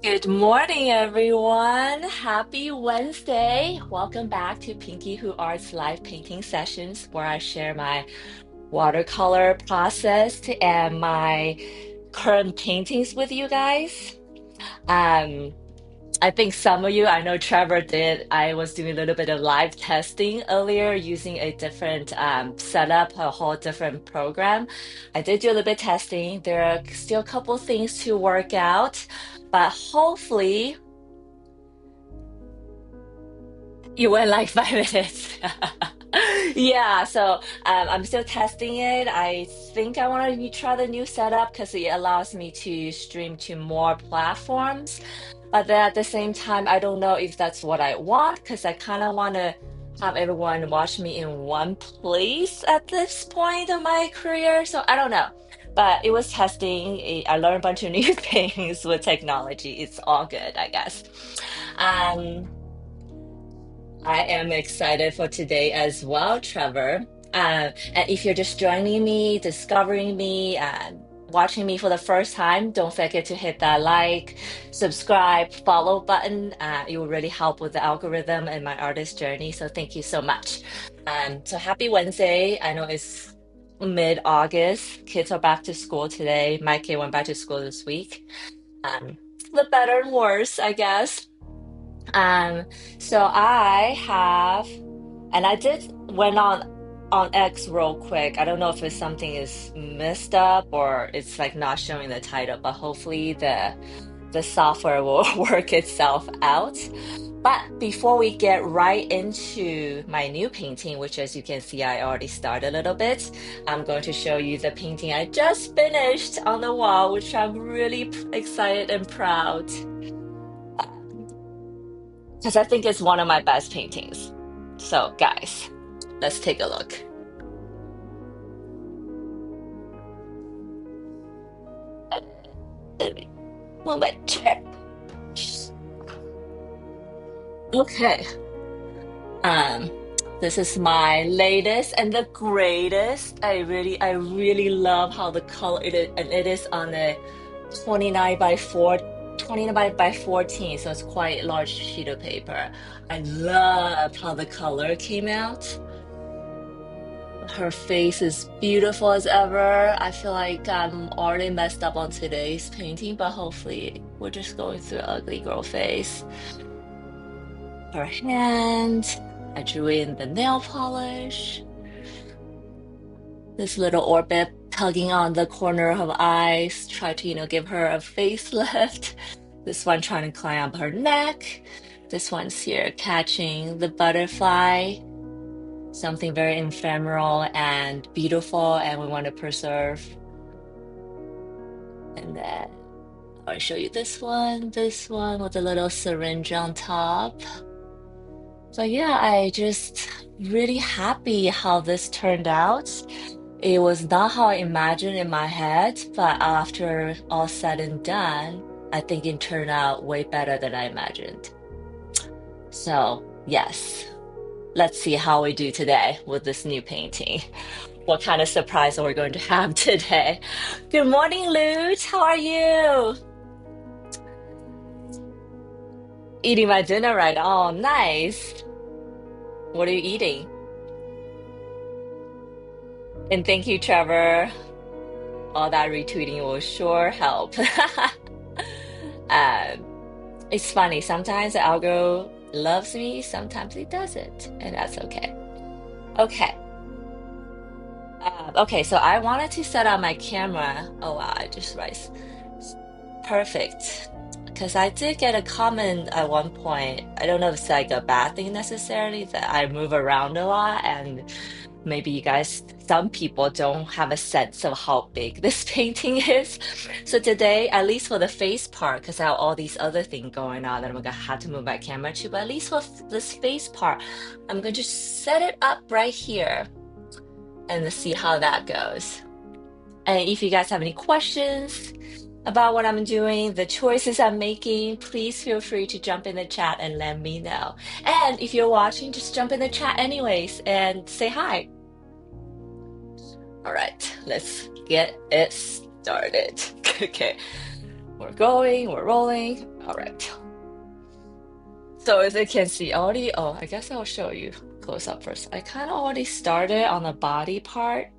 Good morning, everyone. Happy Wednesday. Welcome back to Pinky Who Art's live painting sessions where I share my watercolor process and my current paintings with you guys. Um, I think some of you, I know Trevor did. I was doing a little bit of live testing earlier using a different setup, a whole different program. I did do a little bit of testing. There are still a couple things to work out, but hopefully you went like 5 minutes. Yeah, so I'm still testing it. I think I want to try the new setup because it allows me to stream to more platforms. But then at the same time, I don't know if that's what I want because I kind of want to have everyone watch me in one place at this point of my career. So I don't know. But it was testing. I learned a bunch of new things with technology. It's all good, I guess. Um, I am excited for today as well, Trevor. And if you're just joining me, discovering me, and watching me for the first time, don't forget to hit that like, subscribe, follow button. It will really help with the algorithm and my artist journey. So thank you so much. So happy Wednesday. I know it's mid-August. Kids are back to school today. My kid went back to school this week. Um, the better and worse, I guess. Um, so I have, and I did went on X real quick. I don't know if it's something is messed up or it's like not showing the title, but hopefully the software will work itself out. But before we get right into my new painting, which as you can see, I already started a little bit, I'm going to show you the painting I just finished on the wall, which I'm really excited and proud because I think it's one of my best paintings. So, guys, let's take a look. Moment. Okay. Um, this is my latest and the greatest. I really love how the color it is, and it is on a 29 by 4, 29 by 14, so it's quite a large sheet of paper. I love how the color came out. Her face is beautiful as ever. I feel like I'm already messed up on today's painting, but hopefully we're just going through ugly girl face. Her hand. I drew in the nail polish. This little orbit tugging on the corner of her eyes. Try to, give her a facelift. This one trying to climb up her neck. This one's here catching the butterfly. Something very ephemeral and beautiful, and we want to preserve. And then I'll show you this one with a little syringe on top. So yeah, I just really happy how this turned out. It was not how I imagined in my head, but after all said and done, I think it turned out way better than I imagined. So yes, let's see how we do today with this new painting. What kind of surprise are we going to have today? Good morning, Lute. How are you? Eating my dinner right. Oh, nice. What are you eating? And thank you, Trevor. All that retweeting will sure help. Um, it's funny. Sometimes the loves me, sometimes he doesn't, and that's okay. Okay. Okay, so I wanted to set up my camera. Oh wow, I just realized. Perfect. Because I did get a comment at one point. I don't know if it's like a bad thing necessarily that I move around a lot, and maybe you guys, some people don't have a sense of how big this painting is. So today, at least for the face part, because I have all these other things going on that I'm gonna have to move my camera to, but at least for this face part, I'm going to set it up right here and see how that goes. And if you guys have any questions about what I'm doing, the choices I'm making, please feel free to jump in the chat and let me know. And if you're watching, just jump in the chat anyways and say hi. All right, let's get it started. Okay, we're going, we're rolling. All right. So as you can see already, oh, I guess I'll show you close up first. I kind of already started on the body part,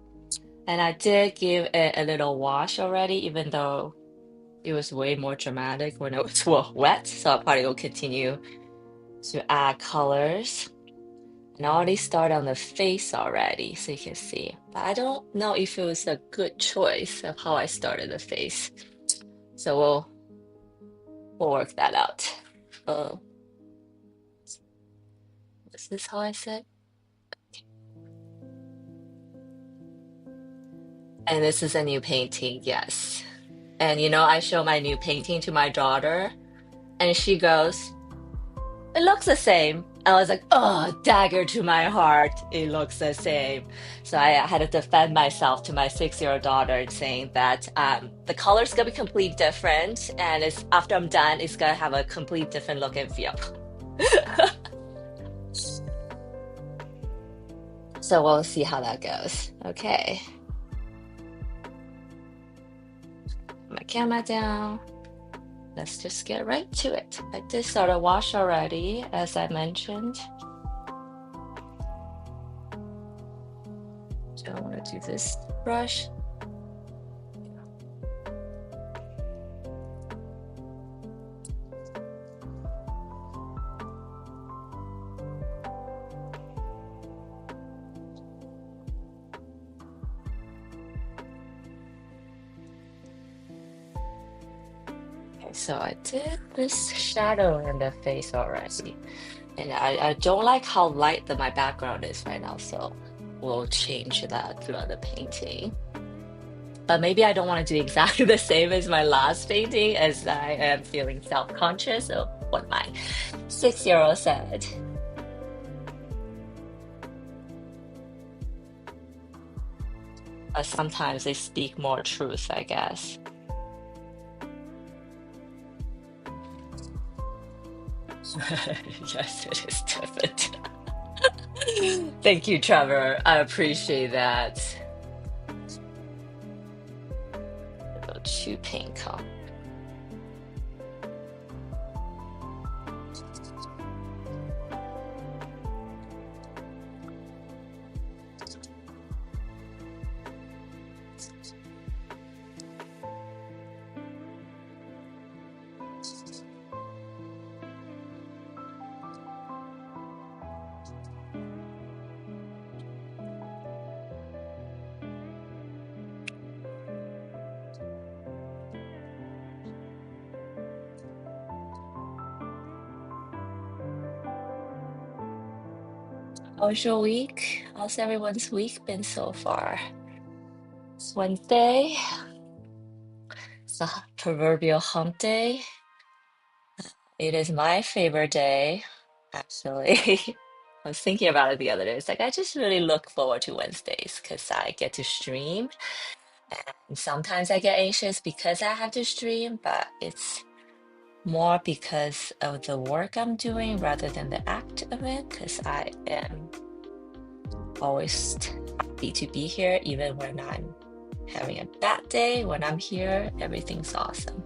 and I did give it a little wash already, even though it was way more dramatic when it was well, wet. So I probably will continue to add colors. And I already started on the face already, so you can see. But I don't know if it was a good choice of how I started the face. So we'll work that out. Uh, is this how I said? And this is a new painting, yes. And you know, I show my new painting to my daughter, and she goes, "It looks the same." I was like, oh, dagger to my heart. It looks the same. So I had to defend myself to my 6-year-old daughter saying that the color's gonna be completely different, and it's after I'm done, it's gonna have a complete different look and feel. So we'll see how that goes. Okay. My camera down. Let's just get right to it. I did start a wash already, as I mentioned. So I want to do this brush. Okay, so I did this shadow in the face already. And I don't like how light my background is right now, so we'll change that throughout the painting. But maybe I don't want to do exactly the same as my last painting, as I am feeling self-conscious of what my 6-year-old said. But sometimes they speak more truth, I guess. Yes, it is different. Thank you, Trevor. I appreciate that. A little too pink, huh? How's your week? How's everyone's week been so far? It's Wednesday. It's the proverbial hump day. It is my favorite day, actually. I was thinking about it the other day. It's like I just really look forward to Wednesdays because I get to stream. And sometimes I get anxious because I have to stream, but it's more because of the work I'm doing rather than the act of it, because I am always happy to be here, even when I'm having a bad day. When I'm here, everything's awesome.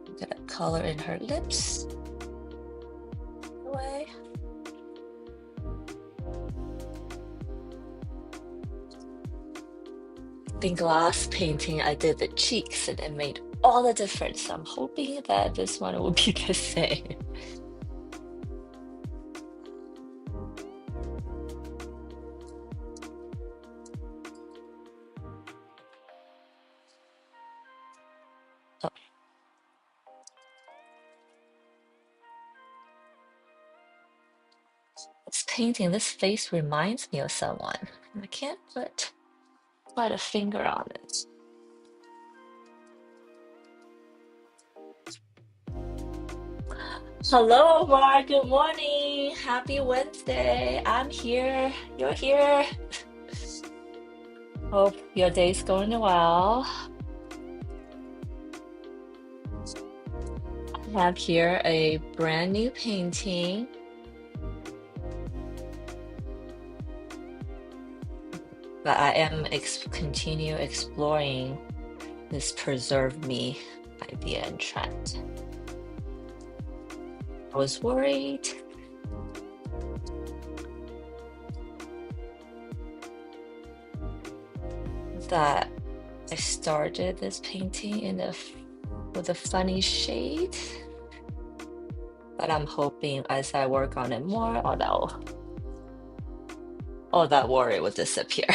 I'm gonna color in her lips. Away. I think last painting I did the cheeks and it made all the difference. I'm hoping that this one will be the same. This painting, this face reminds me of someone. I can't put quite a finger on it. Hello, Mark. Good morning. Happy Wednesday. I'm here. You're here. Hope your day's going well. I have here a brand new painting but I am continue exploring this preserve me idea and trend. I was worried that I started this painting with a funny shade, but I'm hoping as I work on it more, all that worry will disappear.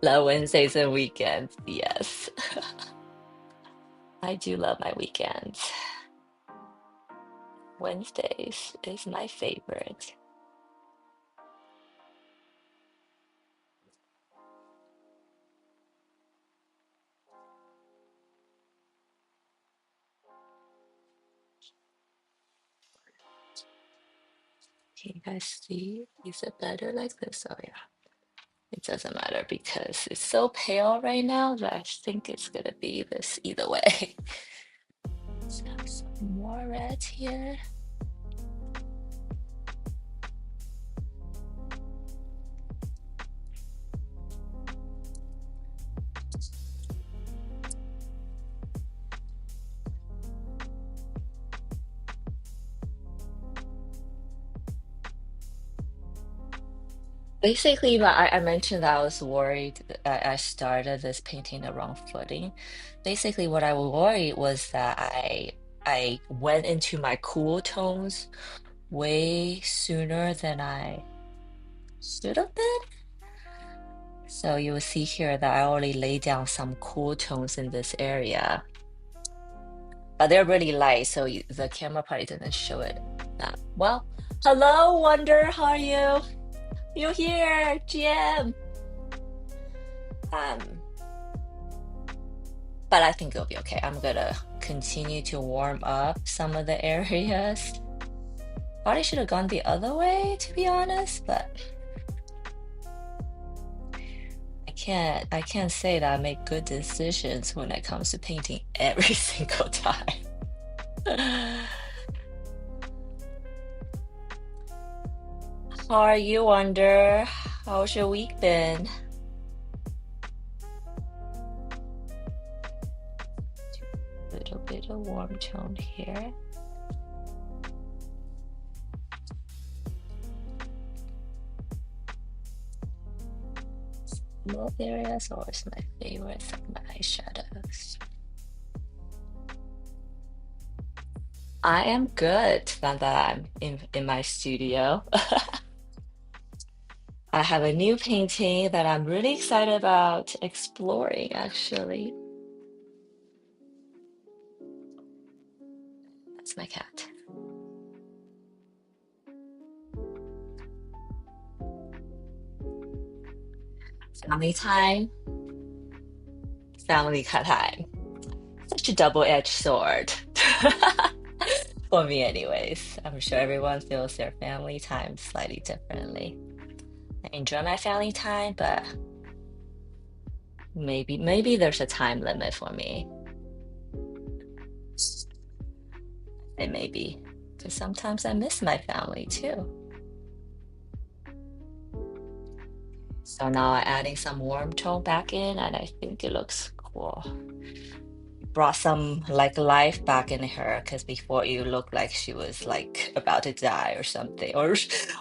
Love Wednesdays and weekends, yes. I do love my weekends. Wednesdays is my favorite. Can you guys see? Is it better like this? Oh yeah. It doesn't matter because it's so pale right now that I think it's gonna be this either way. Let's have some more red here. Basically, I mentioned that I was worried that I started this painting the wrong footing. Basically, what I was worried was that I went into my cool tones way sooner than I should have been. So you will see here that I already laid down some cool tones in this area, but they're really light, so the camera probably didn't show it that well. Hello, Wonder, how are you? You're here, GM. Um, but I think it'll be okay. I'm gonna continue to warm up some of the areas. Probably should have gone the other way, to be honest, but I can't say that I make good decisions when it comes to painting every single time. How are you, Wonder? How's your week been? Little bit of warm tone here. Both areas always my favorites of my eyeshadows. I am good now that I'm in my studio. I have a new painting that I'm really excited about exploring, actually. That's my cat. Family time, family time. Such a double-edged sword. For me, anyways. I'm sure everyone feels their family time slightly differently. I enjoy my family time, but maybe there's a time limit for me. It may be, because sometimes I miss my family too. So now I'm adding some warm tone back in, and I think it looks cool. Brought some like life back in her, because before it looked like she was like about to die or something. Or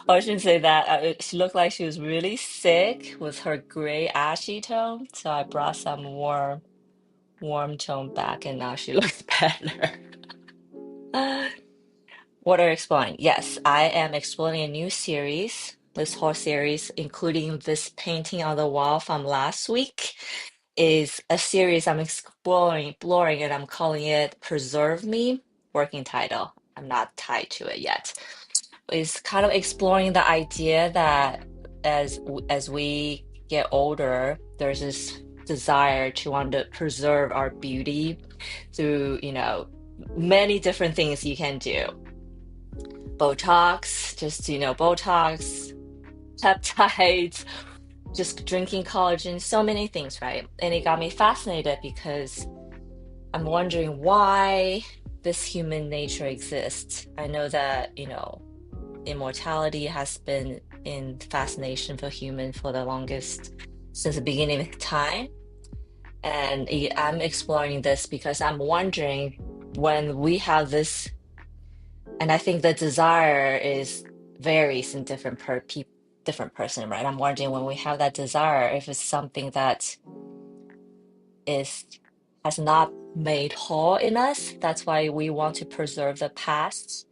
I shouldn't say that. She looked like she was really sick with her gray ashy tone. So I brought some warm tone back, and now she looks better. What are you exploring? Yes, I am exploring a new series. This whole series, including this painting on the wall from last week, is a series I'm exploring, and I'm calling it Preserve Me, working title. I'm not tied to it yet. It's kind of exploring the idea that as we get older, there's this desire to want to preserve our beauty through, many different things you can do. Botox, just, Botox, peptides, just drinking collagen, so many things, right? And it got me fascinated because I'm wondering why this human nature exists. I know that, immortality has been in fascination for human for the longest since the beginning of time. And I'm exploring this because I'm wondering when we have this, and I think the desire is varies in different person, right? I'm wondering when we have that desire, if it's something that is has not made whole in us. That's why we want to preserve the past.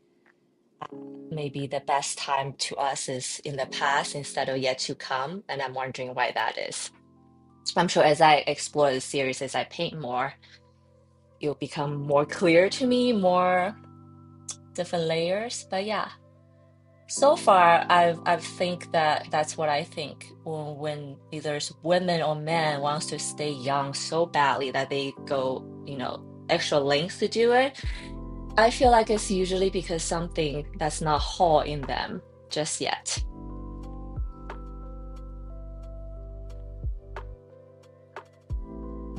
Maybe the best time to us is in the past instead of yet to come, and I'm wondering why that is. I'm sure as I explore the series, as I paint more, it'll become more clear to me, more different layers. But yeah, so far I think that that's what I think when either women or men wants to stay young so badly that they go, extra lengths to do it. I feel like it's usually because something that's not whole in them just yet.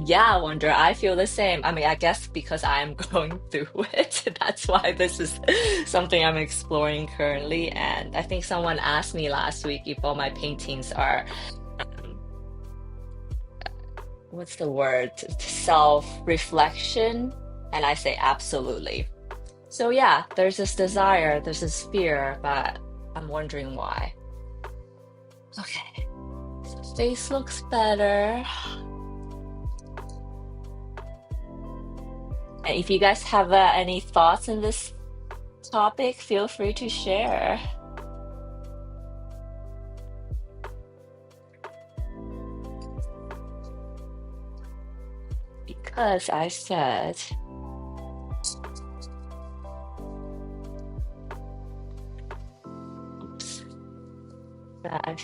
Yeah, I wonder. I feel the same. I mean, I guess because I'm going through it, that's why this is something I'm exploring currently. And I think someone asked me last week if all my paintings are, um, what's the word, self-reflection? And I say absolutely. So yeah, there's this desire, there's this fear, but I'm wondering why. Okay, so face looks better. And if you guys have any thoughts on this topic, feel free to share. Because I said, oops, that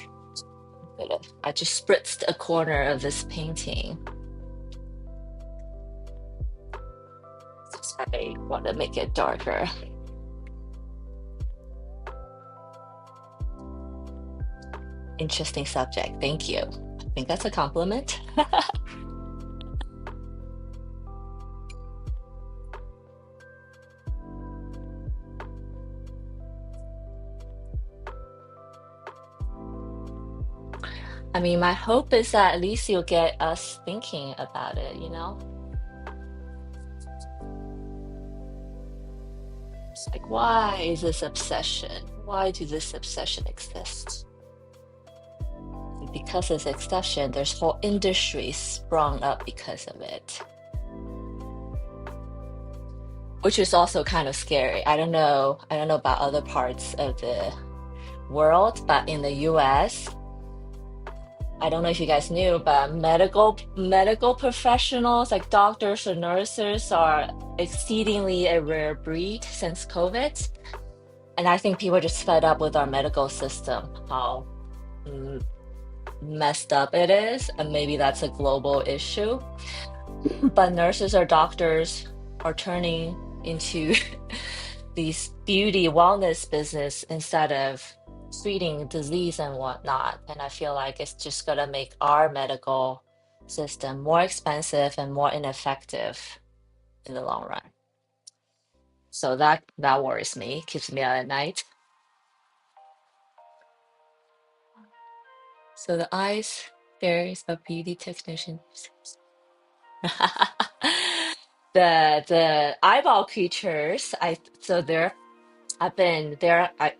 I just spritzed a corner of this painting. I want to make it darker. Interesting subject. Thank you. I think that's a compliment. I mean, my hope is that at least you'll get us thinking about it. It's like, why is this obsession? Why do this obsession exist? And because of this obsession, there's whole industries sprung up because of it, which is also kind of scary. I don't know about other parts of the world, but in the US, I don't know if you guys knew, but medical professionals like doctors or nurses are exceedingly a rare breed since COVID. And I think people are just fed up with our medical system, how mm, messed up it is, and maybe that's a global issue. But nurses or doctors are turning into these beauty wellness business instead of treating disease and whatnot. And I feel like it's just gonna make our medical system more expensive and more ineffective in the long run. So that worries me, keeps me out at night. So the eyes varies of beauty technicians. The eyeball creatures, I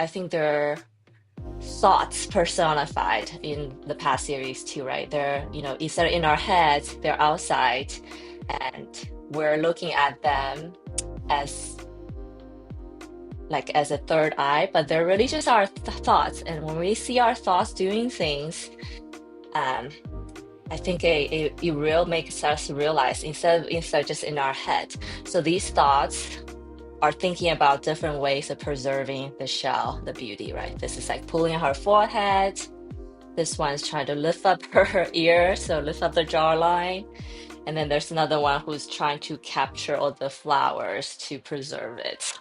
think they're thoughts personified in the past series too, right? They're, instead of in our heads, they're outside, and we're looking at them as as a third eye, but they're really just our thoughts. And when we see our thoughts doing things, um, I think it real makes us realize instead of just in our head. So these thoughts are thinking about different ways of preserving the shell, the beauty, right? This is like pulling her forehead. This one's trying to lift up her ear, so lift up the jawline. And then there's another one who's trying to capture all the flowers to preserve it.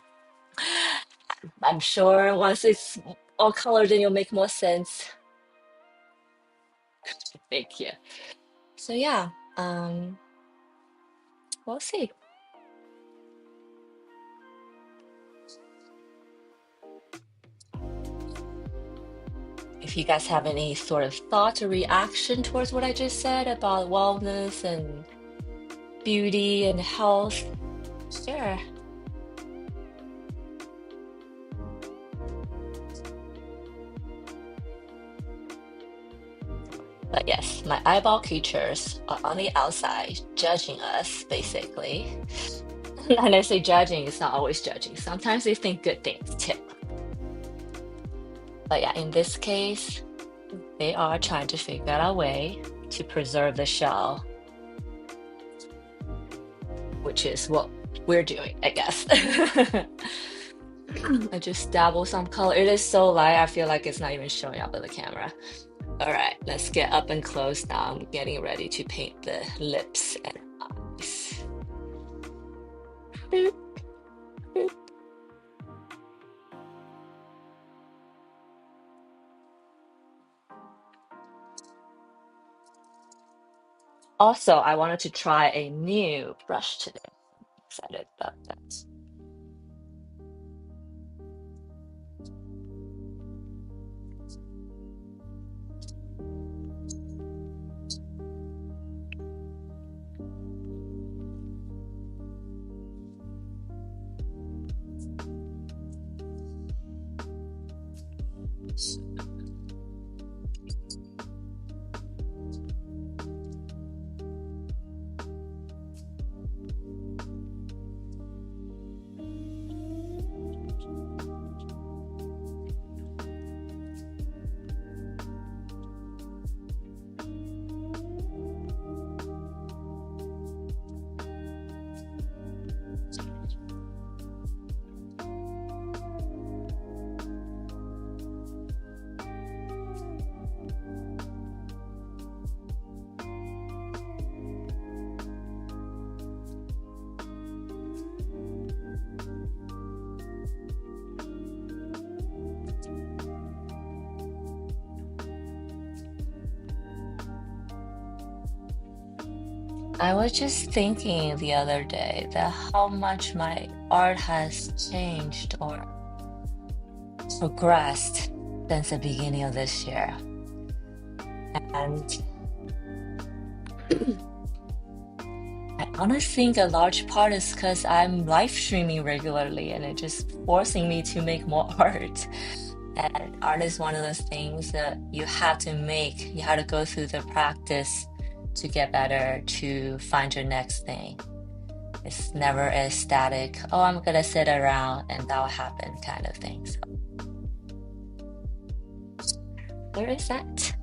I'm sure once it's all colored in, it'll make more sense. Thank you. So yeah, we'll see. If you guys have any sort of thought or reaction towards what I just said about wellness and beauty and health, share. But yes, my eyeball creatures are on the outside judging us, basically. And I say judging, it's not always judging. Sometimes they think good things too. But yeah, in this case, they are trying to figure out a way to preserve the shell, which is what we're doing, I guess. I just dabble some color. It is so light, I feel like it's not even showing up on the camera. All right, let's get up and close now. I'm getting ready to paint the lips and eyes. Boop, boop. Also, I wanted to try a new brush today. Excited about that. I was just thinking the other day that how much my art has changed or progressed since the beginning of this year. And I honestly think a large part is because I'm live streaming regularly and it just forcing me to make more art. And art is one of those things that you have to make, you have to go through the practice to get better, to find your next thing. It's never a static, oh, I'm gonna sit around and that'll happen kind of thing. So there is that.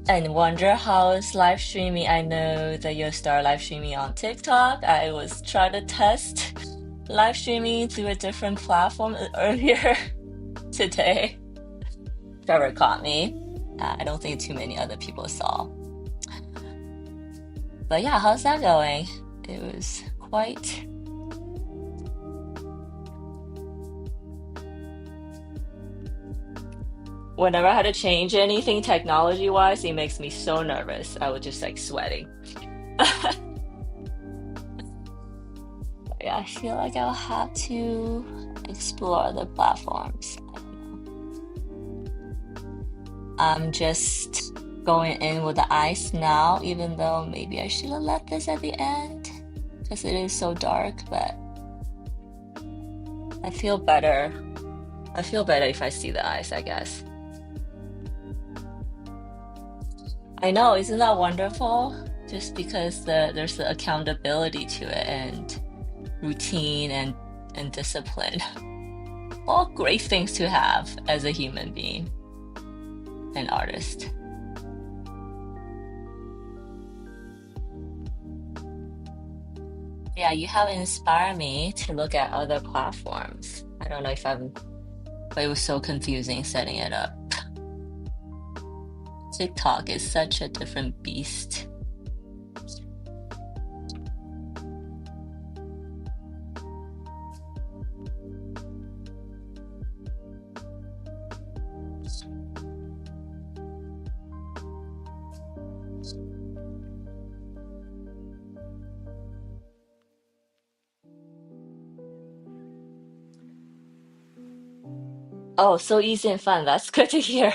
And wonder how it's live streaming. I know that you'll start live streaming on TikTok. I was trying to test live streaming through a different platform earlier today. Trevor caught me. I don't think too many other people saw. But yeah, how's that going? It was quite. Whenever I had to change anything technology-wise, it makes me so nervous. I was just like sweating. Yeah, I feel like I'll have to explore the platforms. I don't know. I'm just going in with the ice now, even though maybe I should have left this at the end because it is so dark, but I feel better. I feel better if I see the ice, I guess. I know, isn't that wonderful? Just because there's the accountability to it and routine and discipline. All great things to have as a human being, an artist. Yeah, you have inspired me to look at other platforms. I don't know if but it was so confusing setting it up. TikTok is such a different beast. Oh, so easy and fun. That's good to hear.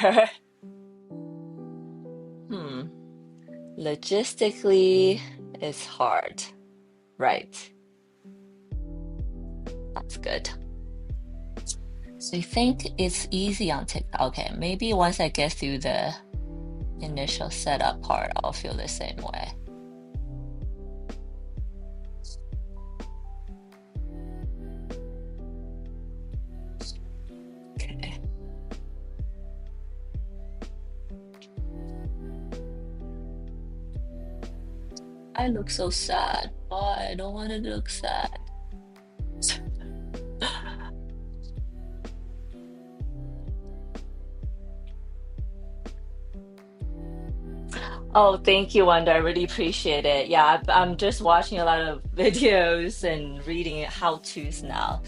Hmm. Logistically, it's hard. Right. That's good. So you think it's easy on TikTok? Okay, maybe once I get through the initial setup part, I'll feel the same way. Okay. I look so sad. Why? I don't want to look sad. Oh, thank you, Wanda. I really appreciate it. Yeah, I'm just watching a lot of videos and reading how-tos now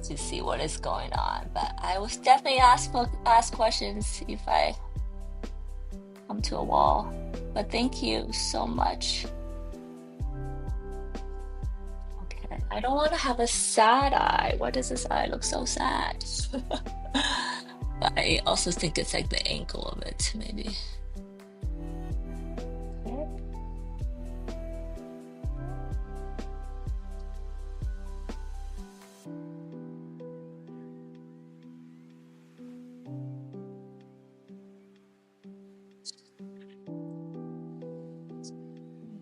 to see what is going on. But I will definitely ask questions if I come to a wall. But thank you so much. Okay, I don't want to have a sad eye. Why does this eye look so sad? But I also think it's like the ankle of it, maybe. Okay.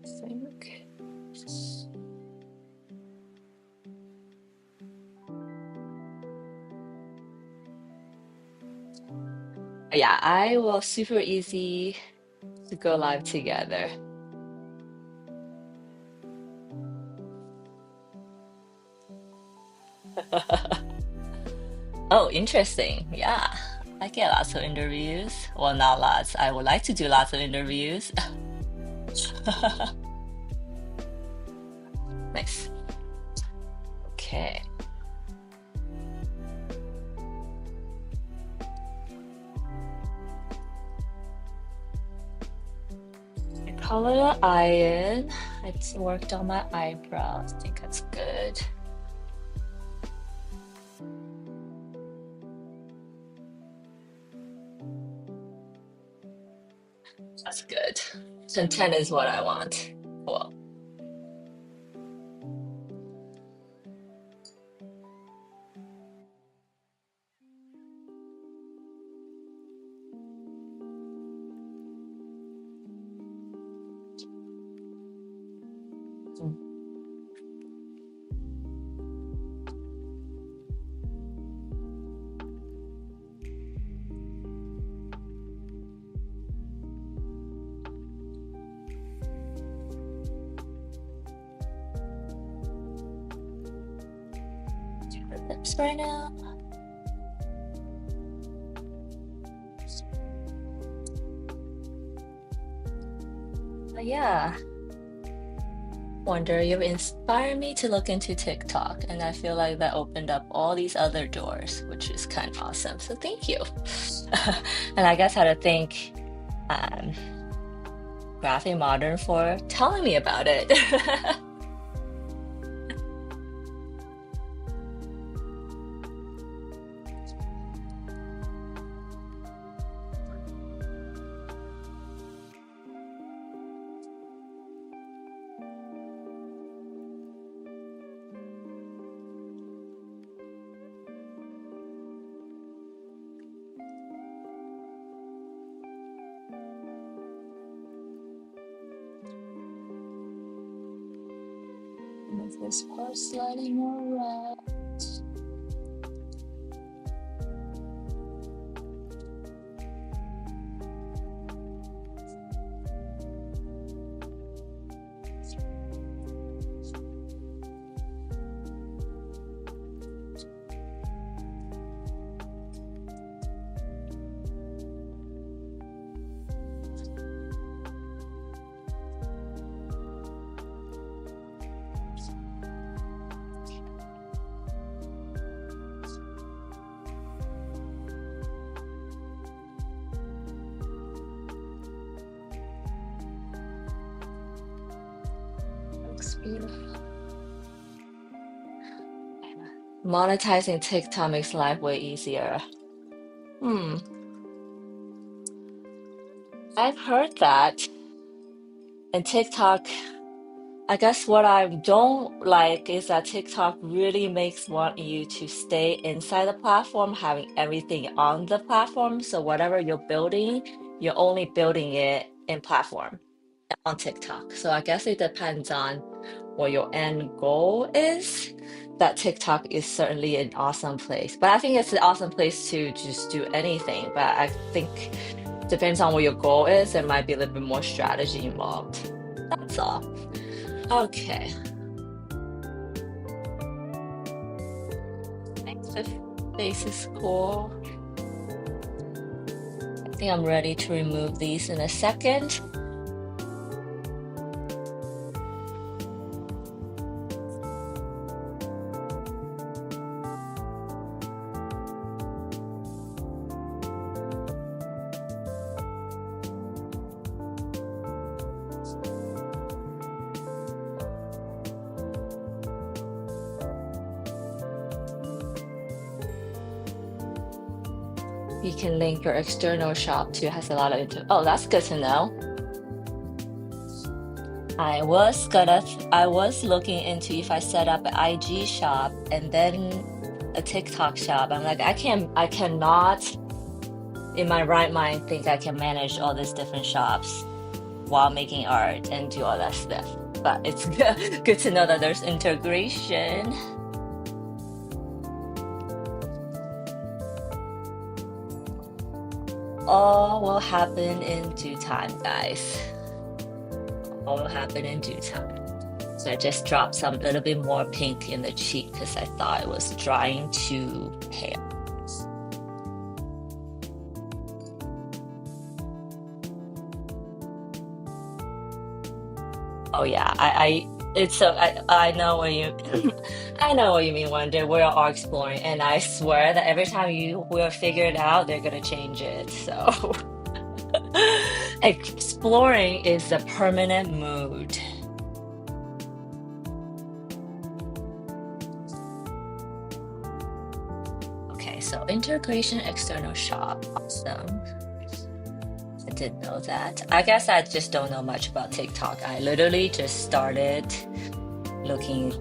I think. Yeah, I will super easy to go live together. Oh, interesting. Yeah, I get lots of interviews. Well, not lots. I would like to do lots of interviews. Nice. Okay. I color the iron. I worked on my eyebrows. I think that's good. That's good. Content is what I want. Well, do the lips right now. But yeah. Wonder, you've inspired me to look into TikTok, and I feel like that opened up all these other doors, which is kind of awesome. So thank you. And I guess I had to thank um, Graphic Modern for telling me about it. Make this part slightly more red. Monetizing TikTok makes life way easier. Hmm, I've heard that. And TikTok, I guess what I don't like is that TikTok really makes want you to stay inside the platform, having everything on the platform. So whatever you're building, you're only building it in platform on TikTok. So I guess it depends on what your end goal is. That TikTok is certainly an awesome place. But I think it's an awesome place to just do anything. But I think depends on what your goal is. There might be a little bit more strategy involved. That's all. Okay. The face is cool. I think I'm ready to remove these in a second. You can link your external shop too. Has a lot of oh, that's good to know. I was looking into if I set up an IG shop and then a TikTok shop. I'm like, I cannot in my right mind think I can manage all these different shops while making art and do all that stuff. But it's good to know that there's integration. All will happen in due time, guys. All will happen in due time. So I just dropped some little bit more pink in the cheek because I thought it was drying too pale. Oh yeah, it's so I know what you I know what you mean, Wonder. We're all exploring, and I swear that every time you will figure it out, they're gonna change it. So exploring is the permanent mood. Okay, so integration external shop. Awesome. I didn't know that. I guess I just don't know much about TikTok. I literally just started looking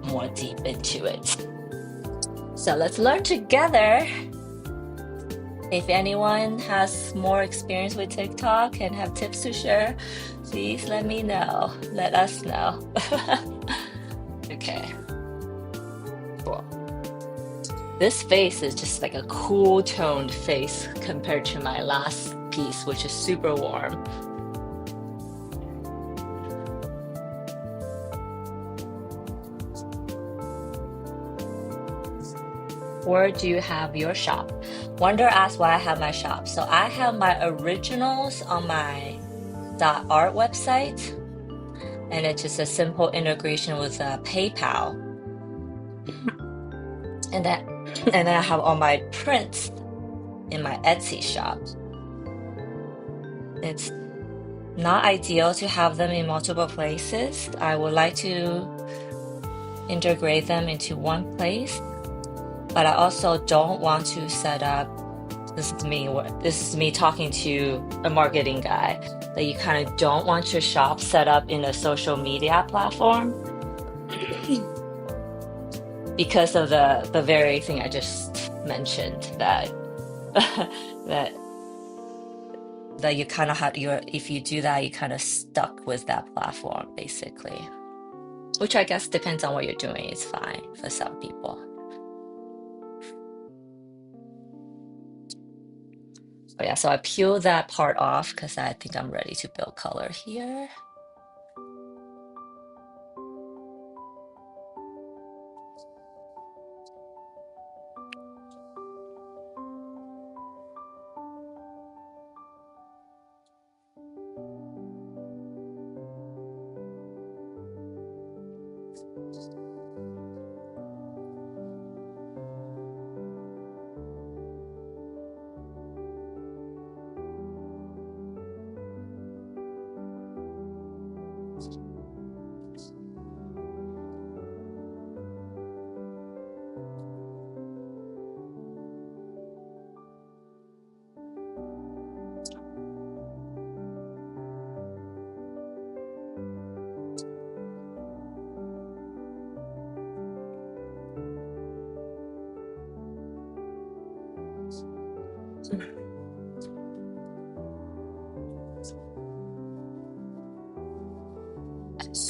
more deep into it. So let's learn together. If anyone has more experience with TikTok and have tips to share, please let me know. Let us know. Okay, cool. This face is just like a cool toned face compared to my last piece, which is super warm. Where do you have your shop? Wonder asks why I have my shop. So I have my originals on my .art website, and it's just a simple integration with PayPal. And then and then I have all my prints in my Etsy shop. It's not ideal to have them in multiple places. I would like to integrate them into one place, but I also don't want to set up this is me talking to a marketing guy that you kind of don't want your shop set up in a social media platform because of the very thing I just mentioned that that that you kind of have your if you do that you kind of stuck with that platform basically, which I guess depends on what you're doing. It's fine for some people. Oh yeah, so I peel that part off because I think I'm ready to build color here.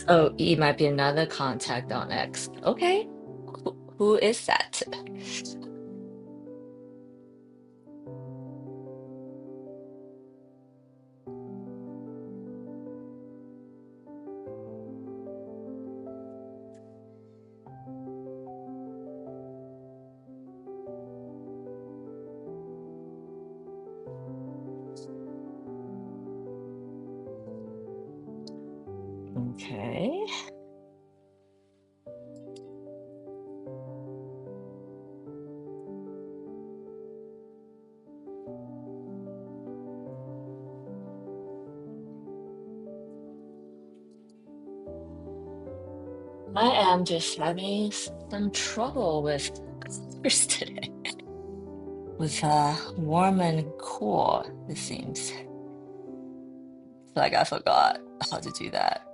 Oh, E might be another contact on X. Okay. Who is that? Okay. I am just having some trouble with colors today. With warm and cool, it seems. Like I forgot how to do that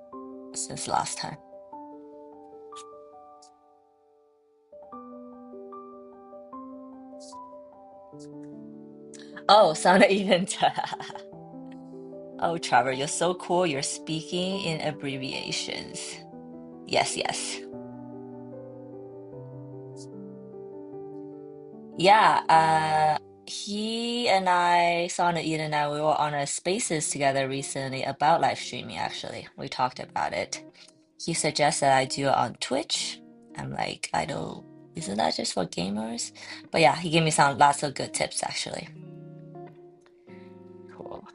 since last time. Oh, sound event. Oh, Trevor, you're so cool. You're speaking in abbreviations. Yes, yes. Yeah, he and I, Sana, Ian and I, we were on a spaces together recently about live streaming, actually. We talked about it. He suggested I do it on Twitch. I'm like, I don't, isn't that just for gamers? But yeah, he gave me some lots of good tips, actually. Cool.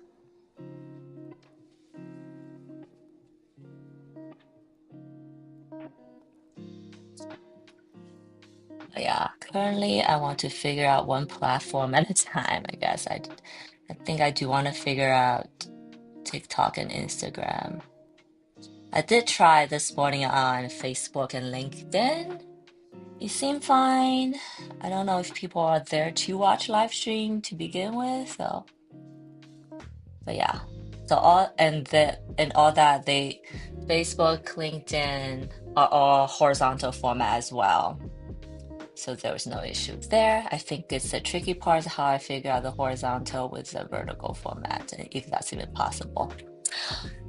But yeah, currently I want to figure out one platform at a time, I guess. I think I do want to figure out TikTok and Instagram. I did try this morning on Facebook and LinkedIn. It seemed fine. I don't know if people are there to watch live stream to begin with, so but yeah. So all that they Facebook, LinkedIn are all horizontal format as well. So there was no issues there. I think it's the tricky part is how I figure out the horizontal with the vertical format, if that's even possible.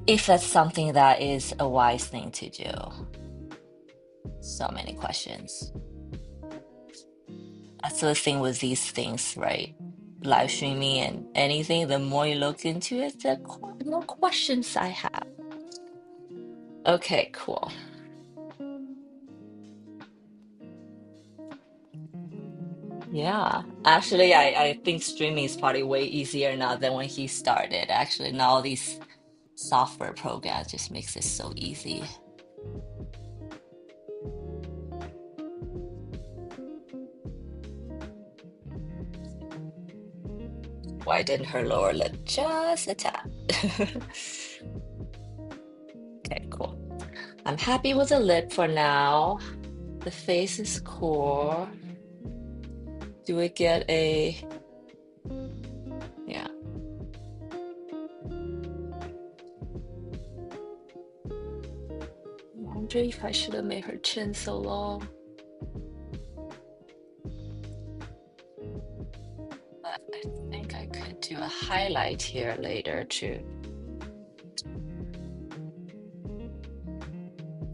If that's something that is a wise thing to do. So many questions. That's the thing with these things, right? Live streaming and anything, the more you look into it, the more questions I have. Okay, cool. Yeah. Actually, I think streaming is probably way easier now than when he started. Actually, now all these software programs just makes it so easy. Widen her lower lip just a tad. Okay, cool. I'm happy with the lip for now. The face is cool. Do we get a... Yeah. I wonder if I should have made her chin so long. But I think I could do a highlight here later too.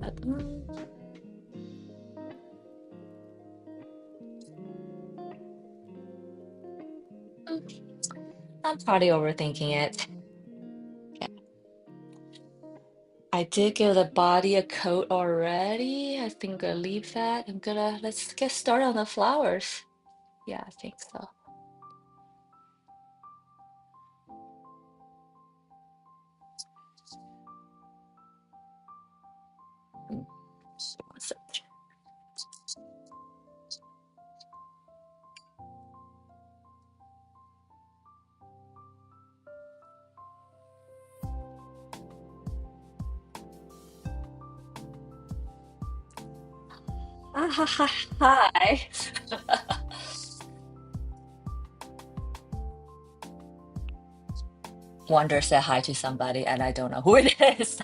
But, I'm probably overthinking it. Okay. I did give the body a coat already. I think I'll leave that. Let's get started on the flowers. Yeah, I think so. Mm, so one sec. Ah, hi. Wonder said hi to somebody and I don't know who it is.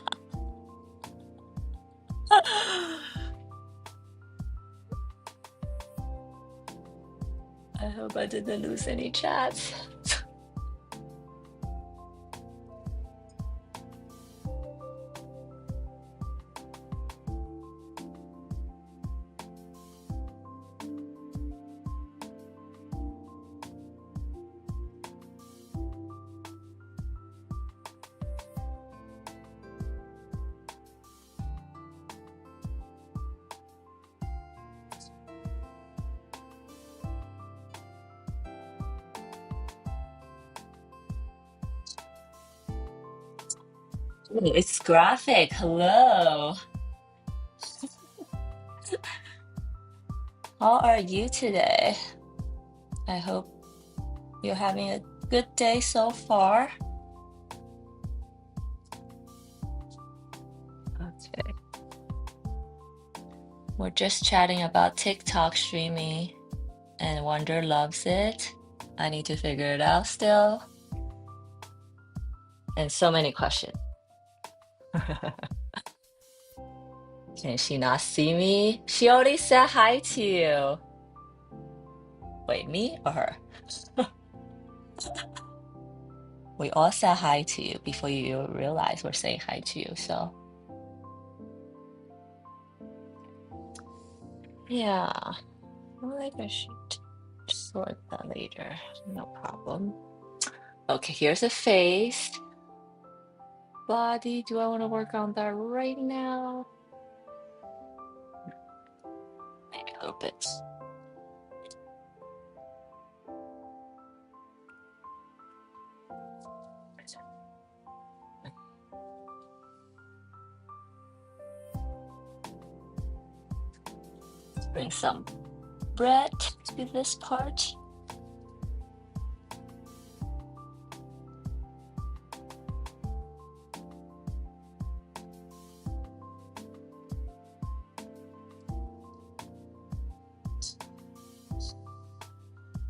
hope I didn't lose any chats. Ooh, it's graphic. Hello. How are you today? I hope you're having a good day so far. Okay. We're just chatting about TikTok streaming, and Wonder loves it. I need to figure it out still. And so many questions. Can she not see me? She already said hi to you. Wait, me or her? We all said hi to you before you realize we're saying hi to you. So, yeah, I think I should sort that later. No problem. Okay, here's a face. Body, do I want to work on that right now? Maybe a little bit. Bring some bread to this part.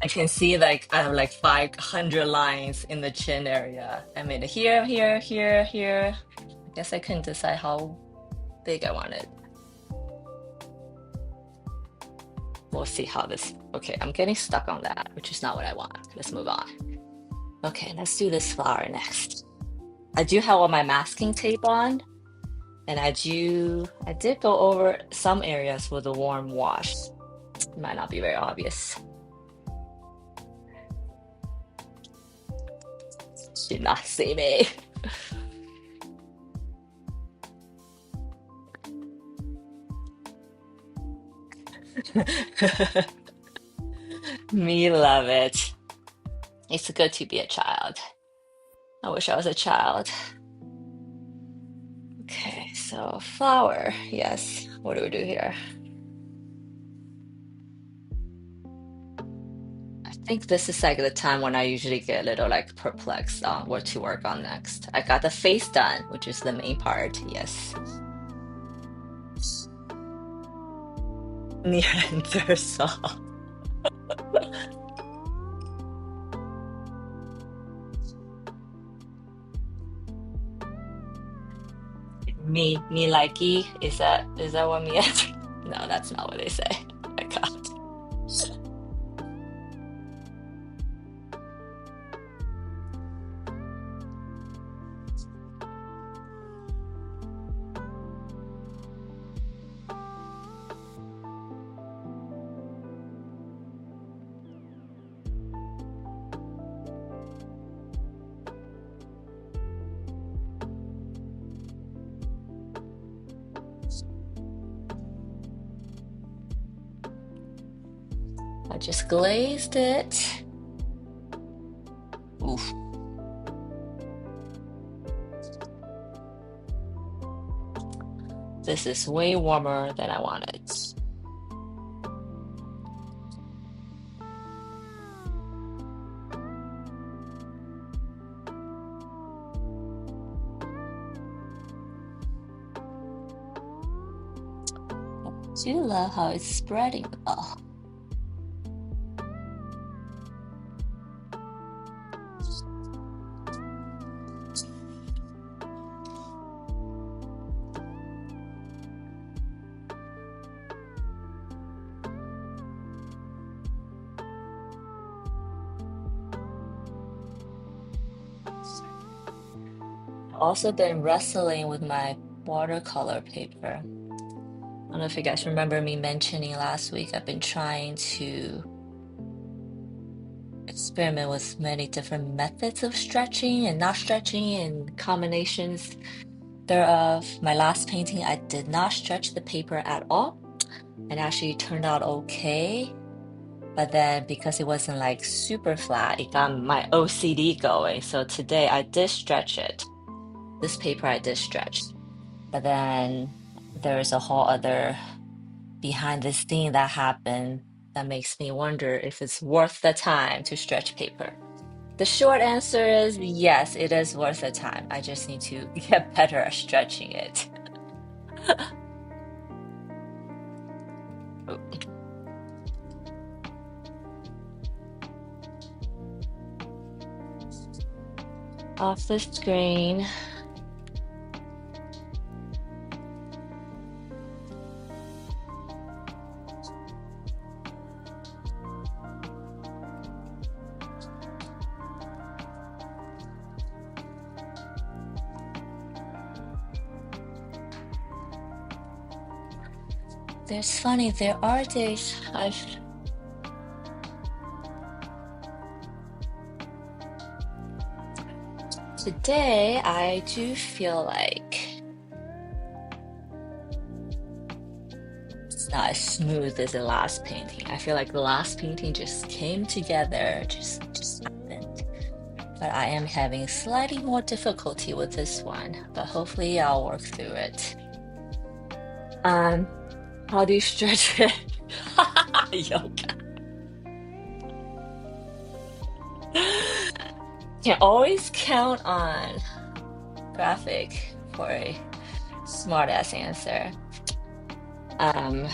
I can see like I have like 500 lines in the chin area. I made it here, here, here, here. I guess I couldn't decide how big I wanted. We'll see how this. Okay, I'm getting stuck on that, which is not what I want. Let's move on. Okay, let's do this flower next. I do have all my masking tape on, and I did go over some areas with a warm wash. It might not be very obvious. Did not see me. Me love it. It's good to be a child. I wish I was a child. Okay, so flower. Yes. What do we do here? I think this is like the time when I usually get a little like perplexed on what to work on next. I got the face done, which is the main part. Yes. Near enter song. Me likey. Is that what me enter? No, that's not what they say. Oh my God. I just glazed it. Oof. This is way warmer than I wanted. I do love how it's spreading though. Also been wrestling with my watercolor paper. I don't know if you guys remember me mentioning last week, I've been trying to experiment with many different methods of stretching and not stretching and combinations thereof. My last painting, I did not stretch the paper at all and actually turned out okay. But then because it wasn't like super flat, it got my OCD going. So today I did stretch it. This paper I did stretch. But then there's a whole other behind the scene that happened that makes me wonder if it's worth the time to stretch paper. The short answer is yes, it is worth the time. I just need to get better at stretching it. Off the screen. There's funny, there are days today I do feel like it's not as smooth as the last painting. I feel like the last painting just came together, just happened. But I am having slightly more difficulty with this one, but hopefully I'll work through it. How do you stretch it? Yoga. Can always count on graphic for a smart ass answer. How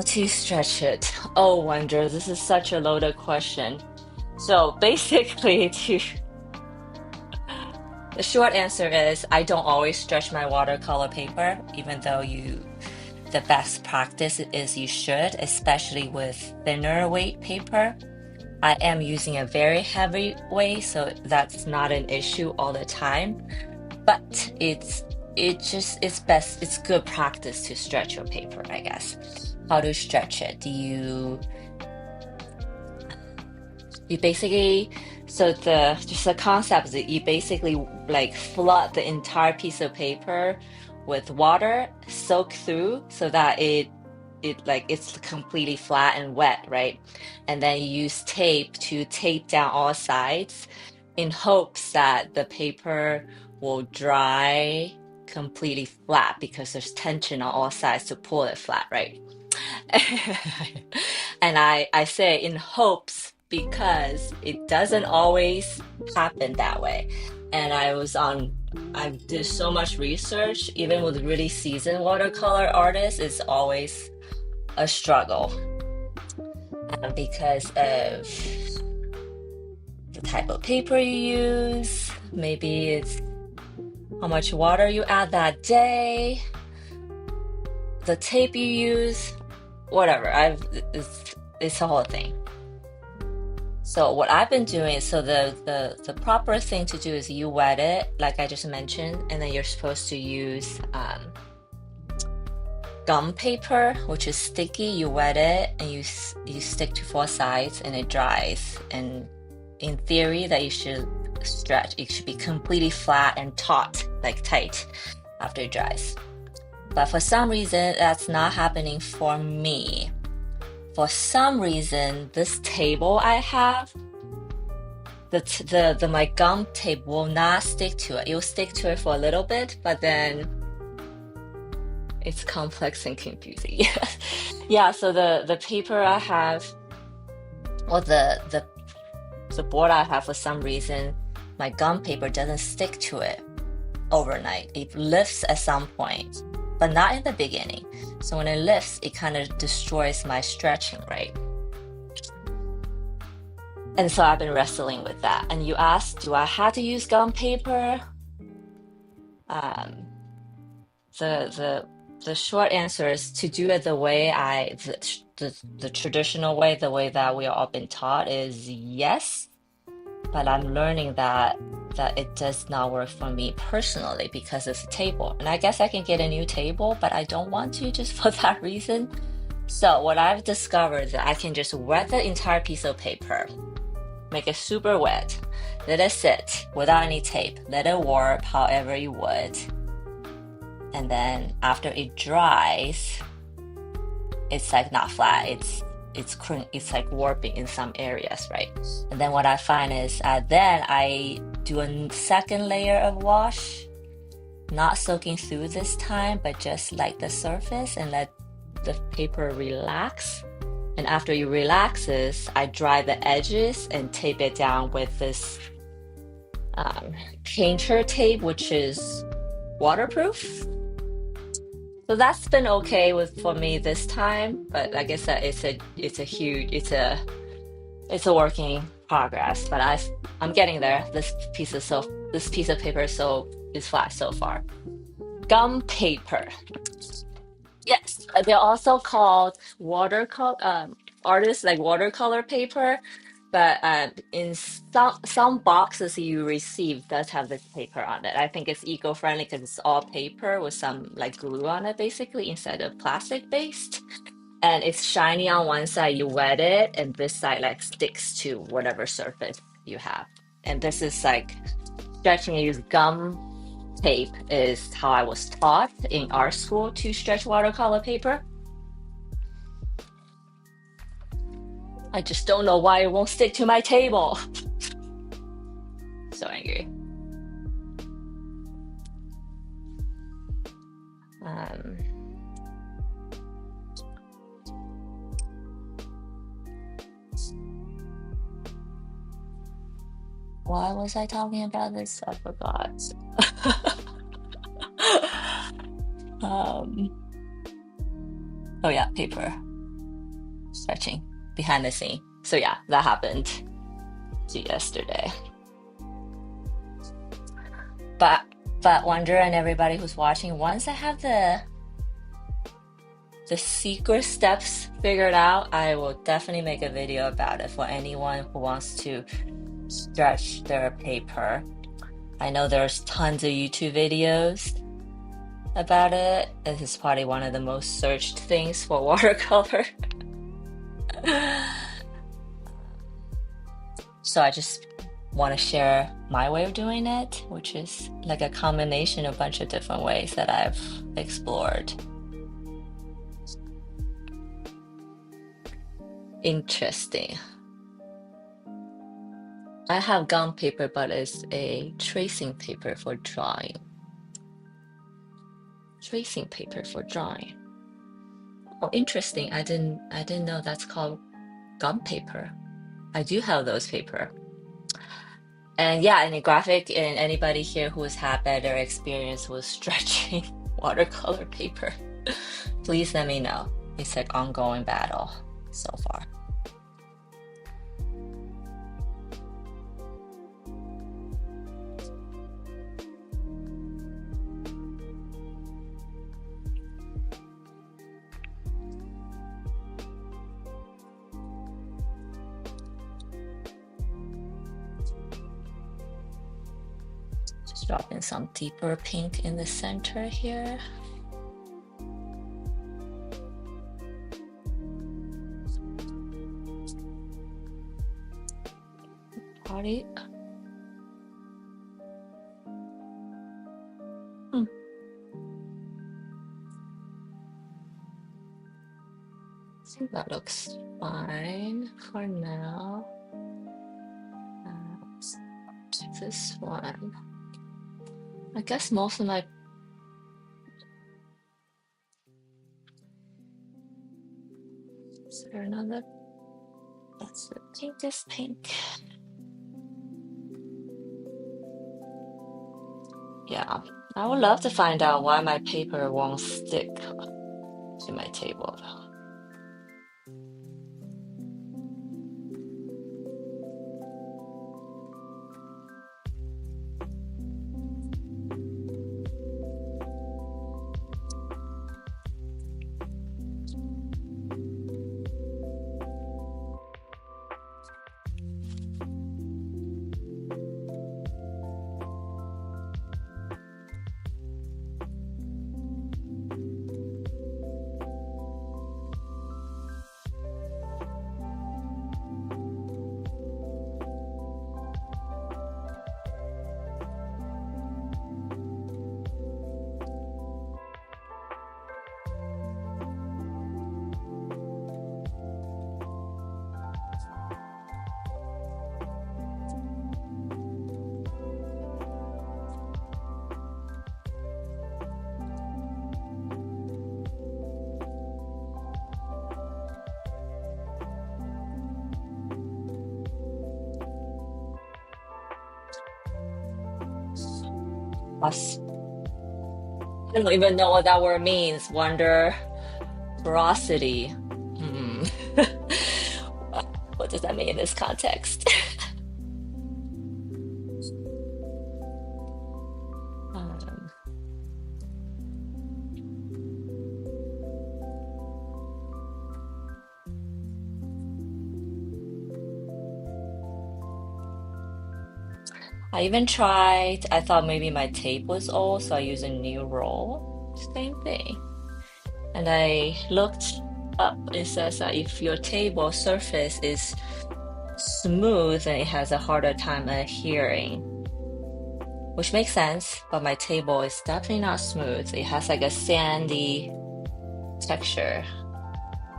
to stretch it? Oh, wonder, this is such a loaded question. So basically, the short answer is I don't always stretch my watercolor paper, even though the best practice is you should, especially with thinner weight paper. I am using a very heavy weight, so that's not an issue all the time. But it's good practice to stretch your paper, I guess. How to stretch it? You basically, so the concept is that you basically like flood the entire piece of paper with water, soak through so that it's completely flat and wet, right? And then you use tape to tape down all sides in hopes that the paper will dry completely flat because there's tension on all sides to pull it flat, right? And I say in hopes because it doesn't always happen that way. And I did so much research, even with really seasoned watercolor artists, it's always a struggle because of the type of paper you use. Maybe it's how much water you add that day, the tape you use, whatever. It's the whole thing. So what I've been doing, so the proper thing to do is you wet it, like I just mentioned, and then you're supposed to use gum paper, which is sticky. You wet it and you stick to four sides, and it dries. And in theory, that you should stretch. It should be completely flat and taut, like tight, after it dries. But for some reason, that's not happening for me. For some reason, this table I have, my gum tape will not stick to it. It will stick to it for a little bit, but then it's complex and confusing. Yeah, so the paper I have, or the board I have, for some reason, my gum paper doesn't stick to it overnight. It lifts at some point, but not in the beginning. So when it lifts, it kind of destroys my stretching, right? And so I've been wrestling with that. And you asked, do I have to use gum paper? The short answer is to do it the way the traditional way, the way that we all been taught is yes. But I'm learning that that it does not work for me personally because it's a table. And I guess I can get a new table, but I don't want to just for that reason. So what I've discovered is that I can just wet the entire piece of paper, make it super wet, let it sit without any tape, let it warp however you would. And then after it dries, it's like not flat, it's like warping in some areas, right? And then what I find is then I do a second layer of wash, not soaking through this time, but just like the surface and let the paper relax. And after it relaxes, I dry the edges and tape it down with this painter tape, which is waterproof. So that's been okay for me this time, but like I said, it's a working progress. But I'm getting there. This piece of paper is flat so far. Gum paper. Yes, they're also called watercolor artists like watercolor paper, but in some boxes you receive does have this paper on it. I think it's eco-friendly because it's all paper with some like glue on it basically instead of plastic based. And it's shiny on one side, you wet it, and this side like sticks to whatever surface you have. And this is like stretching. I use gum tape is how I was taught in art school to stretch watercolor paper. I just don't know why it won't stick to my table. So angry. Um, why was I talking about this? I forgot. Oh yeah, paper stretching behind the scene. So yeah, that happened yesterday. But Wonder and everybody who's watching, once I have the secret steps figured out, I will definitely make a video about it for anyone who wants to stretch their paper. I know there's tons of YouTube videos about it. This is probably one of the most searched things for watercolor. So I just want to share my way of doing it, which is like a combination of a bunch of different ways that I've explored. Interesting. I have gum paper, but it's a tracing paper for drawing. Tracing paper for drawing. Oh, interesting. I didn't know that's called gum paper. I do have those paper. And yeah, any graphic and anybody here who has had better experience with stretching watercolor paper, please let me know. It's an ongoing battle so far. Just drop in some deeper pink in the center here. Party. I think that looks fine for now. This one. I guess most of my is there another? That's the pinkest pink. Yeah, I would love to find out why my paper won't stick to my table. I don't even know what that word means. Wonder, ferocity. Hmm. What does that mean in this context? Um, I even tried, I thought maybe my tape was old, so I used a new roll. Same thing. And I looked up, it says that if your table surface is smooth, then it has a harder time adhering, which makes sense, but my table is definitely not smooth. It has like a sandy texture,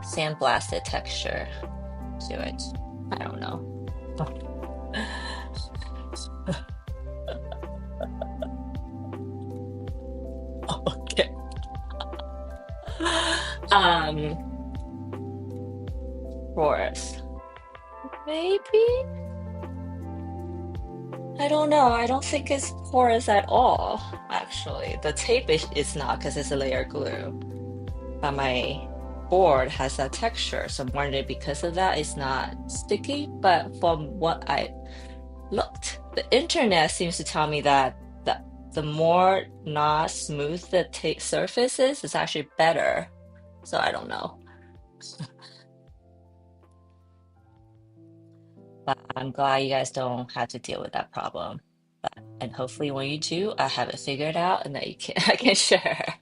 sandblasted texture to it. I don't know. Okay. Um, Forest. Maybe? I don't know. I don't think it's porous at all, actually. The tape is not because it's a layer glue. But my board has that texture. So I'm wondering because of that, it's not sticky. But from what I looked, the internet seems to tell me that the more not smooth the tape surface is, it's actually better. So I don't know. But I'm glad you guys don't have to deal with that problem. And hopefully when you do, I have it figured out and that you can I can share.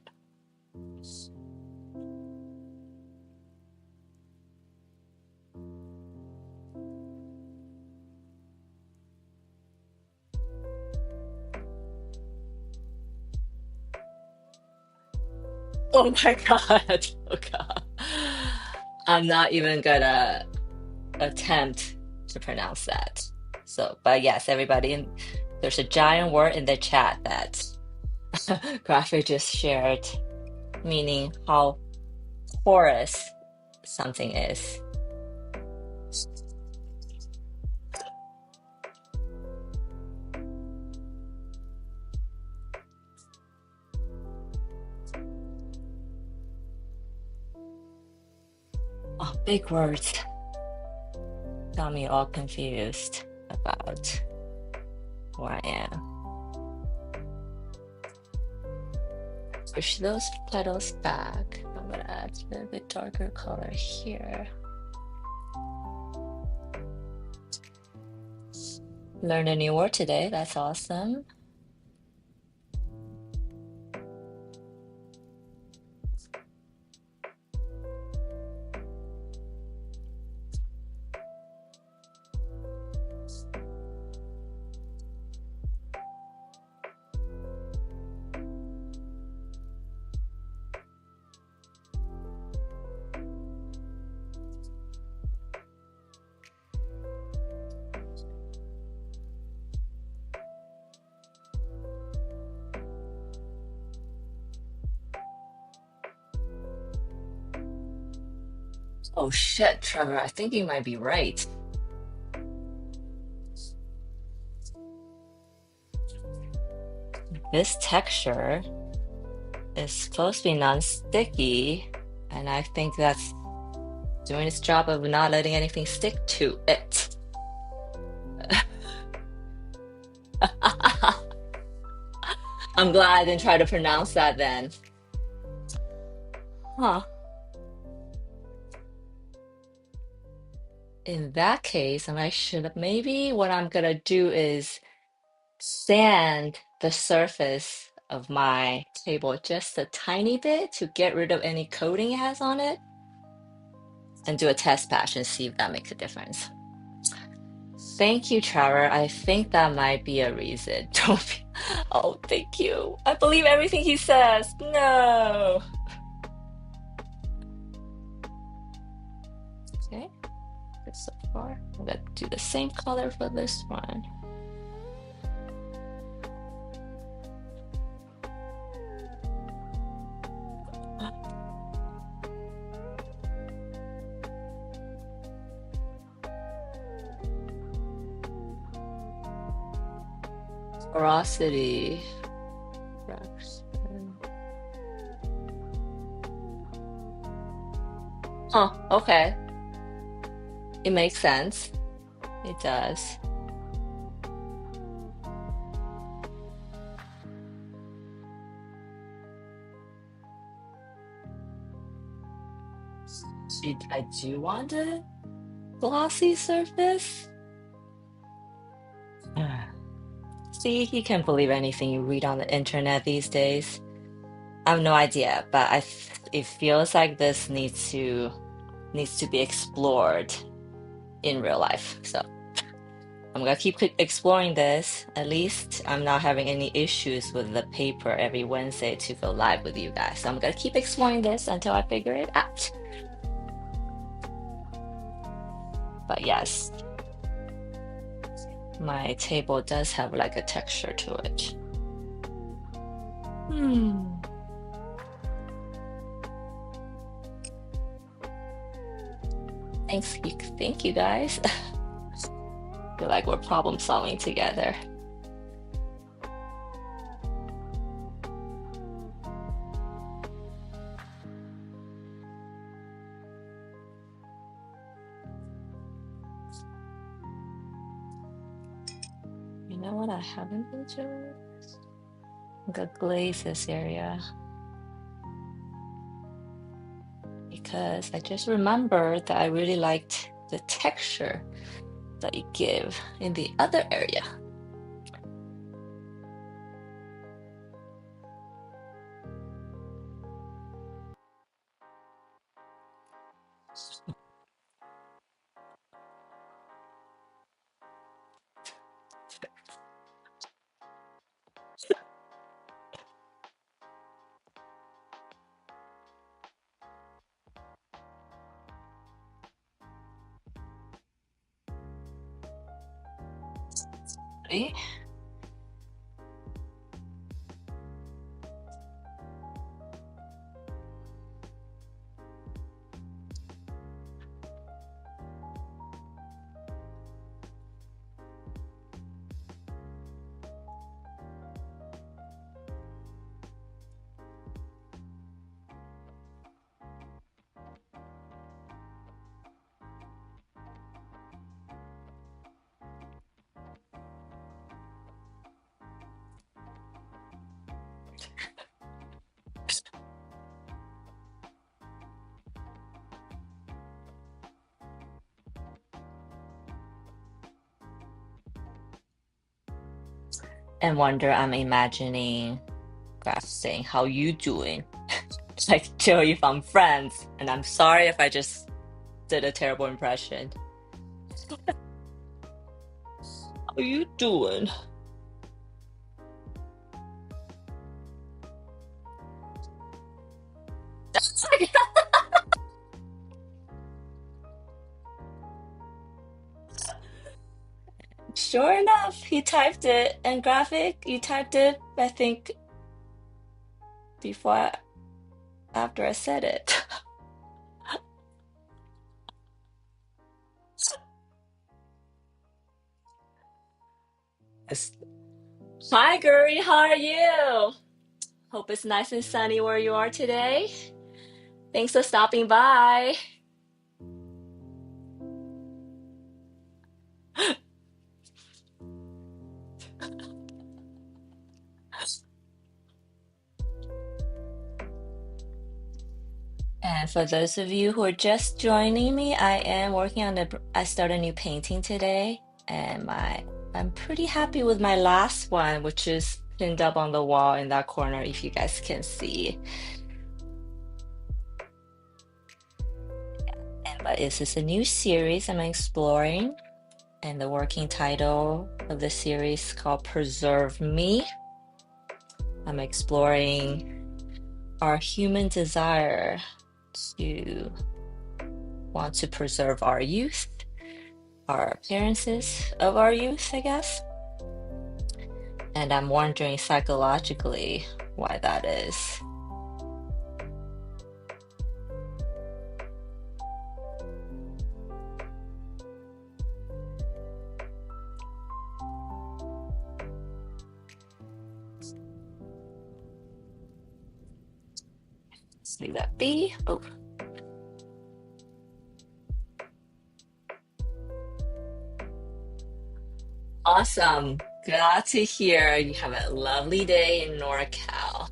Oh my God. Oh God. I'm not even gonna attempt to pronounce that. So, but yes, everybody, there's a giant word in the chat that Graphic just shared, meaning how porous something is. Oh, big words. Got me all confused about where I am. Push those petals back. I'm gonna add a little bit darker color here. Learned a new word today. That's awesome. Oh shit, Trevor, I think you might be right. This texture is supposed to be non-sticky, and I think that's doing its job of not letting anything stick to it. I'm glad I didn't try to pronounce that then. Huh. In that case, and I should maybe what I'm gonna do is sand the surface of my table just a tiny bit to get rid of any coating it has on it and do a test patch and see if that makes a difference. Thank you, Trevor. I think that might be a reason. Don't be... Oh, thank you. I believe everything he says. No. Okay, good so far. I'm gonna do the same color for this one. Porosity. Huh, okay. It makes sense. It does. I do want a glossy surface. See, you can't believe anything you read on the internet these days. I have no idea, but it feels like this needs to be explored in real life. So I'm gonna keep exploring this. At least I'm not having any issues with the paper every Wednesday to go live with you guys. So I'm gonna keep exploring this until I figure it out. But yes, my table does have like a texture to it. Hmm. Thank you guys. Feel like we're problem solving together. You know what I haven't been doing? I'm gonna glaze this area because I just remembered that I really liked the texture that you give in the other area. See? And wonder, I'm imagining Graf saying, "How you doing?" Like Joey from Friends. And I'm sorry if I just did a terrible impression. How you doing? Sure enough, he typed it. And Graphic, you typed it, I think, before after I said it. Yes. Hi, Guri, how are you? Hope it's nice and sunny where you are today. Thanks for stopping by. And for those of you who are just joining me, I started a new painting today, and I'm pretty happy with my last one, which is pinned up on the wall in that corner, if you guys can see. But this is a new series I'm exploring, and the working title of the series is called Preserve Me. I'm exploring our human desire to want to preserve our youth, our appearances of our youth, I guess. And I'm wondering psychologically why that is. Let's leave that be. Oh, Awesome. Glad to hear you have a lovely day in NorCal.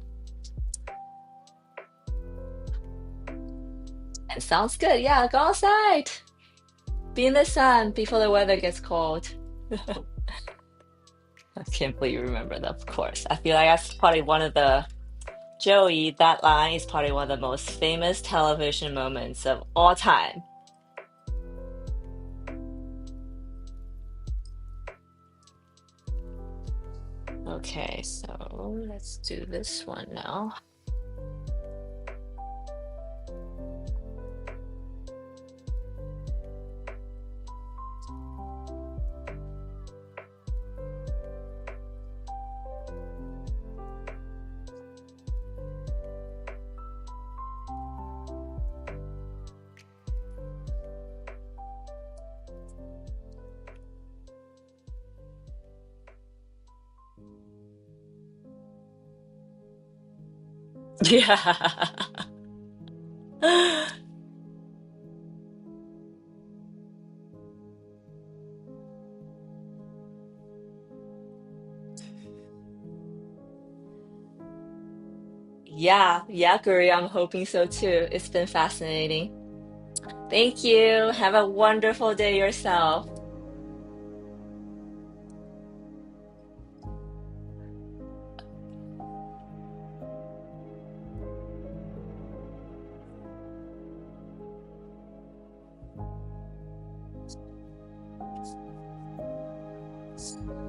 And sounds good. Yeah, go outside. Be in the sun before the weather gets cold. I can't believe you remember that, of course. I feel like that's probably one of the Joey, that line is probably one of the most famous television moments of all time. Okay, so let's do this one now. Yeah. Yeah, Guri, I'm hoping so too. It's been fascinating. Thank you. Have a wonderful day yourself.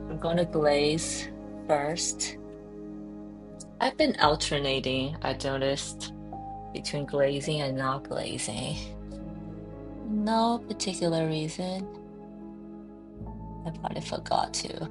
I'm going to glaze first. I've been alternating, I noticed, between glazing and not glazing. No particular reason. I probably forgot to.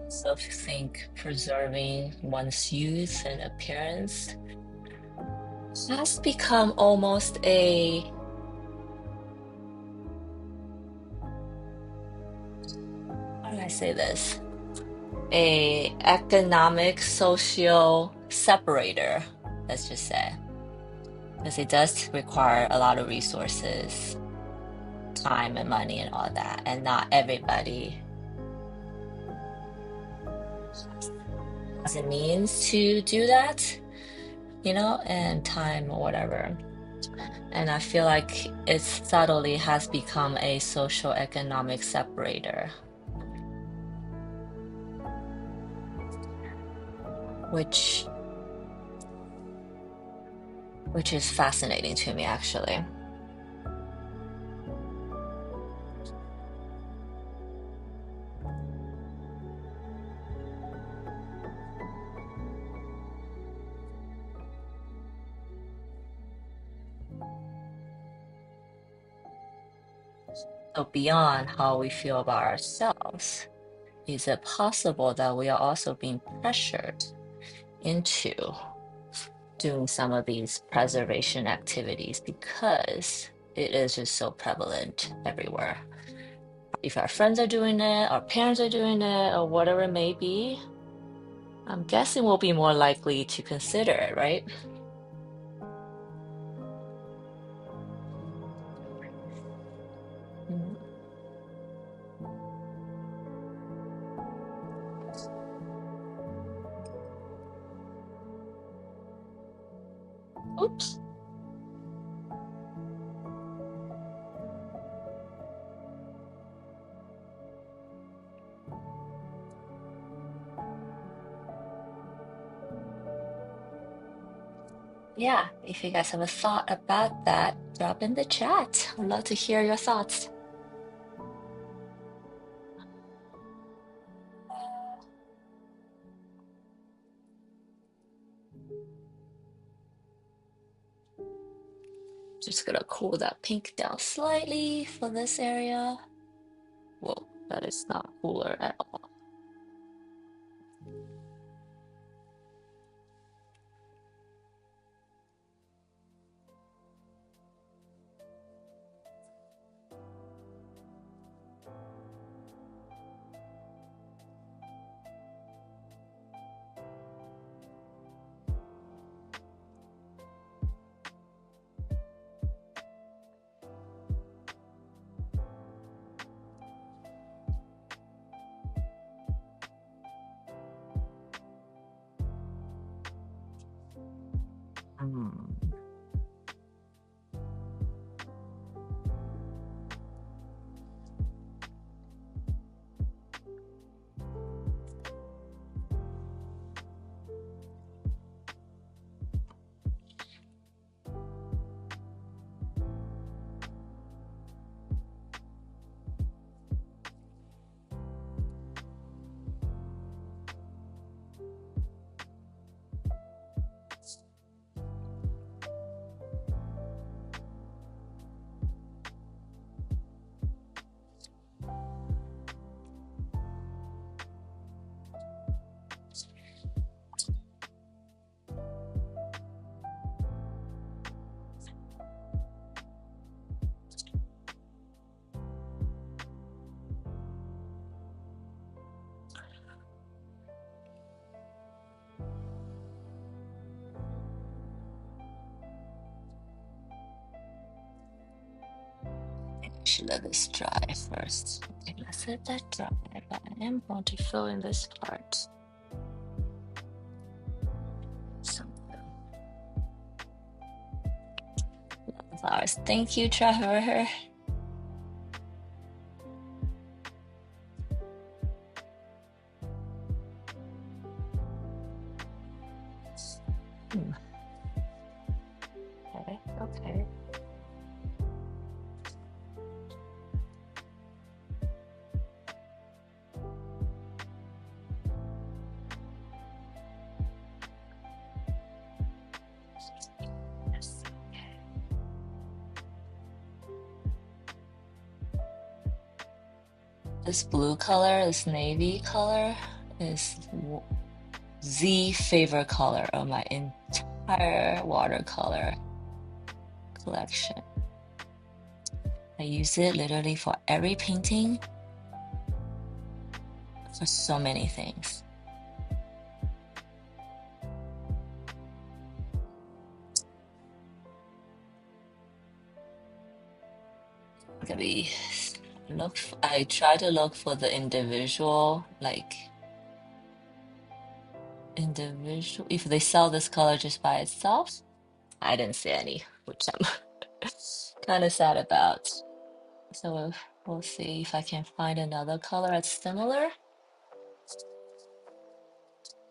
So I think preserving one's youth and appearance has become almost a, how do I say this? A economic social separator, let's just say. Because it does require a lot of resources, time and money and all that. And not everybody has the means to do that, and time or whatever. And I feel like it subtly has become a social economic separator, which is fascinating to me actually. So beyond how we feel about ourselves, is it possible that we are also being pressured into doing some of these preservation activities because it is just so prevalent everywhere? If our friends are doing it, our parents are doing it, or whatever it may be, I'm guessing we'll be more likely to consider it, right? Mm. Oops. Yeah, if you guys have a thought about that, drop in the chat. I'd love to hear your thoughts. Just gonna cool that pink down slightly for this area. Whoa, that is not cooler at all. Should let this dry first. Okay, let's let that dry. But I am going to fill in this part. Flowers. Thank you, Trevor. Okay, okay. Yes, okay. This blue color, this navy color, is the favorite color of my entire watercolor collection. I use it literally for every painting, for so many things. I try to look for the individual, if they sell this color just by itself. I didn't see any, which I'm kind of sad about. So we'll see if I can find another color that's similar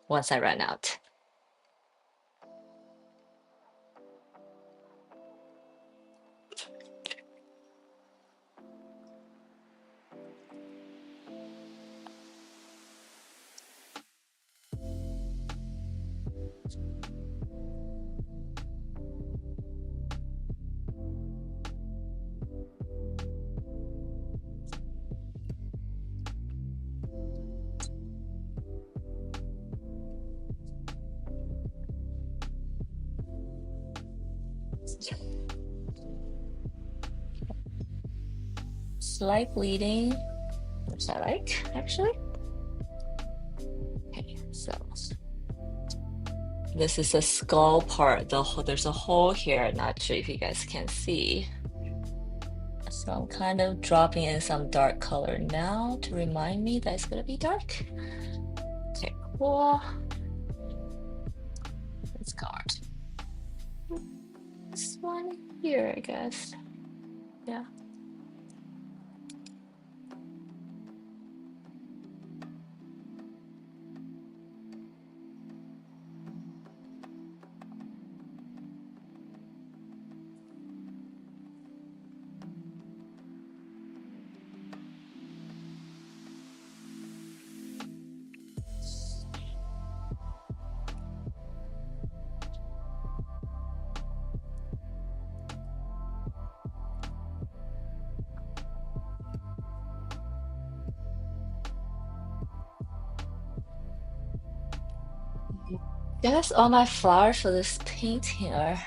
once I run out. Slight bleeding, which I like, actually. Okay, so this is the skull part. There's a hole here. Not sure if you guys can see. So I'm kind of dropping in some dark color now to remind me that it's gonna be dark. Okay, cool. This card. This one here, I guess. Yeah. Guess all my flowers for this painting are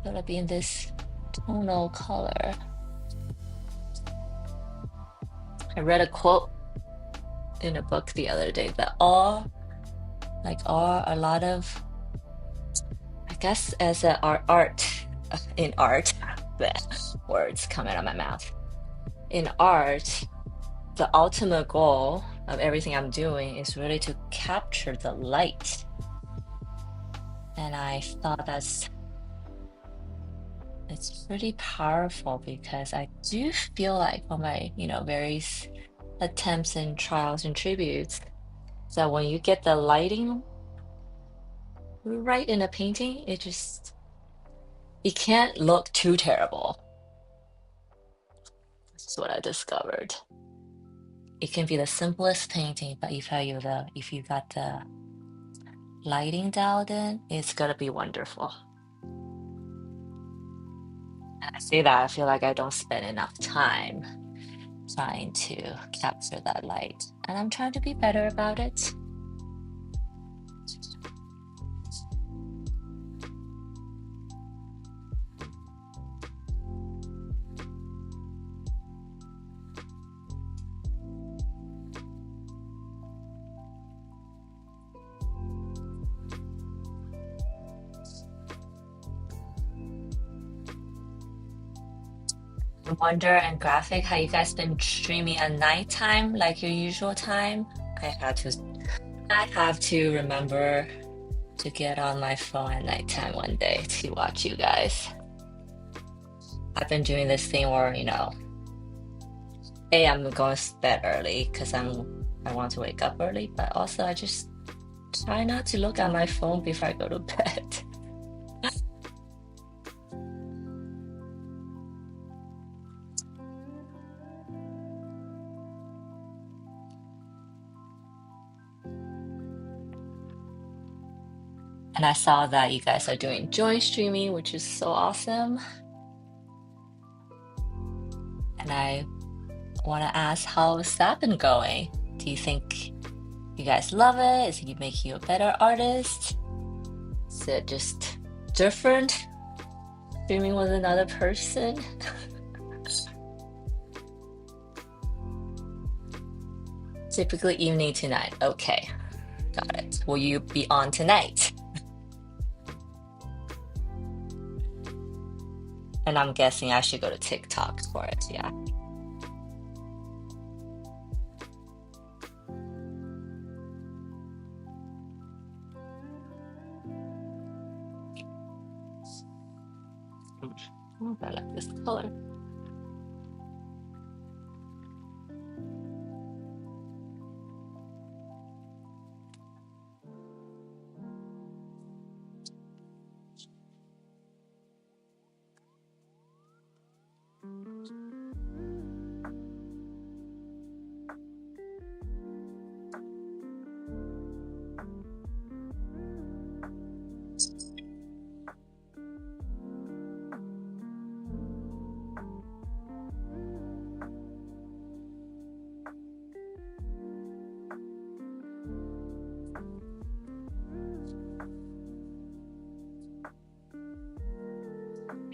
gonna be in this tonal color. I read a quote in a book the other day that a lot of, I guess, as a art in art, the words coming out of my mouth. In art, the ultimate goal of everything I'm doing is really to capture the light. And I thought it's pretty powerful because I do feel like on my, various attempts and trials and tributes, that when you get the lighting right in a painting, it can't look too terrible. This is what I discovered. It can be the simplest painting, but if you got the lighting dialed in, it's gonna be wonderful. And I say that I feel like I don't spend enough time trying to capture that light, and I'm trying to be better about it. Wonder and Graphic, how you guys been streaming at nighttime like your usual time? I had to I have to remember to get on my phone at nighttime one day to watch you guys. I've been doing this thing where, I'm going to bed early because I want to wake up early, but also I just try not to look at my phone before I go to bed. And I saw that you guys are doing joy streaming, which is so awesome. And I want to ask, how's that been going? Do you think you guys love it? Is it making you a better artist? Is it just different streaming with another person? Typically evening to night. Okay, got it. Will you be on tonight? And I'm guessing I should go to TikTok for it, yeah. Oh, I like this color.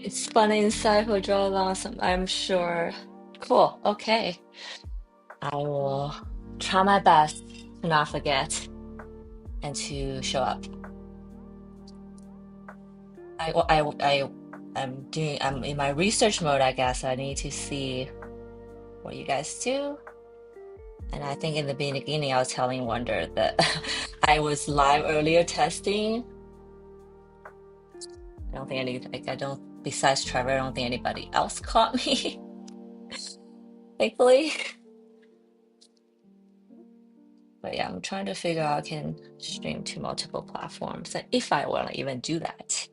It's fun inside for draw along some, I'm sure. Cool, okay. I will try my best to not forget and to show up. I'm in my research mode, I guess. I need to see what you guys do. And I think in the beginning, I was telling Wonder that I was live earlier testing. I don't think besides Trevor, I don't think anybody else caught me, thankfully. But yeah, I'm trying to figure out I can stream to multiple platforms, and if I want to even do that.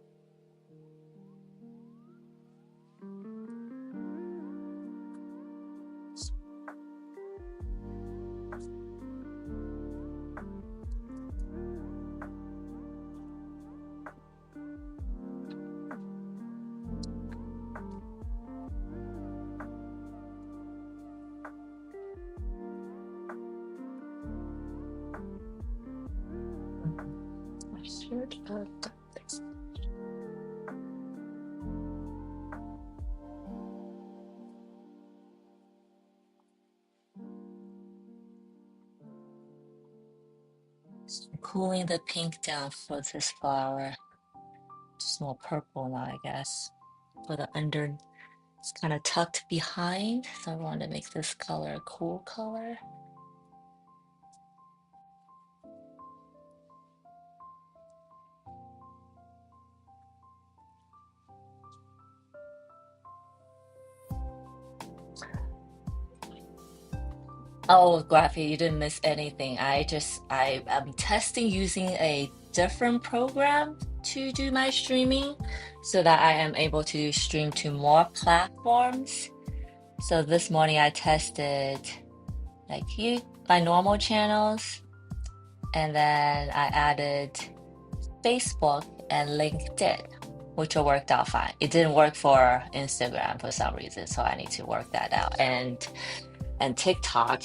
I should have done this. I'm cooling the pink down for this flower. Just more purple now, I guess. For the under, it's kind of tucked behind, so I want to make this color a cool color. Oh, Graphie, you didn't miss anything. I am testing using a different program to do my streaming so that I am able to stream to more platforms. So this morning I tested my normal channels, and then I added Facebook and LinkedIn, which will worked out fine. It didn't work for Instagram for some reason, so I need to work that out. And TikTok.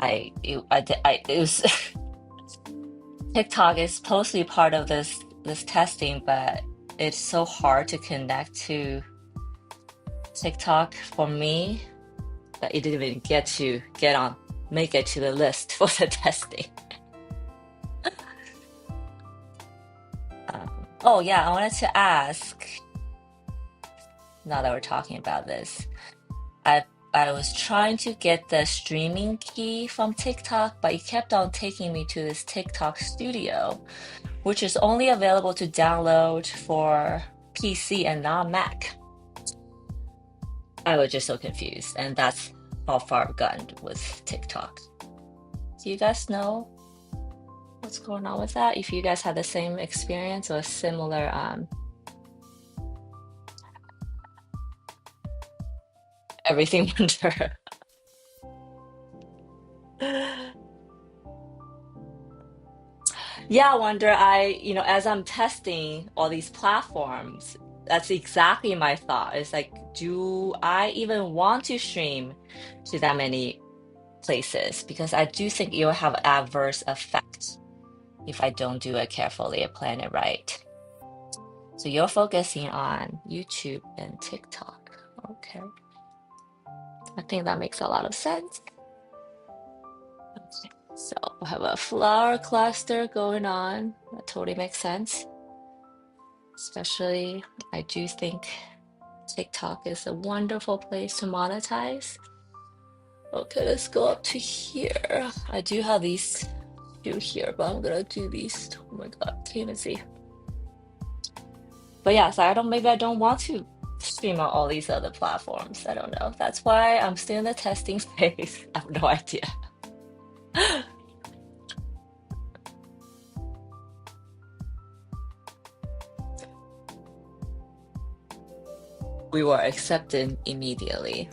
It was TikTok is supposed to be part of this testing, but it's so hard to connect to TikTok for me that it didn't even make it to the list for the testing. Oh yeah, I wanted to ask, now that we're talking about this. I I was trying to get the streaming key from TikTok, but it kept on taking me to this TikTok studio, which is only available to download for PC and not Mac. I was just so confused, and that's how far I've gotten with TikTok. Do you guys know what's going on with that? If you guys had the same experience or similar everything wonder. Yeah, Wonder, as I'm testing all these platforms, that's exactly my thought. It's like, do I even want to stream to that many places? Because I do think it will have adverse effects if I don't do it carefully and plan it right. So you're focusing on YouTube and TikTok. Okay. I think that makes a lot of sense. Okay. So we have a flower cluster going on. That totally makes sense. Especially, I do think TikTok is a wonderful place to monetize. Okay, let's go up to here. I do have these two here, but I'm gonna do these. Oh my God, can't even see. But yeah, so maybe I don't want to stream on all these other platforms. I don't know. That's why I'm still in the testing phase. I have no idea. We were accepted immediately.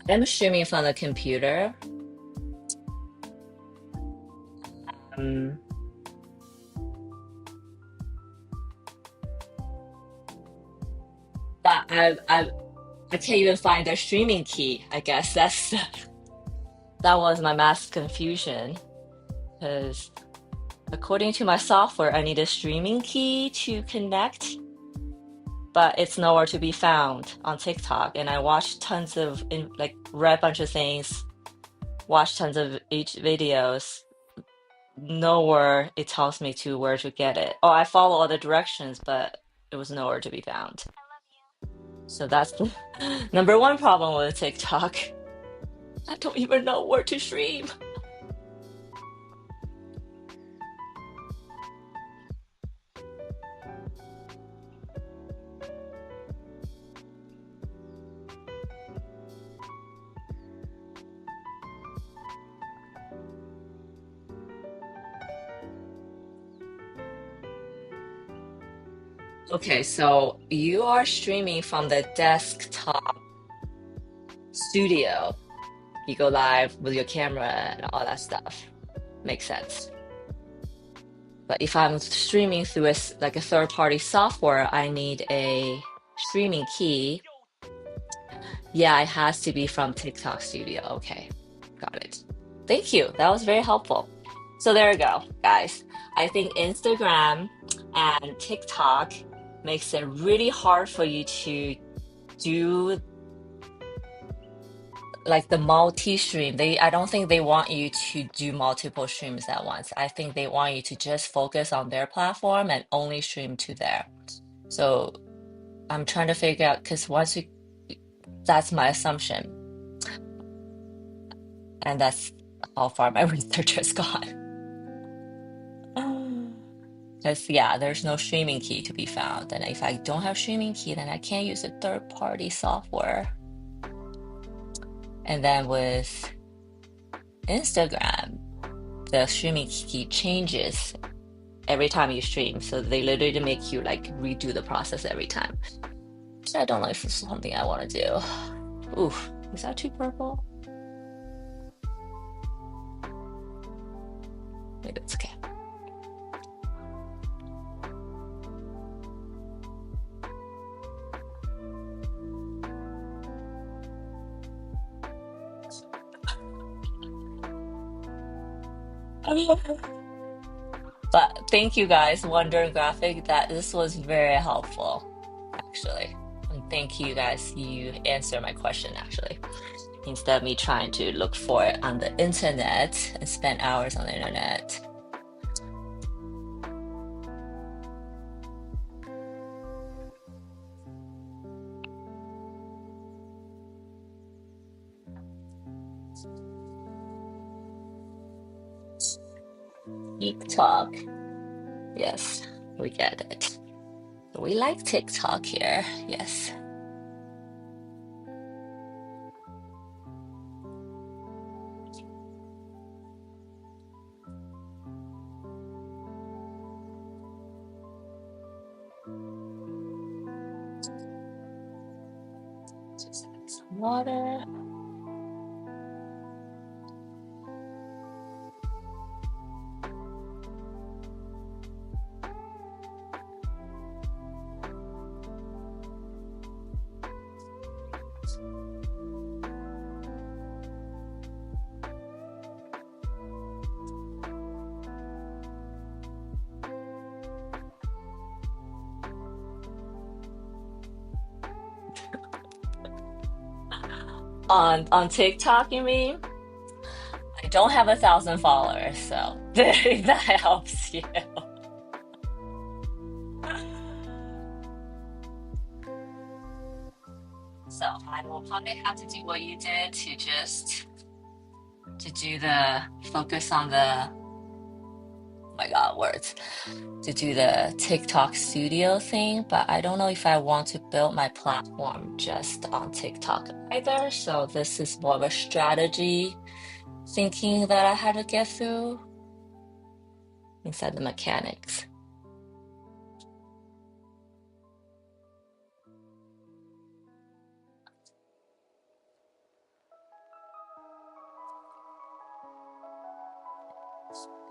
I'm streaming from the computer. Um, but I can't even find the streaming key. I guess that was my mass confusion because according to my software, I need a streaming key to connect, but it's nowhere to be found on TikTok. And I watched tons of like read a bunch of things, watched tons of each videos. Nowhere it tells me to where to get it. Oh, I follow all the directions, but it was nowhere to be found. So that's the number one problem with TikTok. I don't even know where to stream. Okay, so you are streaming from the desktop studio. You go live with your camera and all that stuff. Makes sense. But if I'm streaming through like a third-party software, I need a streaming key. Yeah, it has to be from TikTok Studio. Okay, got it. Thank you. That was very helpful. So there we go, guys. I think Instagram and TikTok makes it really hard for you to do like the multi-stream. I don't think they want you to do multiple streams at once. I think they want you to just focus on their platform and only stream to there. So I'm trying to figure out because that's my assumption, and that's how far my research has gone. Because yeah, there's no streaming key to be found, and if I don't have streaming key, then I can't use a third-party software. And then with Instagram, the streaming key changes every time you stream, so they literally make you like redo the process every time. So I don't know if it's something I want to do. Oof, is that too purple? Maybe it's okay. But thank you guys, Wonder and Graphic, that this was very helpful, actually. And thank you guys, you answered my question actually. Instead of me trying to look for it on the internet and spend hours on the internet. TikTok. Yes, we get it. We like TikTok here. Yes. Just add some water. On TikTok, you mean? I don't have 1,000 followers, so if that helps you. So I will probably have to do what you did to just to do the focus on the, oh my God, words, to do the TikTok studio thing, but I don't know if I want to build my platform just on TikTok either. So this is more of a strategy thinking that I had to get through instead of the mechanics.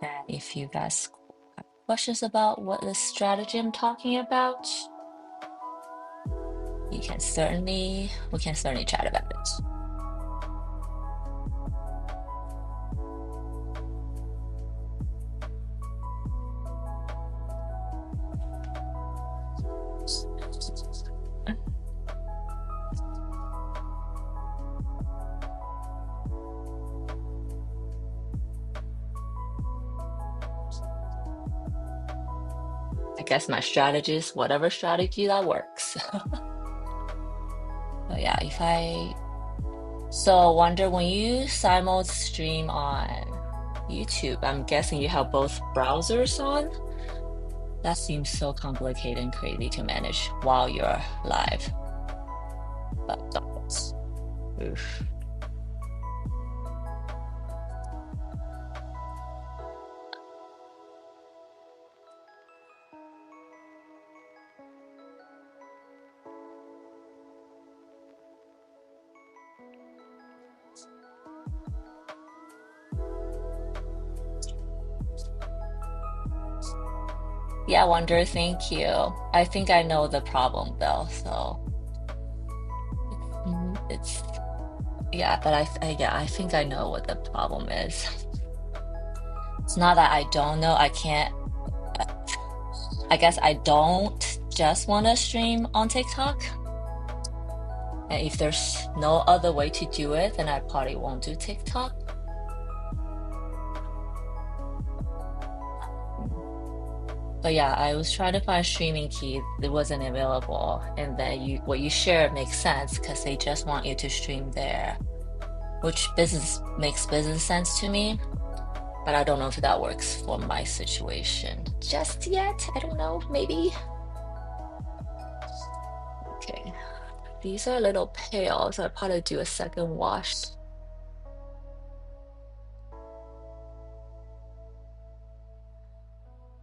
And if you guys have questions about what the strategy I'm talking about, we can certainly chat about it. I guess my strategy is whatever strategy that works. But yeah, so wonder when you simul stream on YouTube, I'm guessing you have both browsers on? That seems so complicated and crazy to manage while you're live. But don't. Oof. Yeah, Wonder, thank you. I think I know the problem though, so it's yeah, but I think I know what the problem is. It's not that I don't know, I can't. I guess I don't just want to stream on TikTok. And if there's no other way to do it, then I probably won't do TikTok. But yeah, I was trying to find a streaming key that wasn't available. And then what you share makes sense because they just want you to stream there, which makes business sense to me. But I don't know if that works for my situation just yet. I don't know, maybe. Okay, these are a little pale, so I'll probably do a second wash.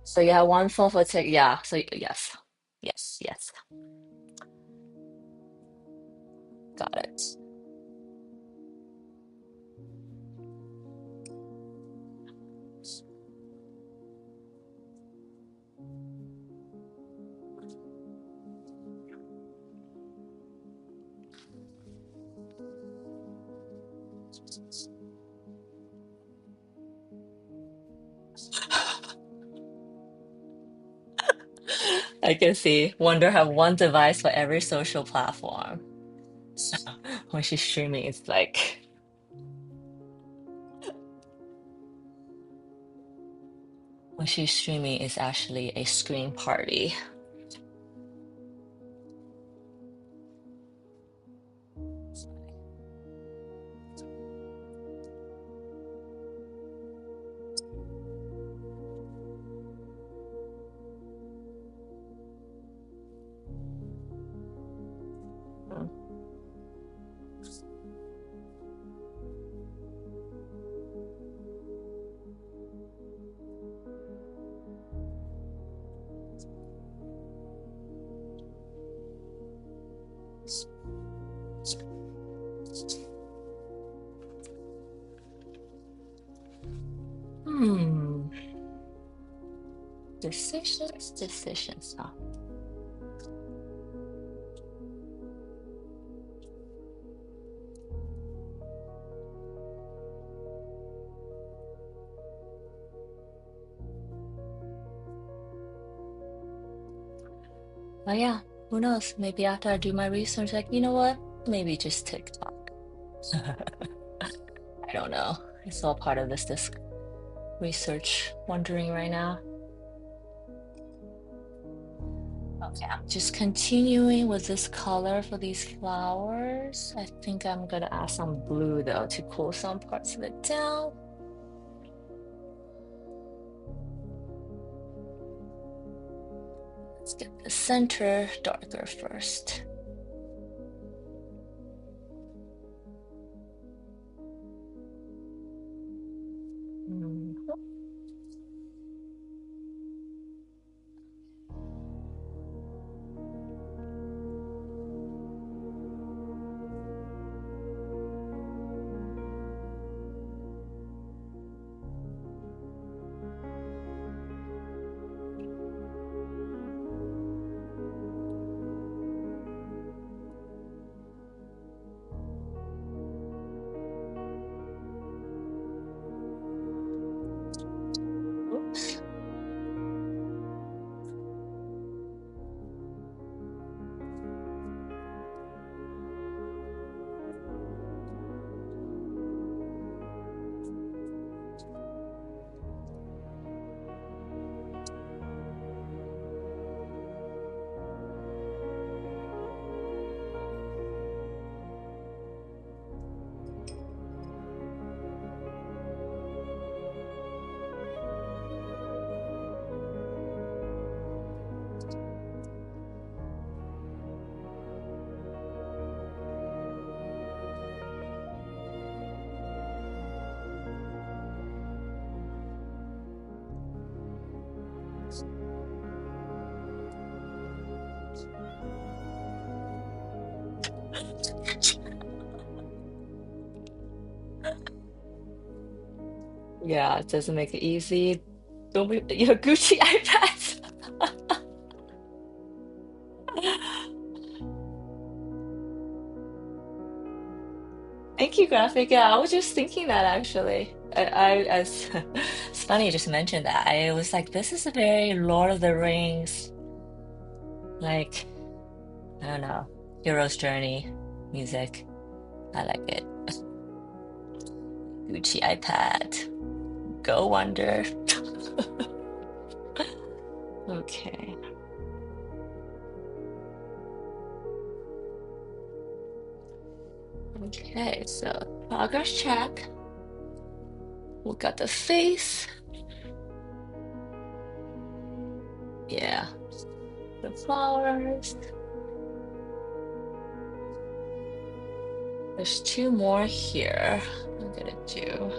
So you have one phone for tick. Yeah. So yes, yes, got it. I can see. Wonder have one device for every social platform. So when she's streaming, it's like when she's streaming, it's actually a screen party. Decisions, huh? Oh yeah, who knows? Maybe after I do my research, like, you know what? Maybe just TikTok. I don't know. It's all part of this research wondering right now. Okay, I'm just continuing with this color for these flowers. I think I'm gonna add some blue though to cool some parts of it down. Let's get the center darker first. Mhm. Oops. Yeah, it doesn't make it easy. Don't be your Gucci iPads. Thank you, graphic. Yeah, I was just thinking that actually. It's funny you just mentioned that. I was like, this is a very Lord of the Rings, like, I don't know, hero's journey music. I like it. Gucci iPad. Go Wonder. Okay. Okay, so progress check. We got the face. Yeah. The flowers. There's two more here. I'm gonna do.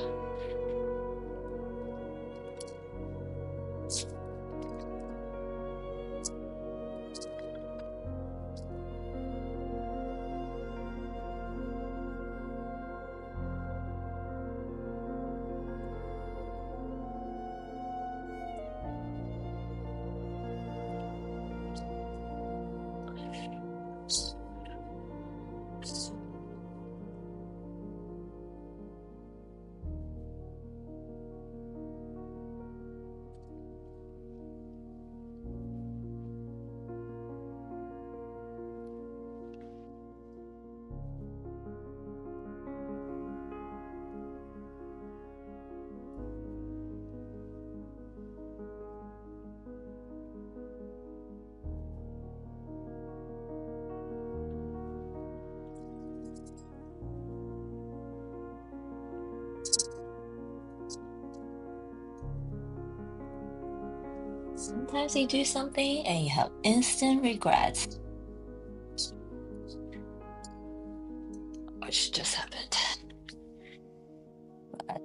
Sometimes you do something and you have instant regrets. which just happened. But,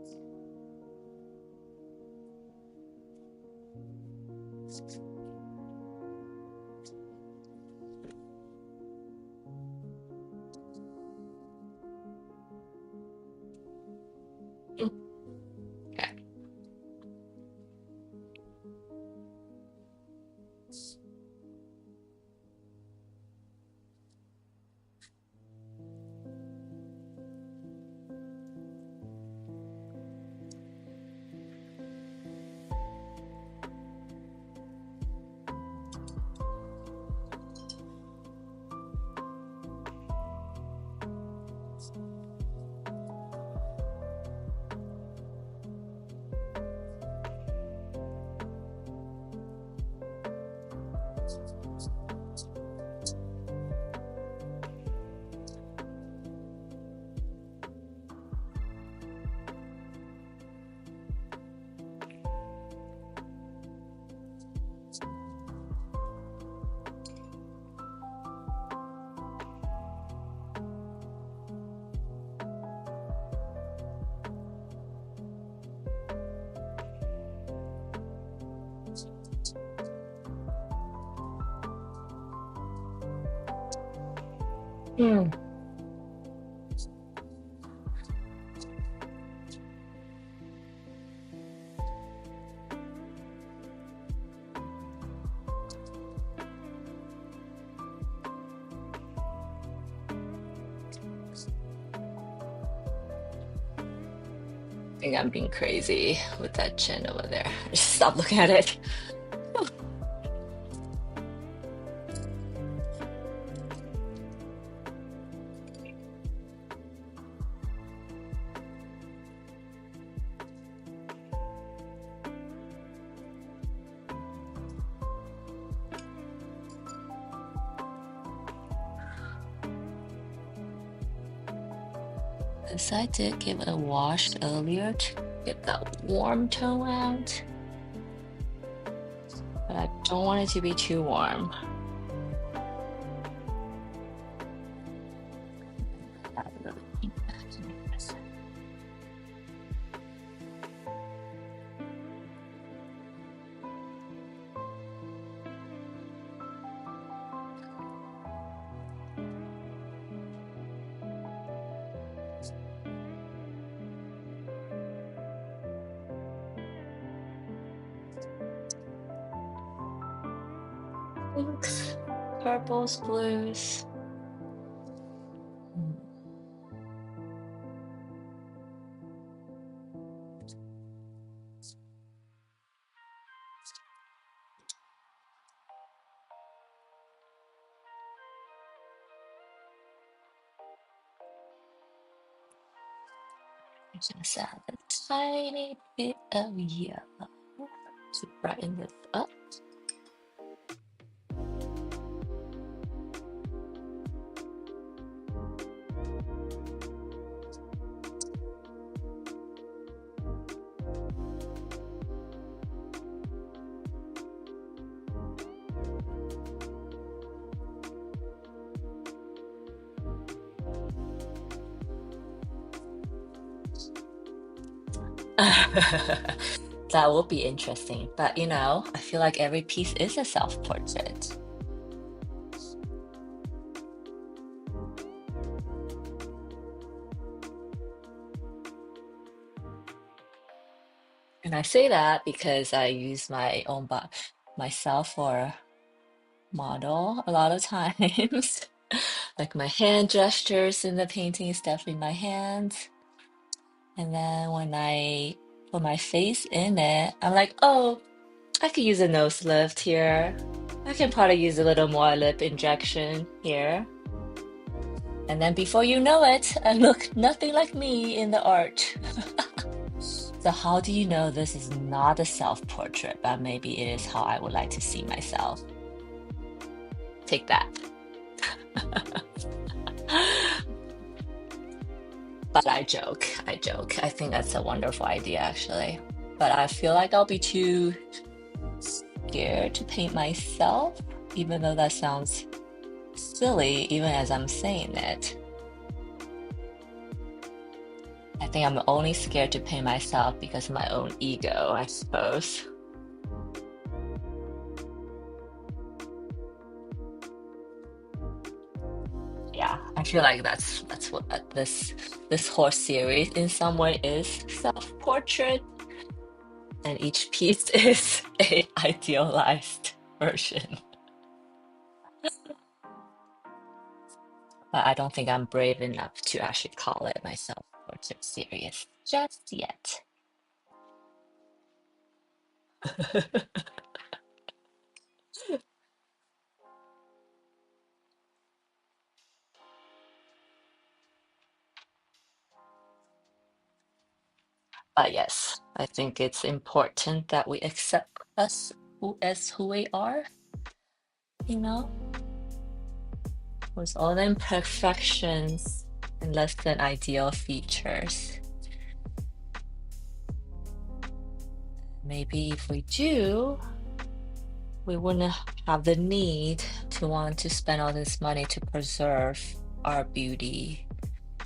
okay. Hmm. I think I'm being crazy with that chin over there. Just stop looking at it. Because I did give it a wash earlier to get that warm tone out, but I don't want it to be too warm. Pinks, purples, blues. Just add a tiny bit of yellow to brighten this up. That will be interesting. But you know, I feel like every piece is a self-portrait. And I say that because I use my own myself for model a lot of times. Like my hand gestures in the painting is definitely my hands. And then when I put my face in it, I'm like, oh, I could use a nose lift here. I can probably use a little more lip injection here. And then before you know it, I look nothing like me in the art. So how do you know this is not a self-portrait, but maybe it is how I would like to see myself? Take that. But I joke. I think that's a wonderful idea, actually. But I feel like I'll be too scared to paint myself, even though that sounds silly, even as I'm saying it. I think I'm only scared to paint myself because of my own ego, I suppose. Yeah, I feel like that's what this whole series in some way is self-portrait, and each piece is a idealized version. But I don't think I'm brave enough to actually call it my self-portrait series just yet. But yes, I think it's important that we accept us as who we are, you know, with all the imperfections and less than ideal features. Maybe if we do, we wouldn't have the need to want to spend all this money to preserve our beauty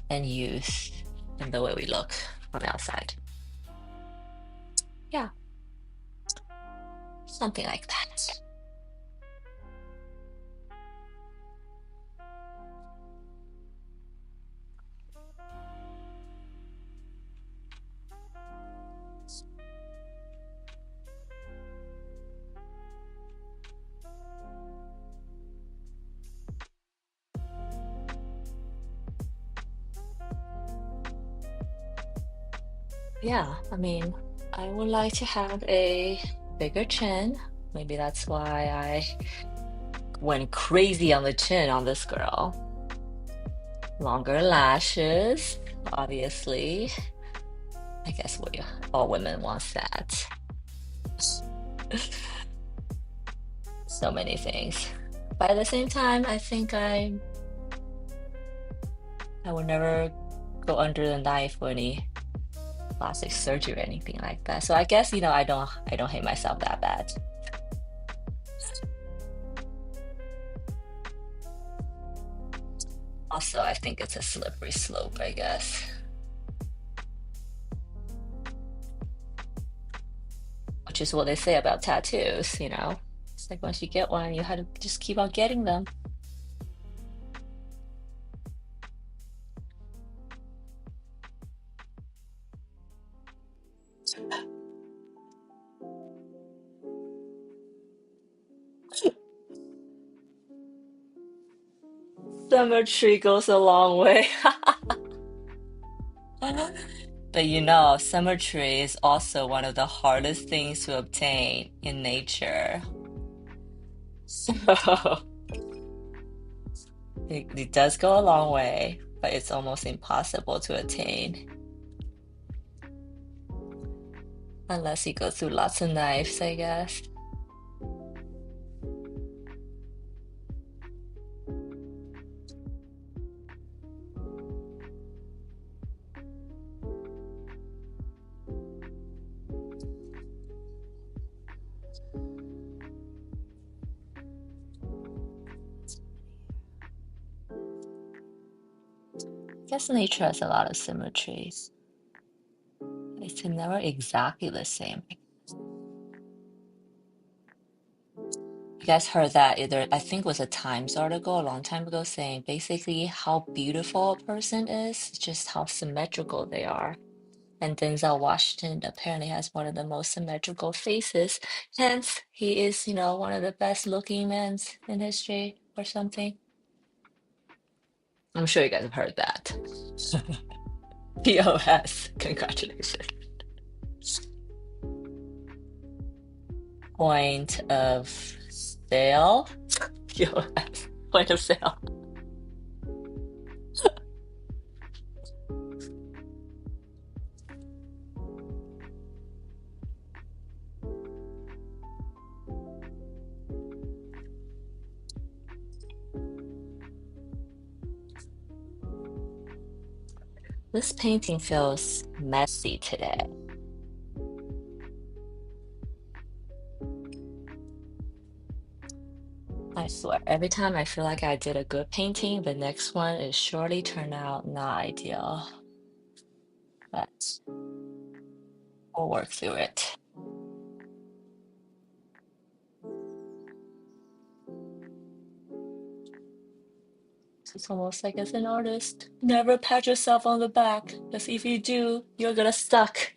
and youth and the way we look on the outside. Yeah, something like that. Yeah, I mean, I would like to have a bigger chin. Maybe that's why I went crazy on the chin on this girl. Longer lashes, obviously. I guess all women want that. So many things. But at the same time, I think I would never go under the knife for any plastic surgery or anything like that. So I guess, I don't hate myself that bad. Also, I think it's a slippery slope, I guess. Which is what they say about tattoos, you know? It's like once you get one, you have to just keep on getting them. Symmetry goes a long way. But symmetry is also one of the hardest things to obtain in nature. So it does go a long way, but it's almost impossible to attain unless you go through lots of knives, I guess. I guess nature has a lot of symmetries. It's never exactly the same. You guys heard that either, I think it was a Times article a long time ago saying basically how beautiful a person is, just how symmetrical they are. And Denzel Washington apparently has one of the most symmetrical faces. Hence, he is, one of the best looking men in history or something. I'm sure you guys have heard that. POS. Congratulations. Point of sale. POS. Point of sale. This painting feels messy today. I swear, every time I feel like I did a good painting, the next one is surely turned out not ideal. but we'll work through it. It's almost like as an artist, never pat yourself on the back, because if you do, you're gonna stuck.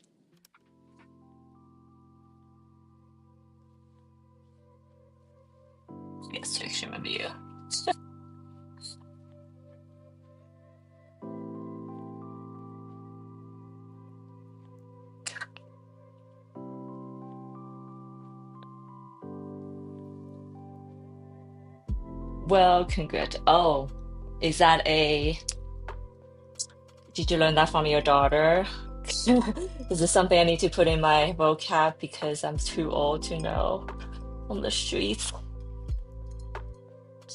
Yes, to extreme of you. Well, congrats. Oh, is that a, did you learn that from your daughter? Is this something I need to put in my vocab because I'm too old to know on the streets?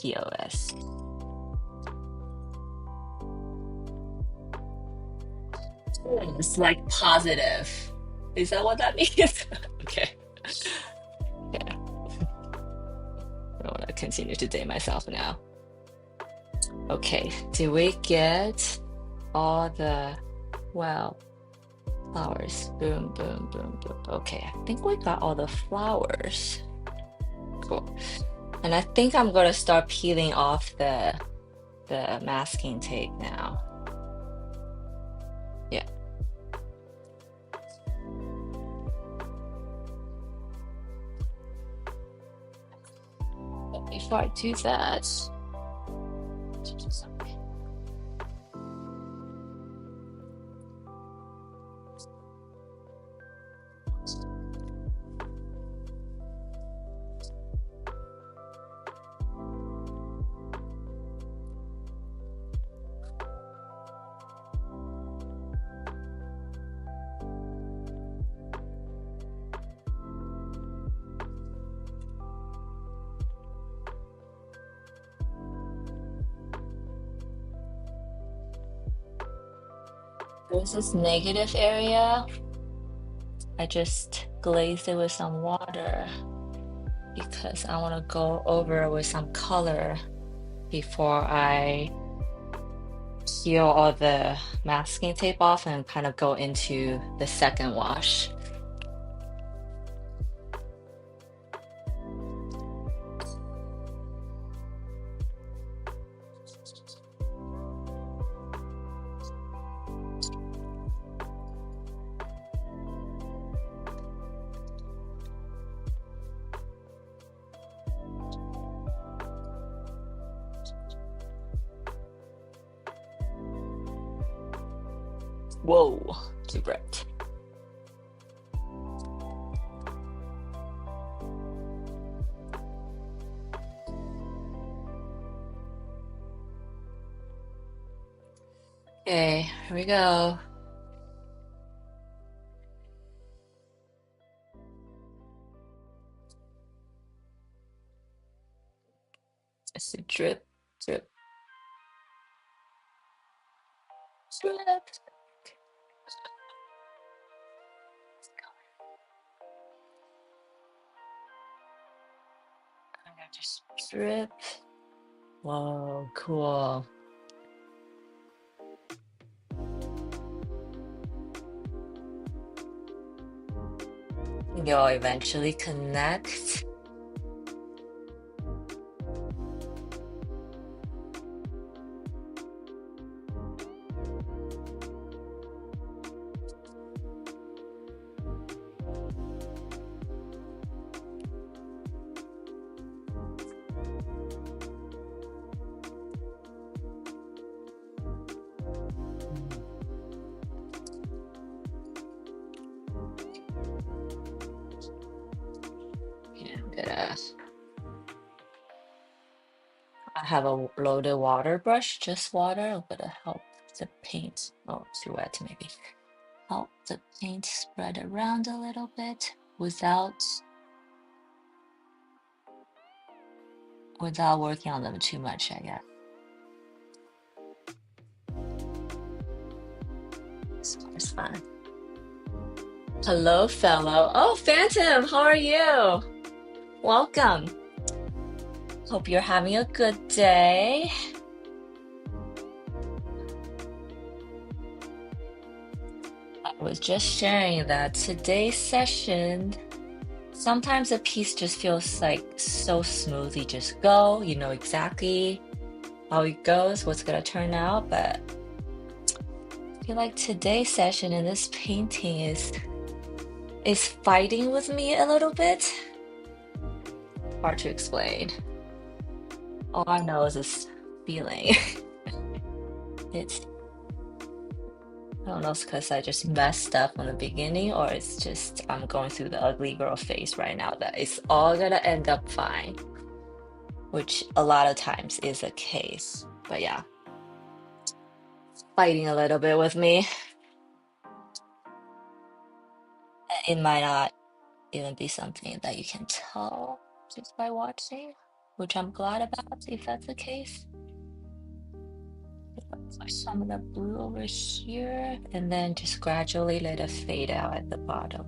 POS. It's like positive. Is that what that means? Okay. Yeah. I don't want to continue to date myself now. Okay. Did we get all the, well, flowers? Boom, boom, boom, boom. Okay. I think we got all the flowers. Cool. And I think I'm gonna start peeling off the masking tape now. Yeah. But before I do that, to do something. There's this negative area. I just glazed it with some water because I want to go over with some color before I peel all the masking tape off and kind of go into the second wash. Whoa, too bright. Okay, here we go. It's a drip, drip, drip. I'm gonna just drip. Whoa, cool. You'll eventually connect. Yeah, I'm gonna. I have a loaded water brush, just water. I'm gonna help the paint. Oh, too wet maybe. Help the paint spread around a little bit without working on them too much, I guess. It's fun. Hello, fellow. Oh, Phantom, how are you? Welcome. Hope you're having a good day. I was just sharing that today's session, sometimes a piece just feels like so smoothly just go, you know exactly how it goes, what's gonna turn out, but I feel like today's session and this painting is fighting with me a little bit. Hard to explain. All I know is this feeling. It's I don't know, it's because I just messed up from the beginning, or it's just I'm going through the ugly girl phase right now that it's all gonna end up fine, which a lot of times is the case. But yeah, fighting a little bit with me. It might not even be something that you can tell just by watching, which I'm glad about if that's the case. Put some of the blue over here and then just gradually let it fade out at the bottom.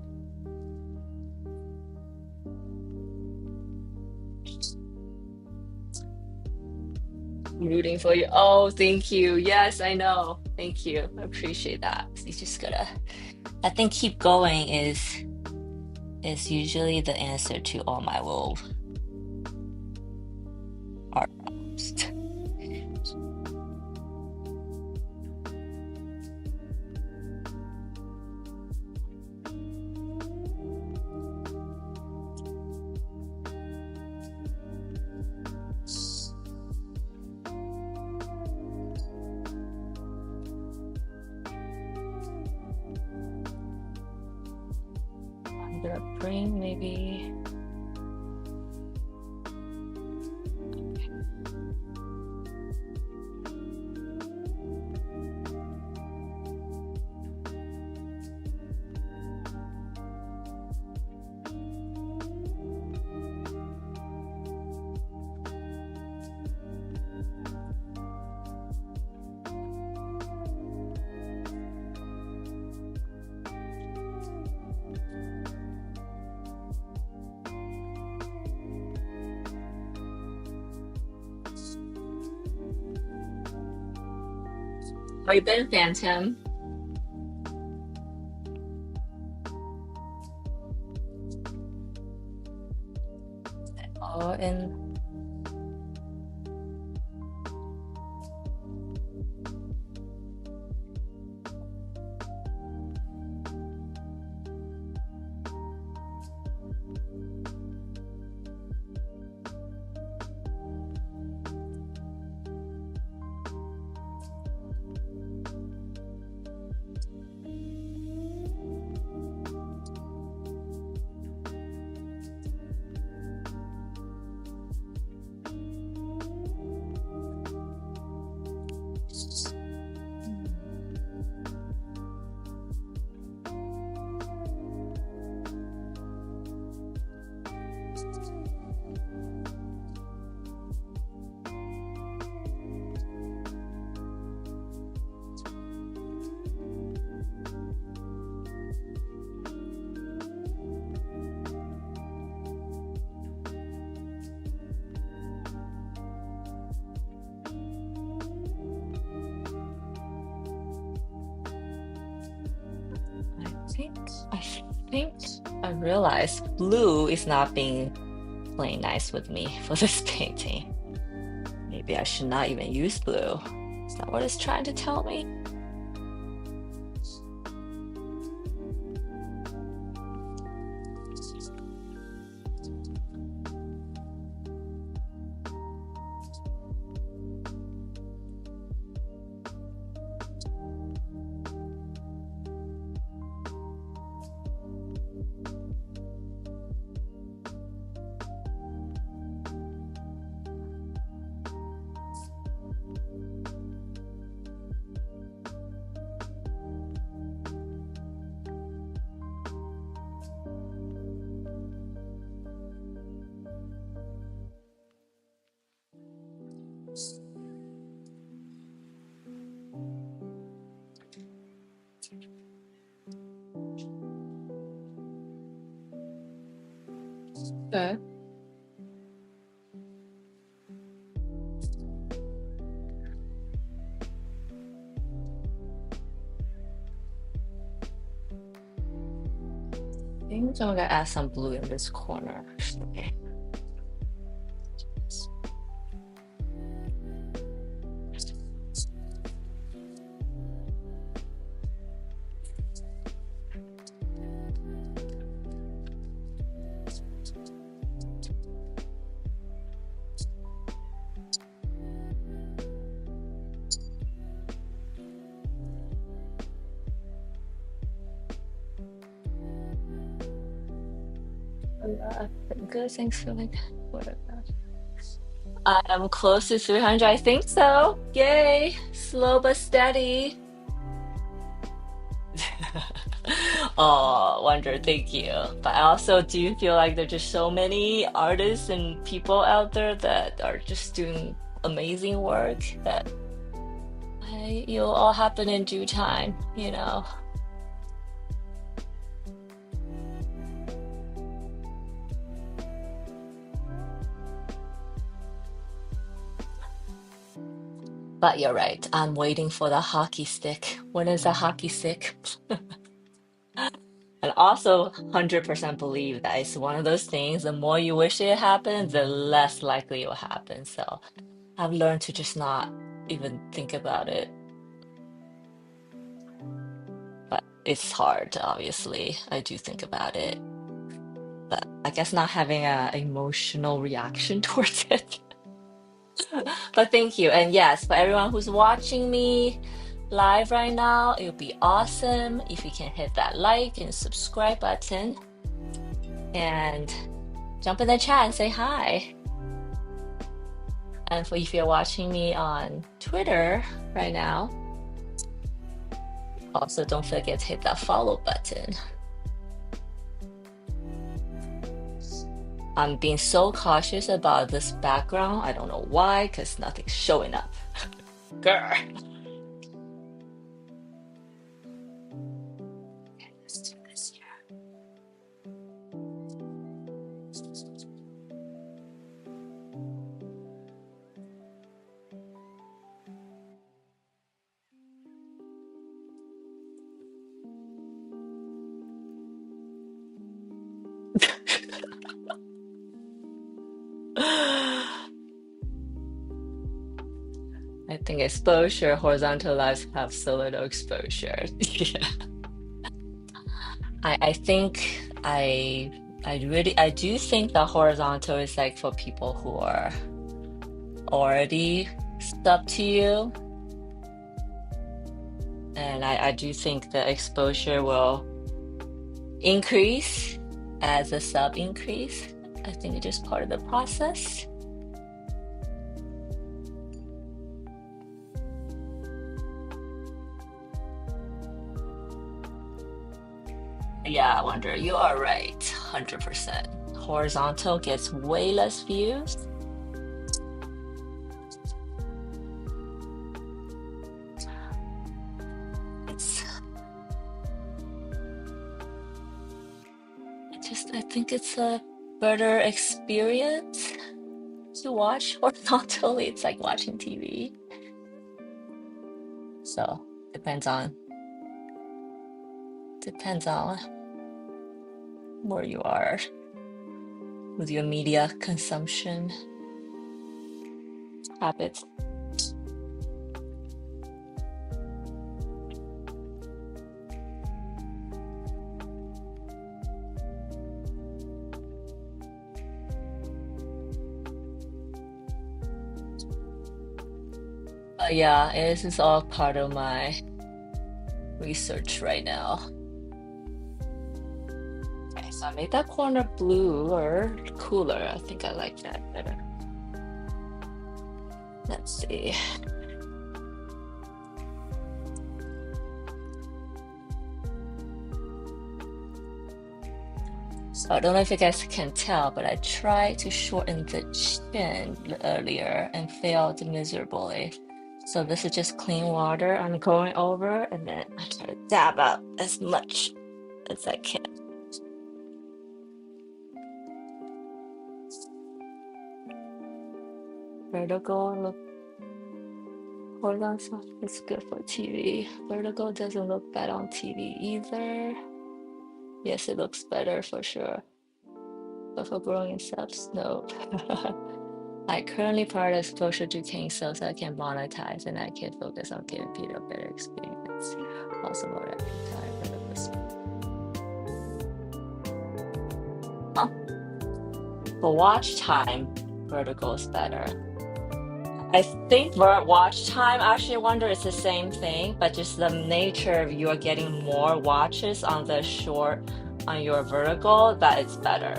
Rooting for you. Oh, thank you. Yes, I know. Thank you. I appreciate that. You just gotta, I think keep going is usually the answer to all my little art problems. I'm gonna bring maybe how you been, Phantom? Oh, and think I think I realized blue is not being playing nice with me for this painting. Maybe I should not even use blue. Is that what it's trying to tell me? Okay. think I'm gonna add some blue in this corner, actually. Good, thanks for like what about? I'm close to 300, I think so. Yay! Slow but steady. Oh, Wonder, thank you. But I also do feel like there's just so many artists and people out there that are just doing amazing work that it'll all happen in due time, you know. But you're right. I'm waiting for the hockey stick. When is the hockey stick? And also 100% believe that it's one of those things, the more you wish it happened, the less likely it will happen. So I've learned to just not even think about it. But it's hard, obviously. I do think about it. But I guess not having a emotional reaction towards it. But thank you. And yes, for everyone who's watching me live right now, it would be awesome if you can hit that like and subscribe button and jump in the chat and say hi. And for if you're watching me on Twitter right now, also don't forget to hit that follow button. I'm being so cautious about this background. I don't know why, because nothing's showing up. Grr. Okay, let's do this here. I think exposure, horizontal lines have so little exposure. Yeah. I think I do think that horizontal is like for people who are already sub to you. And I do think the exposure will increase as the sub increase. I think it's just part of the process. Yeah, I wonder, you are right, 100%. Horizontal gets way less views. It's I think it's a better experience to watch horizontally. It's like watching TV. So depends on where you are with your media consumption habits. But yeah, this is all part of my research right now. Okay, so I made that corner bluer, cooler. I think I like that better. Let's see. So I don't know if you guys can tell, but I tried to shorten the chin earlier and failed miserably. So this is just clean water I'm going over, and then I try to dab out as much as I can. Vertical, look, horizontal, it's good for TV. Vertical doesn't look bad on TV either. Yes, it looks better for sure. But for growing cells, no. I currently prioritize exposure to king cells I can monetize and I can focus on giving people a better experience. Also more appetite for the for watch time, vertical is better. I think watch time, I actually wonder it's the same thing, but just the nature of you are getting more watches on the short on your vertical, that it's better.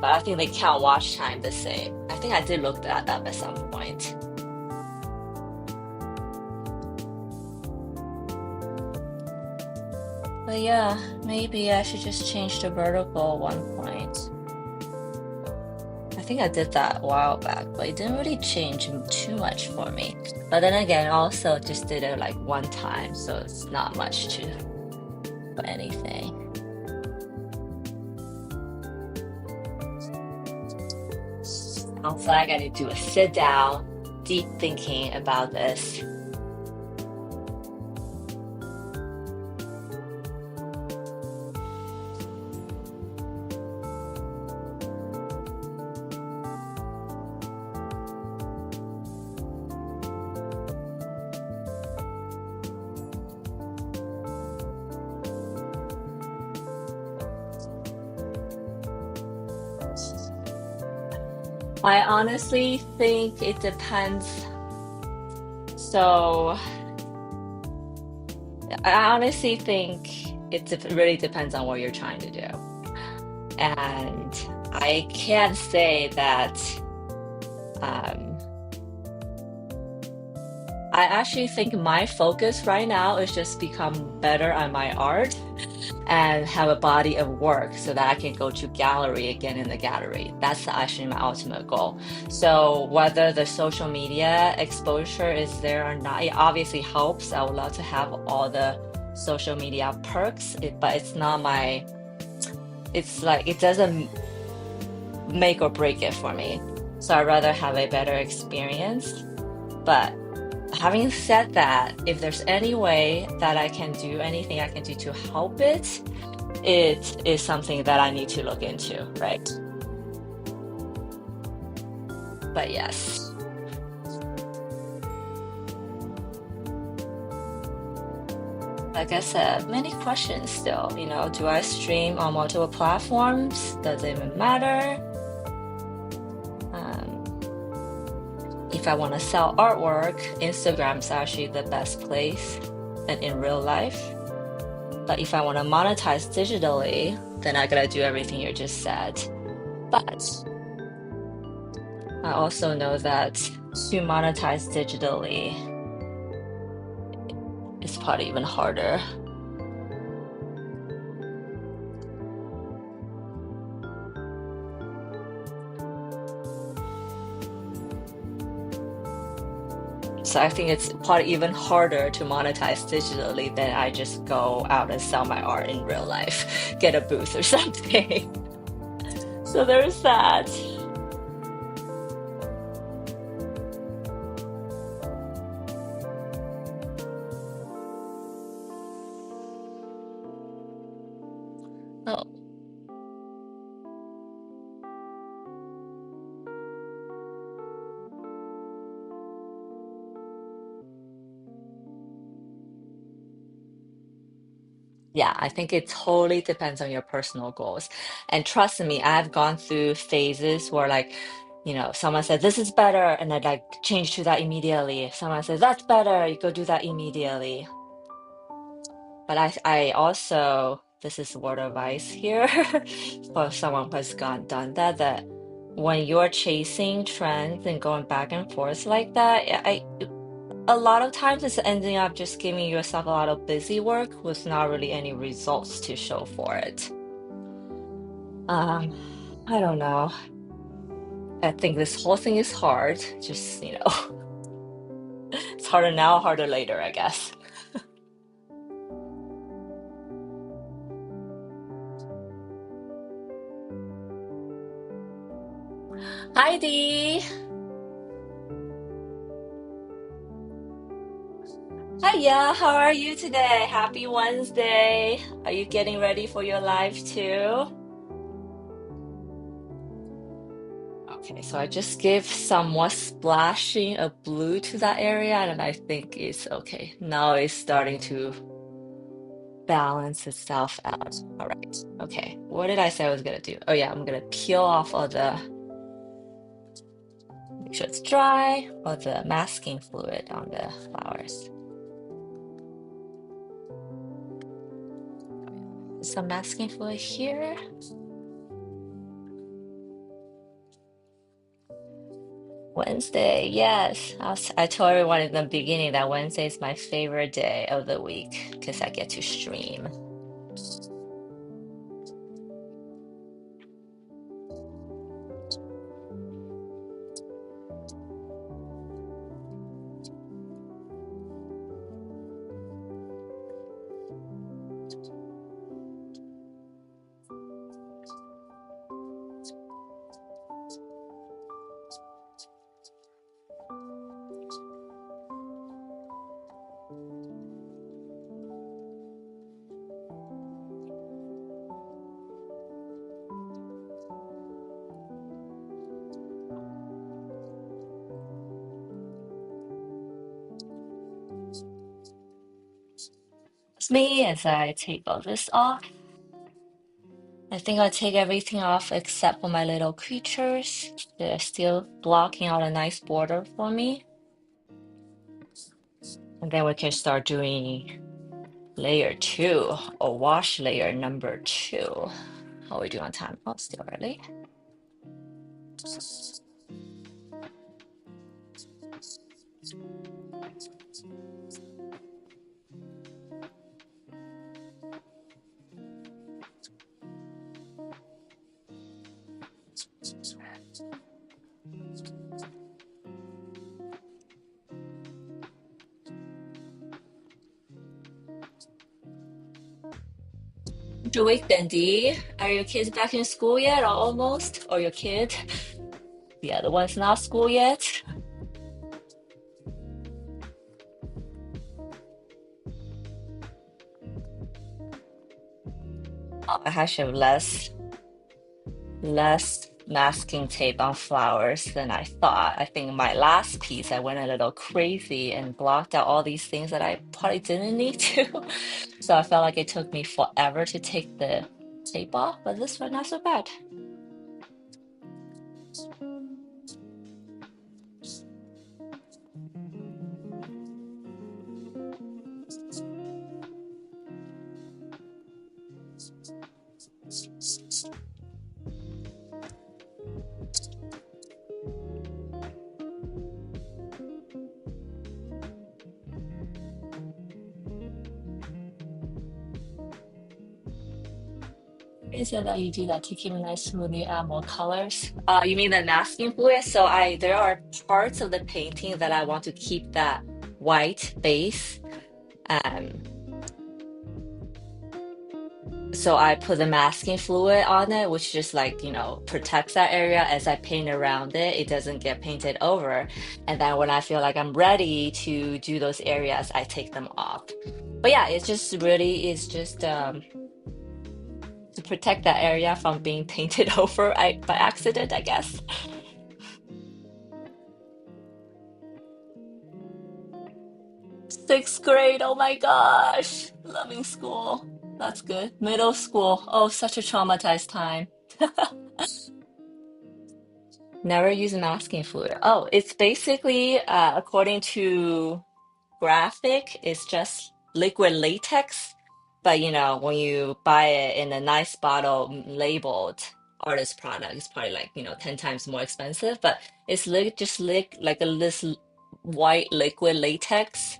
But I think they count watch time the same. I think I did look that up at some point. But yeah, maybe I should just change the vertical at one point. I think I did that a while back, but it didn't really change too much for me. But then again, also just did it like one time, so it's not much to for anything. Sounds like I need to do a sit down, deep thinking about this. I honestly think it depends. So I honestly think it really depends on what you're trying to do. And I can say that um, I actually think my focus right now is just become better at my art and have a body of work so that I can go to gallery again in the gallery. That's actually my ultimate goal. So whether the social media exposure is there or not, it obviously helps. I would love to have all the social media perks, but it's not my, it's like it doesn't make or break it for me. So I'd rather have a better experience. But having said that, if there's any way that I can do anything I can do to help it, it is something that I need to look into, right? But yes. Like I said, many questions still. Do I stream on multiple platforms? Does it even matter? Um, if I want to sell artwork, Instagram's actually the best place than in real life. But if I want to monetize digitally, then I gotta do everything you just said. But I also know that to monetize digitally is probably even harder. So I think it's probably even harder to monetize digitally than I just go out and sell my art in real life, get a booth or something. So there's that. Oh, yeah, I think it totally depends on your personal goals. And trust me, I've gone through phases where someone said this is better, and I'd like change to that immediately. Someone says that's better, you go do that immediately. But I also, this is word of advice here for someone who has gone done that when you're chasing trends and going back and forth like that, a lot of times it's ending up just giving yourself a lot of busy work with not really any results to show for it. Um, I don't know. I think this whole thing is hard. Just, it's harder now, harder later, I guess. Heidi. Hiya, how are you today? Happy Wednesday. Are you getting ready for your live too? Okay, so I just give some more splashing of blue to that area, and I think it's okay. Now it's starting to balance itself out. All right. Okay. What did I say I was gonna do? Oh yeah, I'm gonna peel off all the, make sure it's dry, all the masking fluid on the flowers. Some masking fluid here. Wednesday, yes. I told everyone in the beginning that Wednesday is my favorite day of the week because I get to stream. It's me as I take all this off. I think I'll take everything off except for my little creatures. They're still blocking out a nice border for me. And then we can start doing layer two or wash layer number two. How are we do on time? Oh, still early. Good week, Dandy. Are your kids back in school yet, or almost? Or your kid? Yeah, the one's not school yet. Oh, I actually have less masking tape on flowers than I thought. I think my last piece, I went a little crazy and blocked out all these things that I probably didn't need to. So I felt like it took me forever to take the tape off, but this one not so bad. Is it that you do that to keep it nice smoothly add more colors? You mean the masking fluid? So there are parts of the painting that I want to keep that white base. Um, so I put the masking fluid on it, which just like, protects that area as I paint around it. It doesn't get painted over. And then when I feel like I'm ready to do those areas, I take them off. But yeah, it's just to protect that area from being painted over by accident, I guess. Sixth grade, oh my gosh. Loving school. That's good. Middle school. Oh, such a traumatized time. Never use masking fluid. Oh, it's basically, according to graphic, it's just liquid latex. But when you buy it in a nice bottle labeled artist product, it's probably like, 10 times more expensive. But it's like this white liquid latex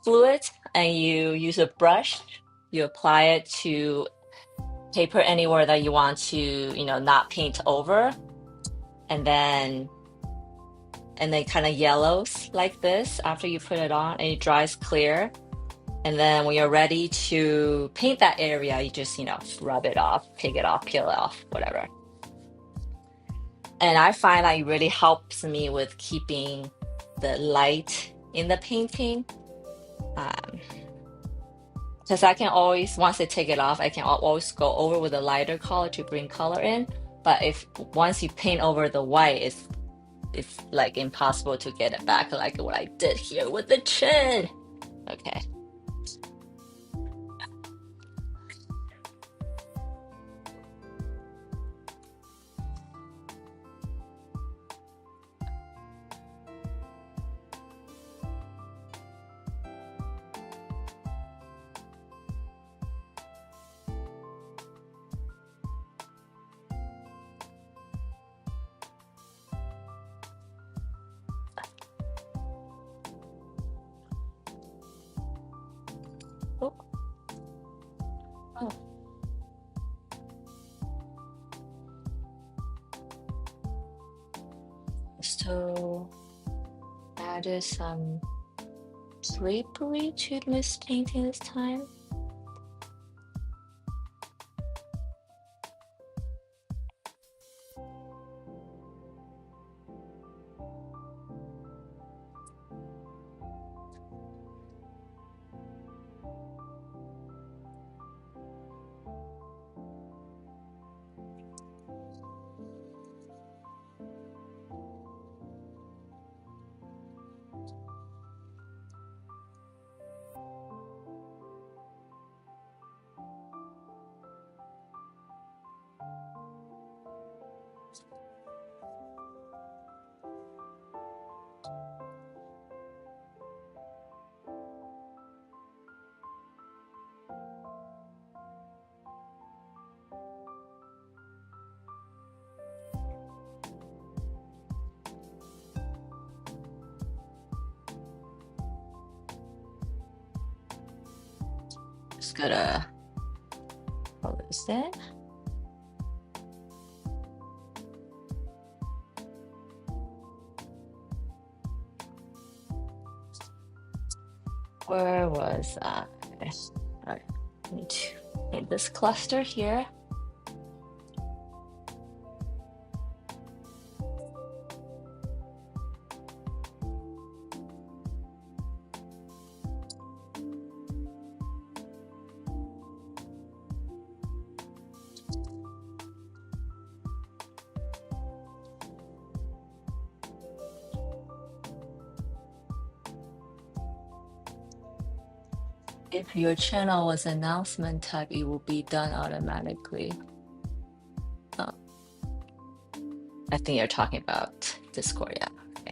fluid, and you use a brush, you apply it to paper anywhere that you want to, not paint over, and then kind of yellows like this after you put it on, and it dries clear. And then when you're ready to paint that area, you just, rub it off, take it off, peel it off, whatever. And I find that it really helps me with keeping the light in the painting. Because I can always, once I take it off, I can always go over with a lighter color to bring color in. But if once you paint over the white, it's like impossible to get it back, like what I did here with the chin. Okay. Oh, oh. So added some drapery to this painting this time. Just gotta close it. Where was I? Alright, I need to paint this cluster here. If your channel was announcement type, it will be done automatically. Oh, I think you're talking about Discord, yeah. Okay.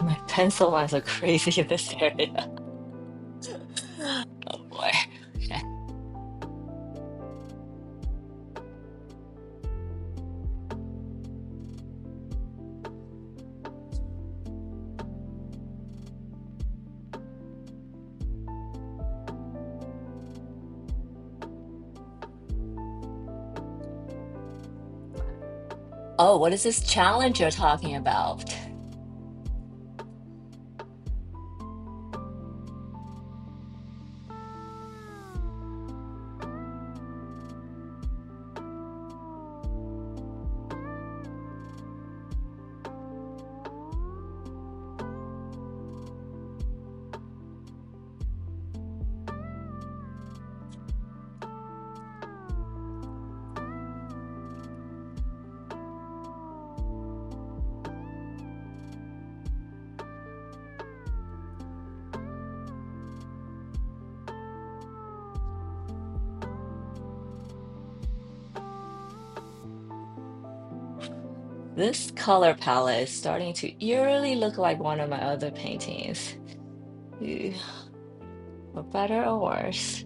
My pencil lines are crazy in this area. Oh boy. Okay. Oh, what is this challenge you're talking about? This color palette is starting to eerily look like one of my other paintings. Ooh, for better or worse.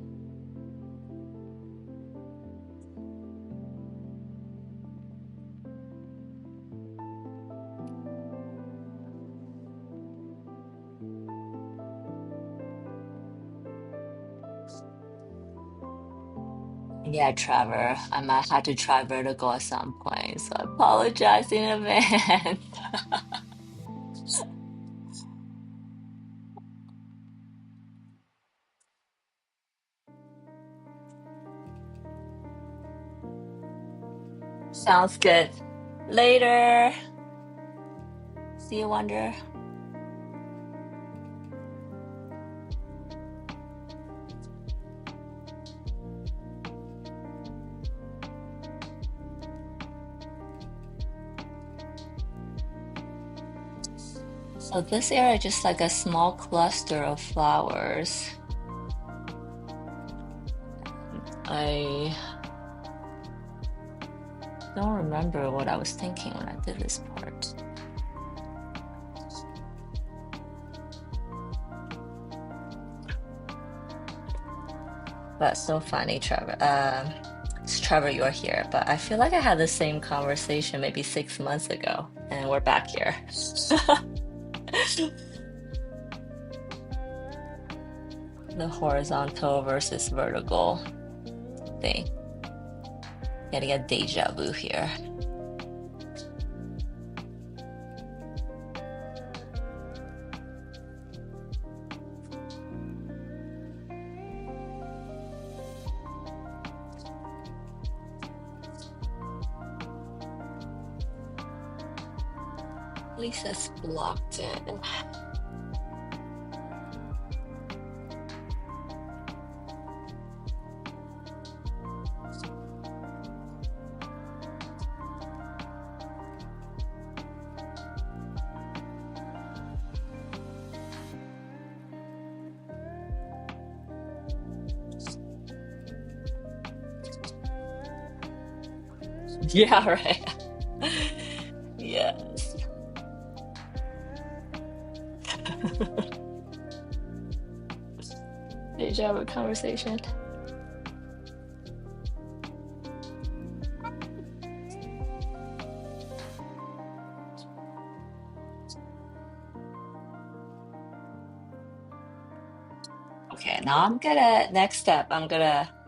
Yeah, Trevor, I might have to try vertical at some point, so I apologize in advance. Sounds good. Later. See you, Wonder. So this area is just like a small cluster of flowers. I don't remember what I was thinking when I did this part. But so funny, Trevor. It's Trevor, you're here. But I feel like I had the same conversation maybe 6 months ago, and we're back here. The horizontal versus vertical thing. Getting a deja vu here. At least that's blocked in. Yeah, right. Yes. Deja vu conversation. Okay, now next step,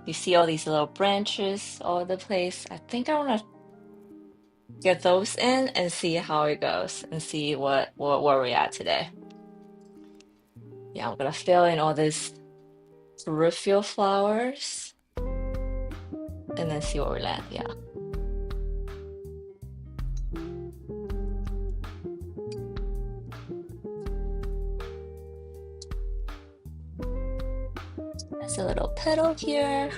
you see all these little branches all over the place. I think I want to get those in and see how it goes and see where we're at today. Yeah, I'm gonna fill in all these peripheral flowers and then see where we land. Yeah. There's a little petal here.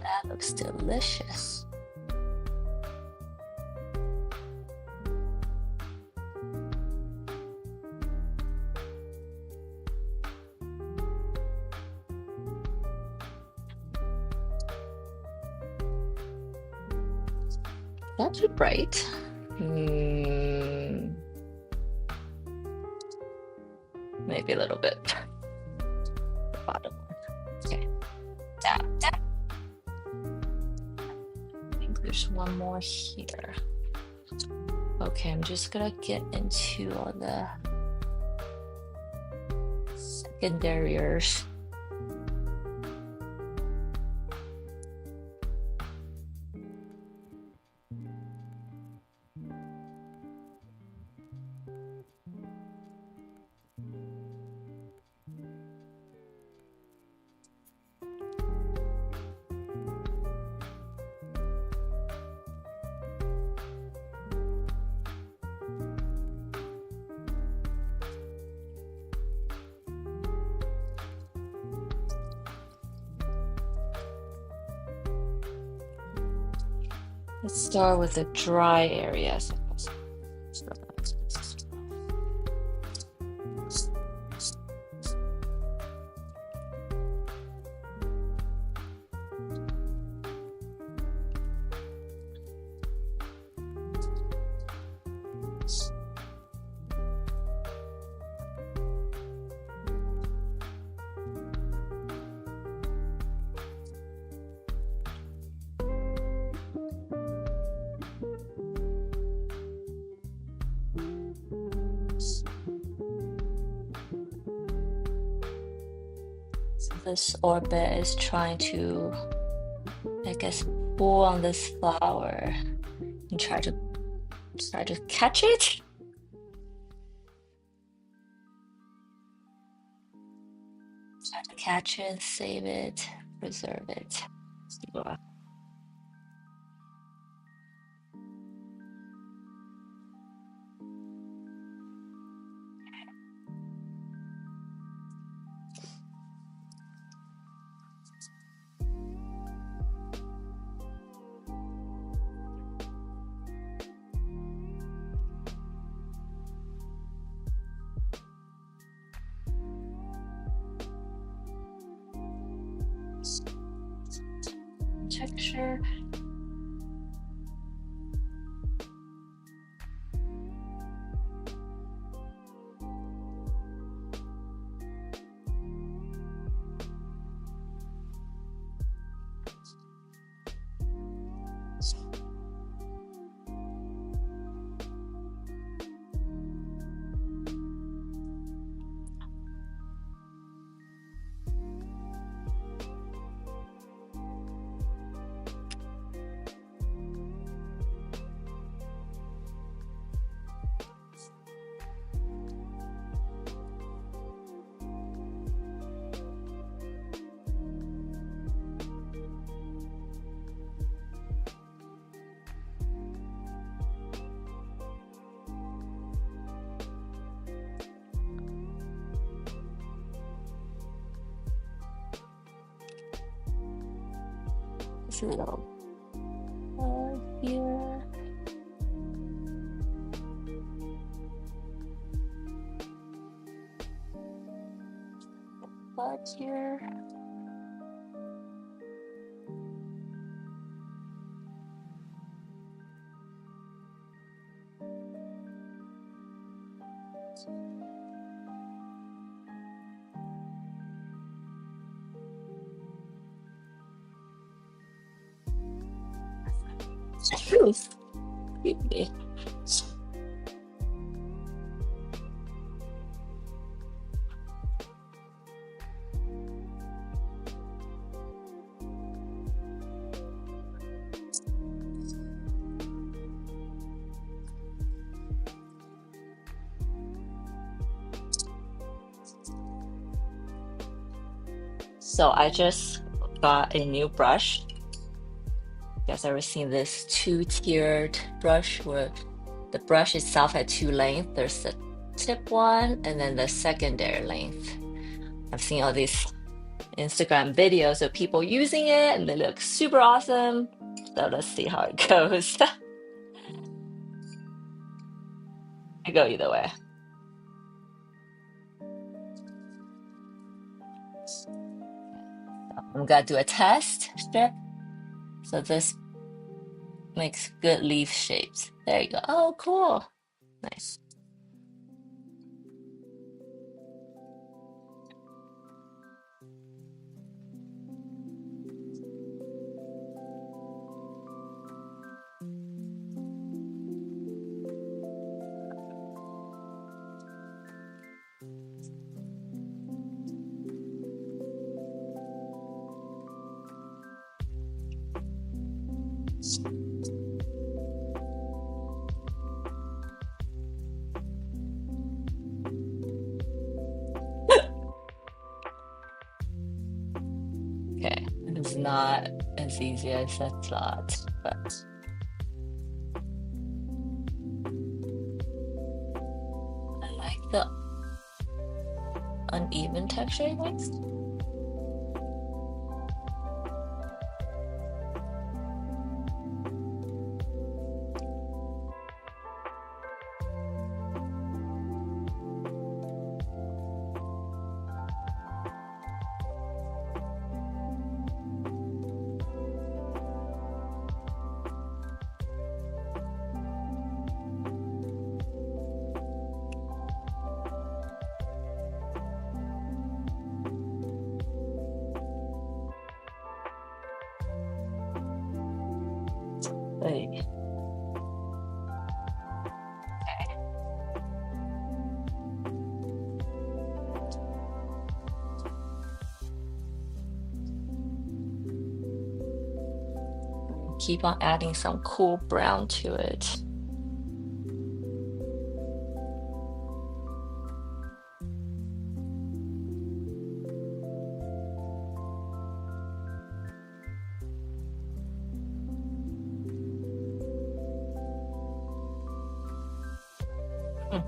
That looks delicious. Not too bright. Maybe a little bit. The bottom one. Okay. Down. I think there's one more here. Okay, I'm just gonna get into all the secondaries. Let's start with the dry areas. So this orbit is trying to, I guess, pull on this flower and try to catch it. Try to catch it, save it, preserve it. Texture. It's a little here. But here. Excuse me. So I just got a new brush. You guys ever seen this two-tiered brush where the brush itself had two lengths? There's the tip one and then the secondary length. I've seen all these Instagram videos of people using it and they look super awesome. So let's see how it goes. I go either way. I'm gonna do a test strip. So this makes good leaf shapes. There you go. Oh, cool. Nice. Okay, it's not as easy as I thought, but I like the uneven texture it makes. Hey. Keep on adding some cool brown to it. Hmm.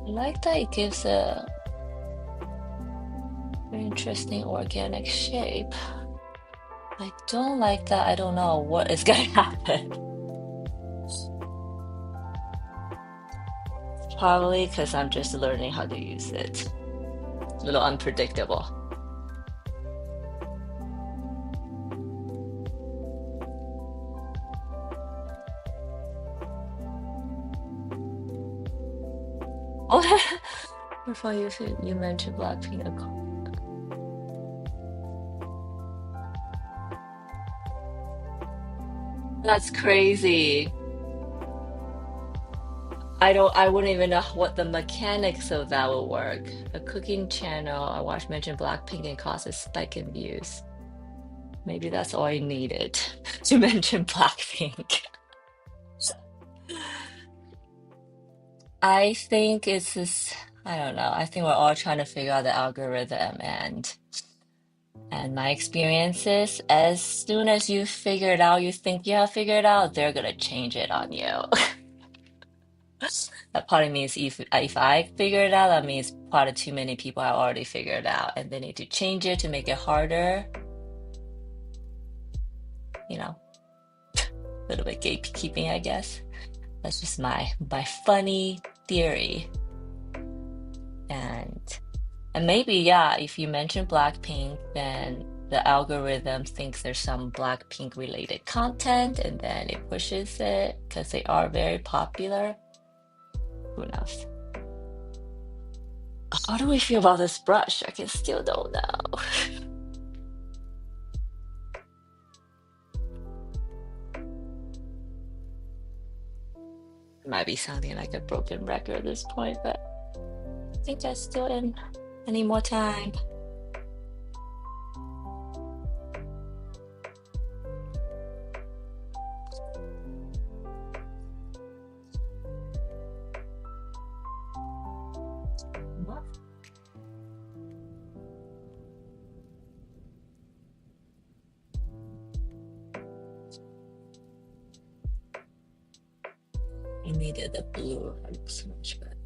I like that it gives a very interesting organic shape. I don't like that. I don't know what is gonna happen. Probably because I'm just learning how to use it. A little unpredictable. Oh, before you mentioned Blackpink. That's crazy. I wouldn't even know what the mechanics of that would work. A cooking channel, I watched mention Blackpink and caused a spike in views. Maybe that's all I needed to mention Blackpink. I think it's just, I don't know. I think we're all trying to figure out the algorithm and my experiences. As soon as you figure it out, you think you have figured it out, they're gonna change it on you. That probably means if I figure it out, that means probably too many people have already figured it out, and they need to change it to make it harder. You know, a little bit gatekeeping, I guess. That's just my funny theory. And maybe, yeah, if you mention Blackpink, then the algorithm thinks there's some Blackpink related content, and then it pushes it because they are very popular. Who knows? How do we feel about this brush? I can still don't know. Might be sounding like a broken record at this point, but I think I still in any more time. I needed the blue. It looks so much better.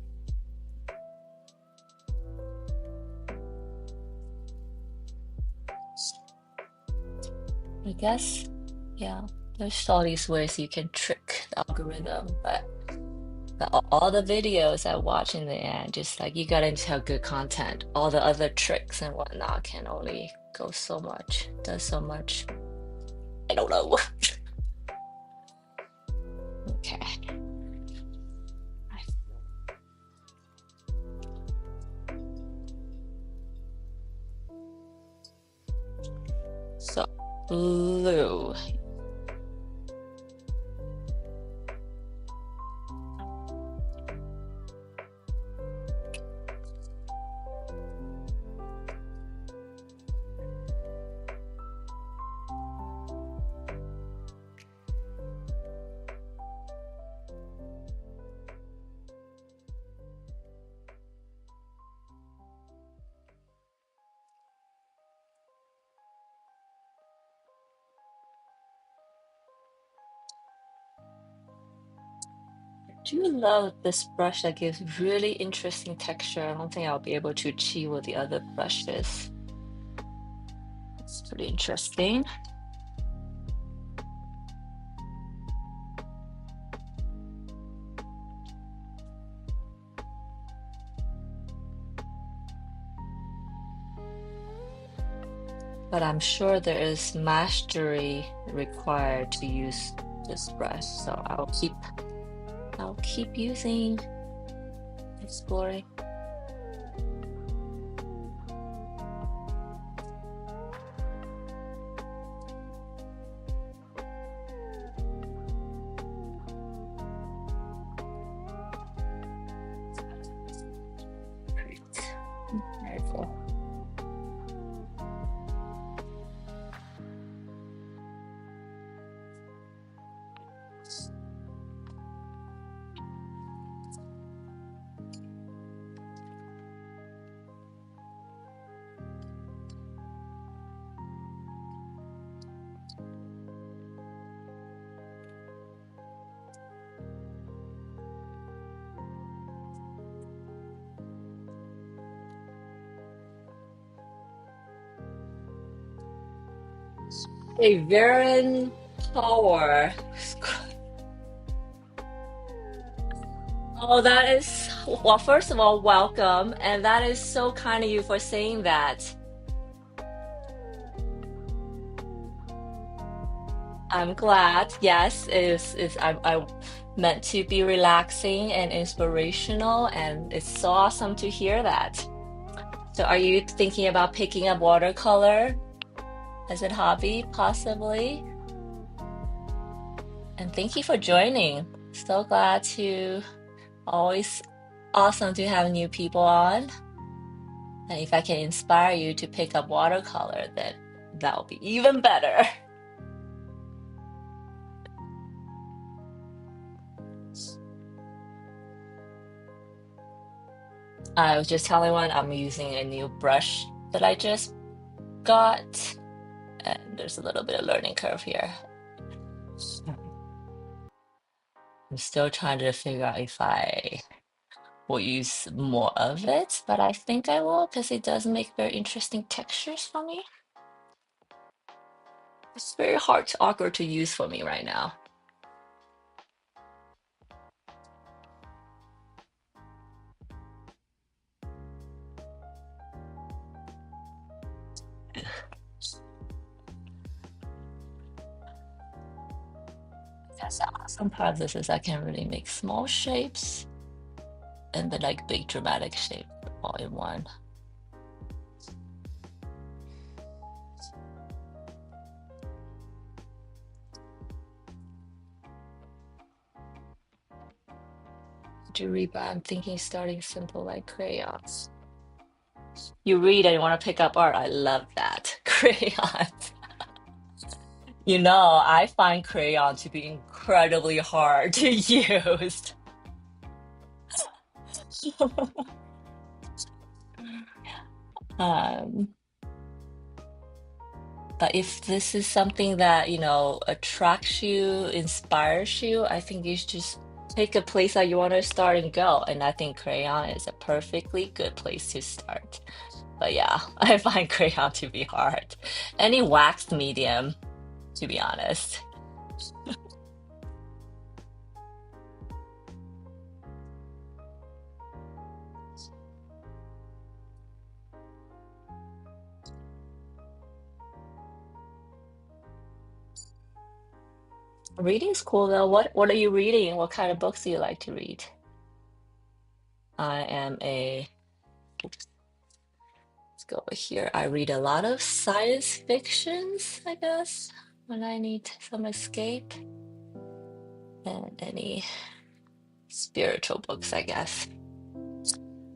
I guess, yeah, there's all these ways you can trick the algorithm, but all the videos I watch in the end, just like you gotta have good content. All the other tricks and whatnot can only go so much, does so much. I don't know. Okay. So, blue. I do love this brush that gives really interesting texture. I don't think I'll be able to achieve with the other brushes. It's pretty interesting. But I'm sure there is mastery required to use this brush, so I'll keep using, exploring. Very cool. A Varen Power. Oh, that is, well, first of all, welcome. And that is so kind of you for saying that. I'm glad. Yes, I meant to be relaxing and inspirational, and it's so awesome to hear that. So, are you thinking about picking up watercolor as a hobby, possibly? And thank you for joining. So glad to always awesome to have new people on. And if I can inspire you to pick up watercolor, then that'll be even better. I was just telling one I'm using a new brush that I just got, and there's a little bit of learning curve here. I'm still trying to figure out if I will use more of it, but I think I will because it does make very interesting textures for me. It's very hard to awkward to use for me right now. That's the awesome part of this is I can really make small shapes and then like big dramatic shape all in one. To read, but I'm thinking starting simple like crayons. You read and you want to pick up art. I love that. Crayons. You know, I find crayon to be incredibly hard to use. Um, but if this is something that, attracts you, inspires you, I think you should just pick a place that you want to start and go. And I think crayon is a perfectly good place to start. But yeah, I find crayon to be hard. Any wax medium, to be honest. Reading's cool though. What are you reading? What kind of books do you like to read? I am a Let's go over here. I read a lot of science fictions, I guess, when I need some escape, and any spiritual books, I guess.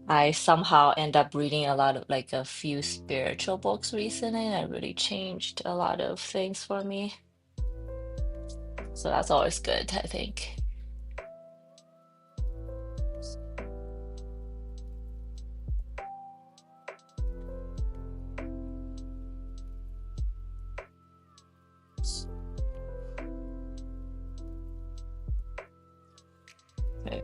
I somehow end up reading a lot of like a few spiritual books recently, and it really changed a lot of things for me. So that's always good, I think. Okay.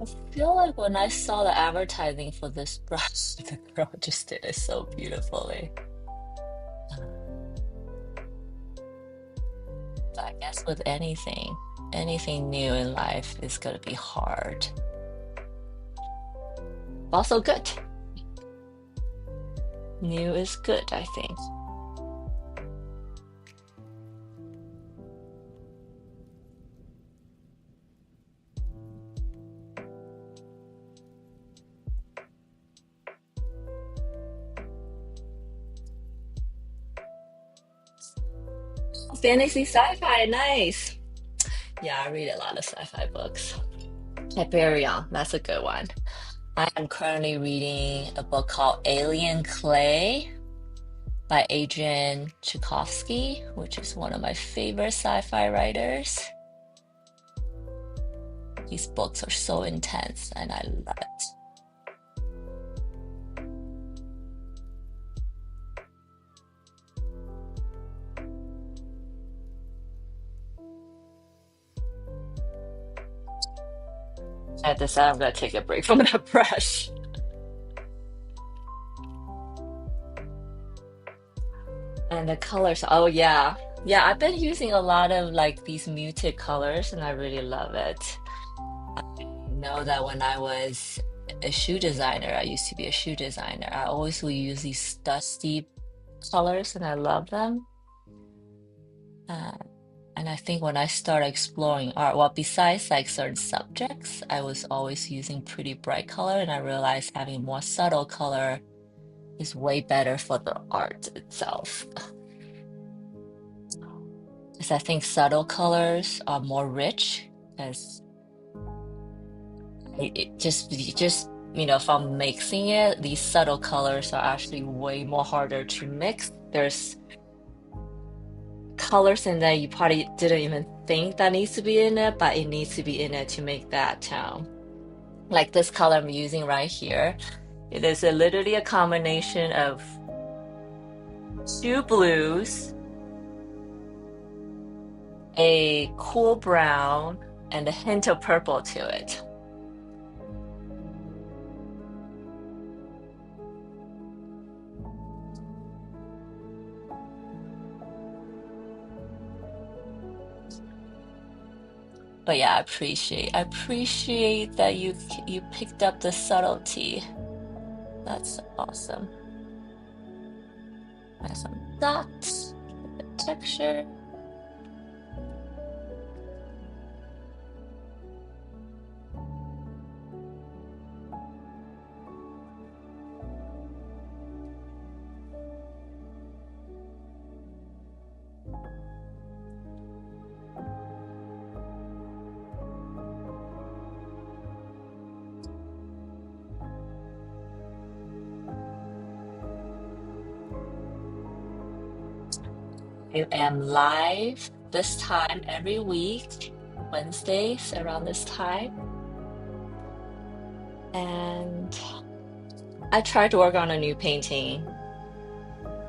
I feel like when I saw the advertising for this brush, the girl just did it so beautifully. But I guess with anything new in life is gonna be hard. Also good. New is good, I think. Fantasy sci-fi, nice. Yeah, I read a lot of sci-fi books. Hyperion, that's a good one. I am currently reading a book called Alien Clay by Adrian Tchaikovsky, which is one of my favorite sci-fi writers. These books are so intense and I love it. I decided I'm gonna take a break from that brush. And the colors, oh yeah. Yeah, I've been using a lot of like these muted colors and I really love it. I know that when I was a shoe designer, I used to be a shoe designer. I always would use these dusty colors and I love them. Uh, and I think when I started exploring art, well, besides like certain subjects, I was always using pretty bright color and I realized having more subtle color is way better for the art itself. Because I think subtle colors are more rich as just from mixing it, these subtle colors are actually way more harder to mix. There's colors in there you probably didn't even think that needs to be in it, but it needs to be in it to make that tone. Like this color I'm using right here, it is literally a combination of two blues, a cool brown, and a hint of purple to it. But yeah, I appreciate that you picked up the subtlety. That's awesome. Add some dots, the texture. I am live this time every week, Wednesdays around this time. And I try to work on a new painting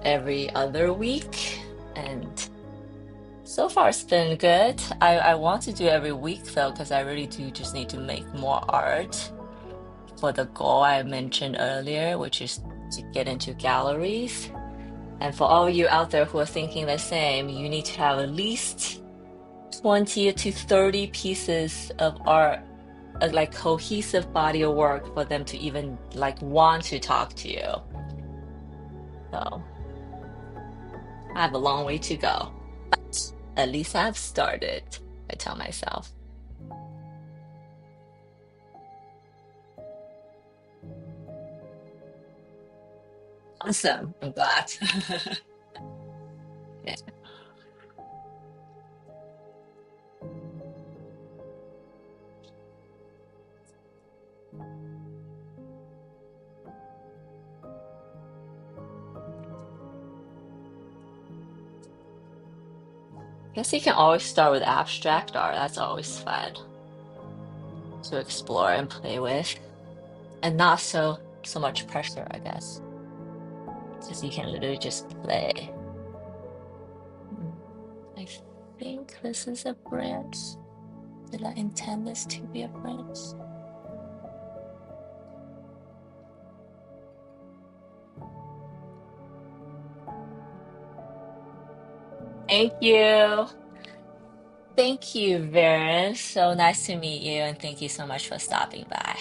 every other week. And so far it's been good. I want to do every week though, because I really do just need to make more art for the goal I mentioned earlier, which is to get into galleries. And for all of you out there who are thinking the same, you need to have at least 20 to 30 pieces of art, like cohesive body of work for them to even like want to talk to you. So I have a long way to go, but at least I've started, I tell myself. Awesome. I'm glad. Yeah. Guess you can always start with abstract art. That's always fun to explore and play with. And not so much pressure, I guess. Because you can literally just play. Mm, I think this is a branch. Did I intend this to be a branch? Thank you. Thank you, Varen. So nice to meet you, and thank you so much for stopping by.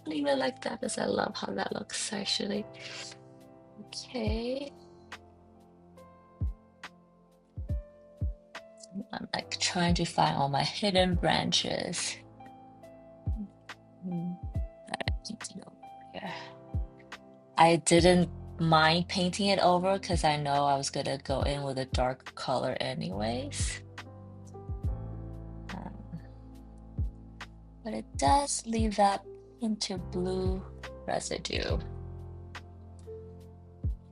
leave it like that because I love how that looks actually. Okay. I'm like trying to find all my hidden branches. Paint it over here. I didn't mind painting it over because I know I was gonna go in with a dark color anyways. Um, but it does leave that into blue residue.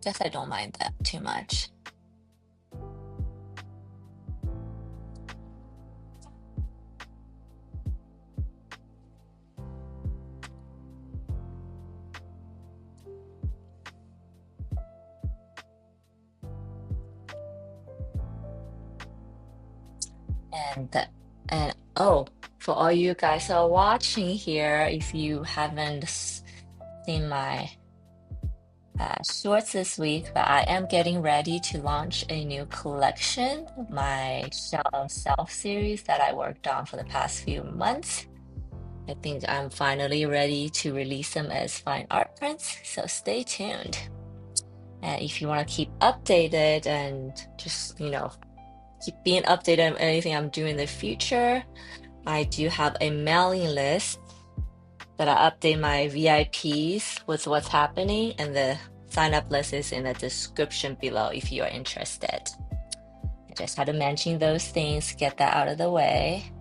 Guess I don't mind that too much. And and oh, for all you guys who are watching here, if you haven't seen my shorts this week, but I am getting ready to launch a new collection, my Shell of Self series that I worked on for the past few months. I think I'm finally ready to release them as fine art prints, so stay tuned. And if you want to keep updated and just, keep being updated on anything I'm doing in the future, I do have a mailing list that I update my VIPs with what's happening, and the sign up list is in the description below if you are interested. I just had to mention those things, get that out of the way.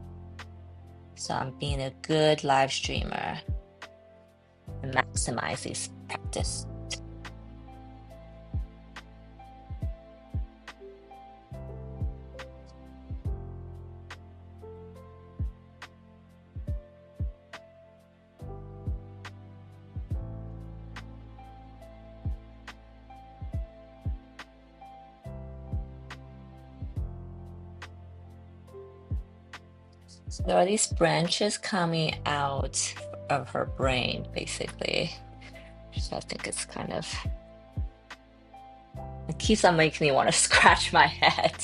So I'm being a good live streamer and maximize this practice. So there are these branches coming out of her brain, basically. So I think it's kind of, it keeps on making me want to scratch my head.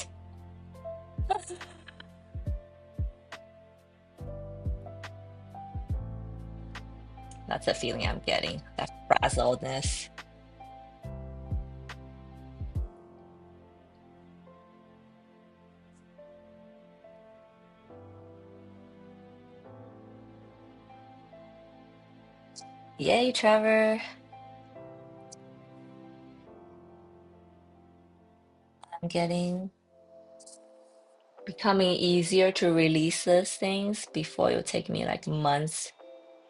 That's the feeling I'm getting, that frazzledness. Yay, Trevor. I'm becoming easier to release those things. Before it'll take me like months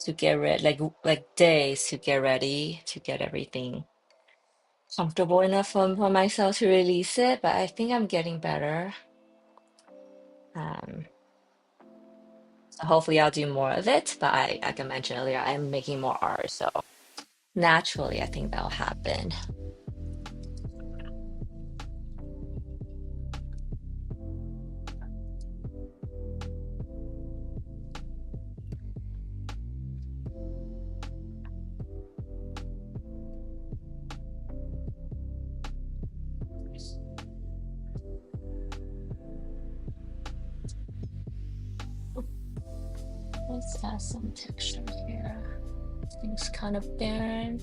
to get ready, like days to get ready, to get everything comfortable enough for myself to release it. But I think I'm getting better. So hopefully I'll do more of it. But like I mentioned earlier, I'm making more art, so naturally I think that'll happen. Let's add some texture here. Things kind of barren.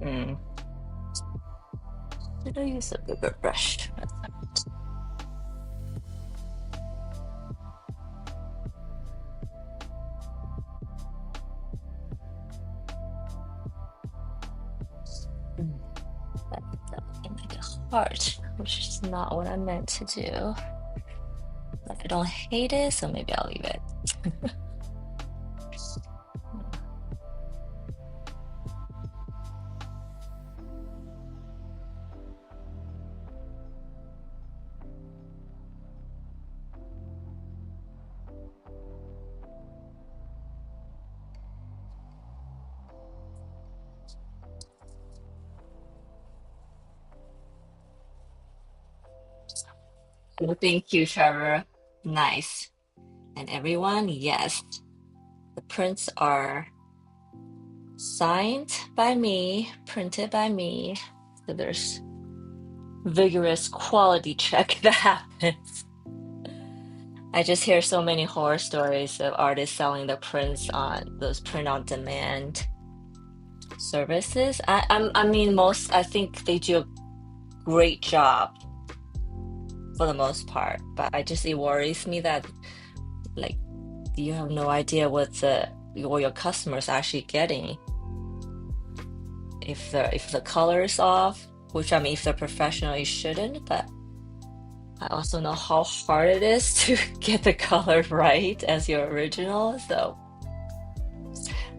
Mm. Should I use a bigger brush? Mm, That's looking like a heart, which is not what I meant to do. But I don't hate it, so maybe I'll leave it. Well, thank you, Trevor. Nice. And everyone, yes, the prints are signed by me, printed by me. So there's vigorous quality check that happens. I just hear so many horror stories of artists selling the prints on those print on demand services. I mean, I think they do a great job for the most part, but it worries me that like you have no idea what your customers actually getting if the color is off, which I mean, if they're professional, you shouldn't, but I also know how hard it is to get the color right as your original. So,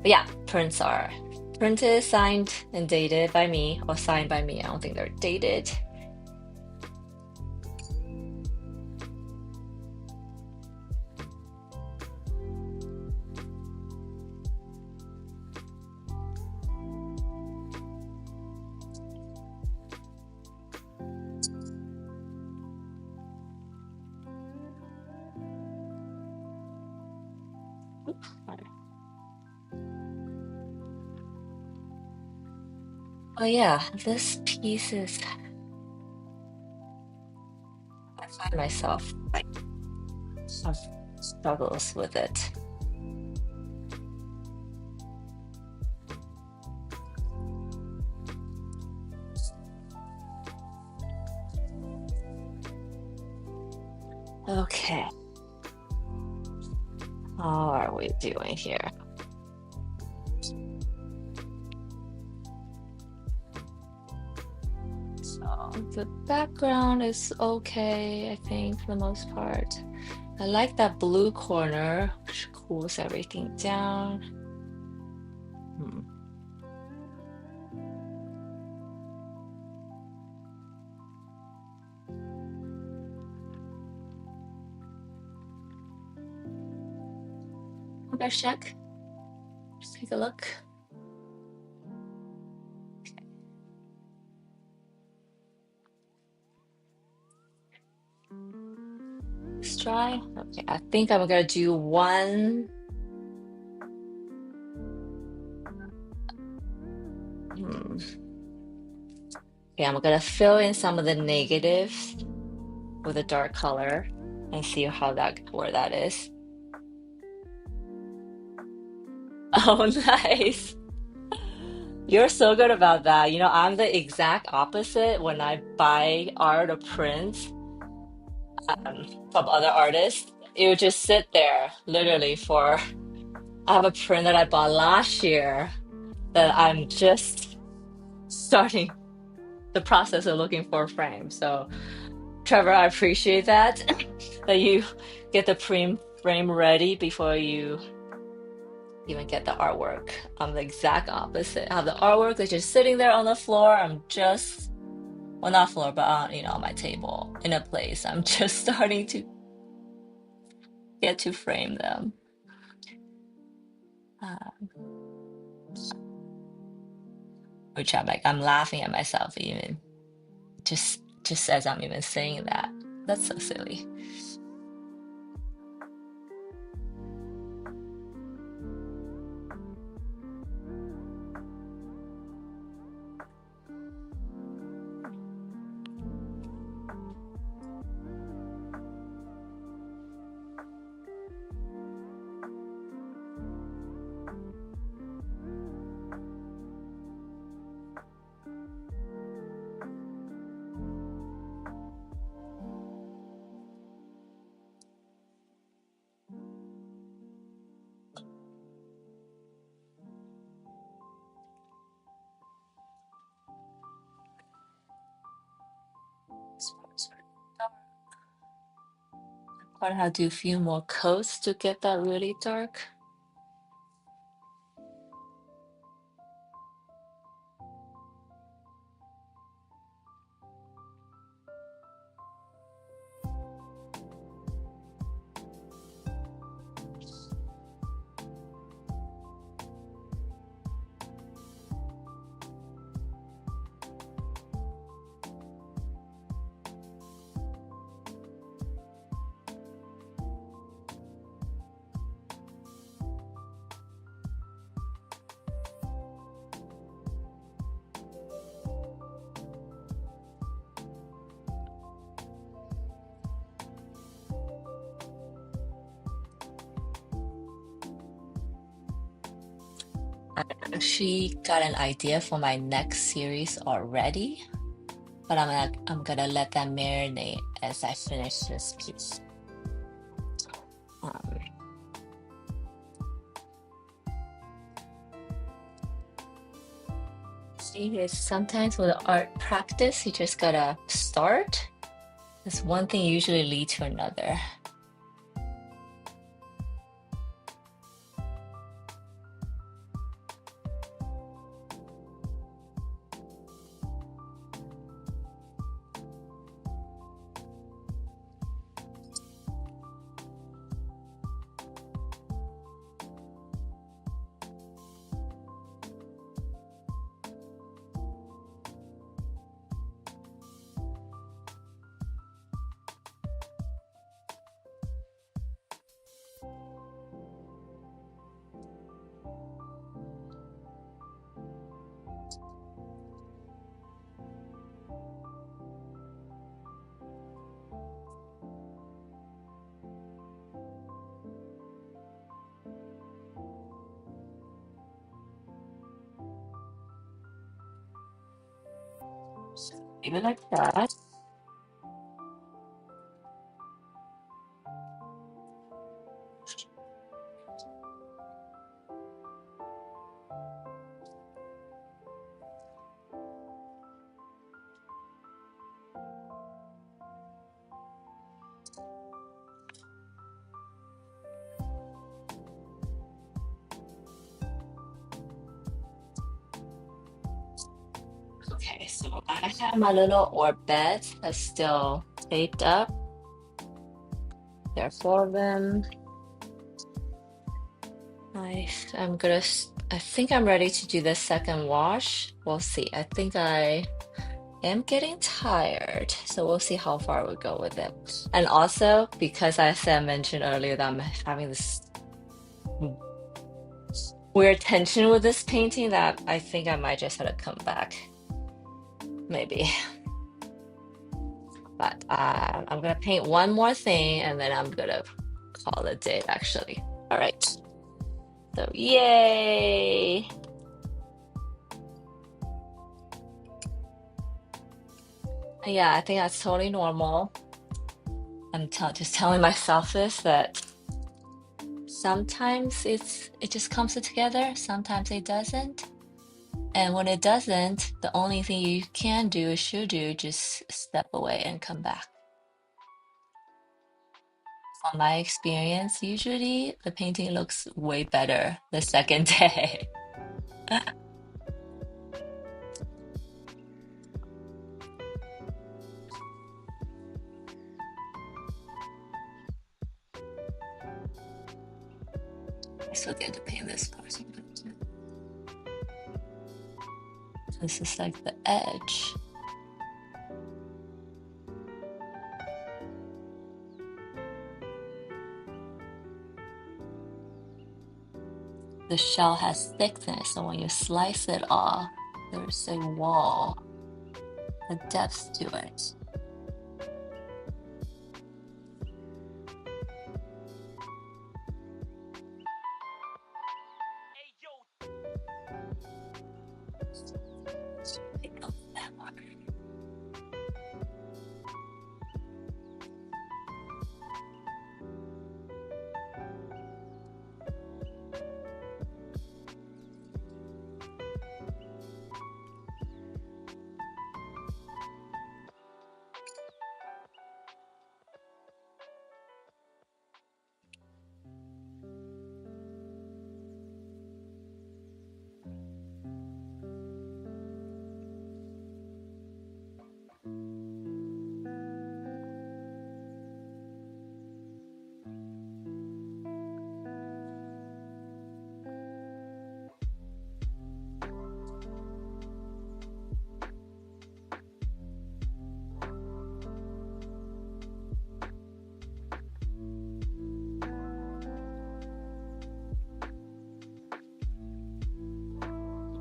but yeah, prints are printed, signed, and dated by me, or signed by me. I don't think they're dated. Oh yeah, this piece is, I find myself like have struggles with it. Okay, how are we doing here? So the background is okay, I think, for the most part. I like that blue corner, which cools everything down. Hmm. Brush check. Just take a look. Let's try. Okay, I think I'm gonna do one. Hmm. Okay, I'm gonna fill in some of the negatives with a dark color and see where that is. Oh, nice. You're so good about that. You know, I'm the exact opposite when I buy art or prints from other artists. It would just sit there literally for. I have a print that I bought last year that I'm just starting the process of looking for a frame. So, Trevor, I appreciate that that you get the frame ready before you even get the artwork. I'm the exact opposite. I have the artwork that's just sitting there on the floor. I'm just, well, not floor, but on, on my table in a place. I'm just starting to get to frame them. Uh, which I'm laughing at myself even just as I'm even saying that. That's so silly. Or how to do a few more coats to get that really dark. I actually got an idea for my next series already, but I'm gonna let that marinate as I finish this piece. Um, See, it's sometimes with art practice, you just gotta start. This one thing usually leads to another. Leave it like that. Okay, so I have my little orb bed that's still taped up. There are four of them. Nice. I think I'm ready to do the second wash. We'll see. I think I am getting tired, so we'll see how far we go with it. And also, because I mentioned earlier that I'm having this weird tension with this painting, that I think I might just have to come back. Maybe. But I'm gonna paint one more thing and then I'm gonna call it a day, actually. All right. So, yay! Yeah, I think that's totally normal. I'm just telling myself this, that sometimes it just comes together, sometimes it doesn't. And when it doesn't, the only thing you can do, should do, just step away and come back. From my experience, usually the painting looks way better the second day. I still get to paint this part. This is like the edge. The shell has thickness, so when you slice it off, there's a wall, a depth to it. Pick up that one.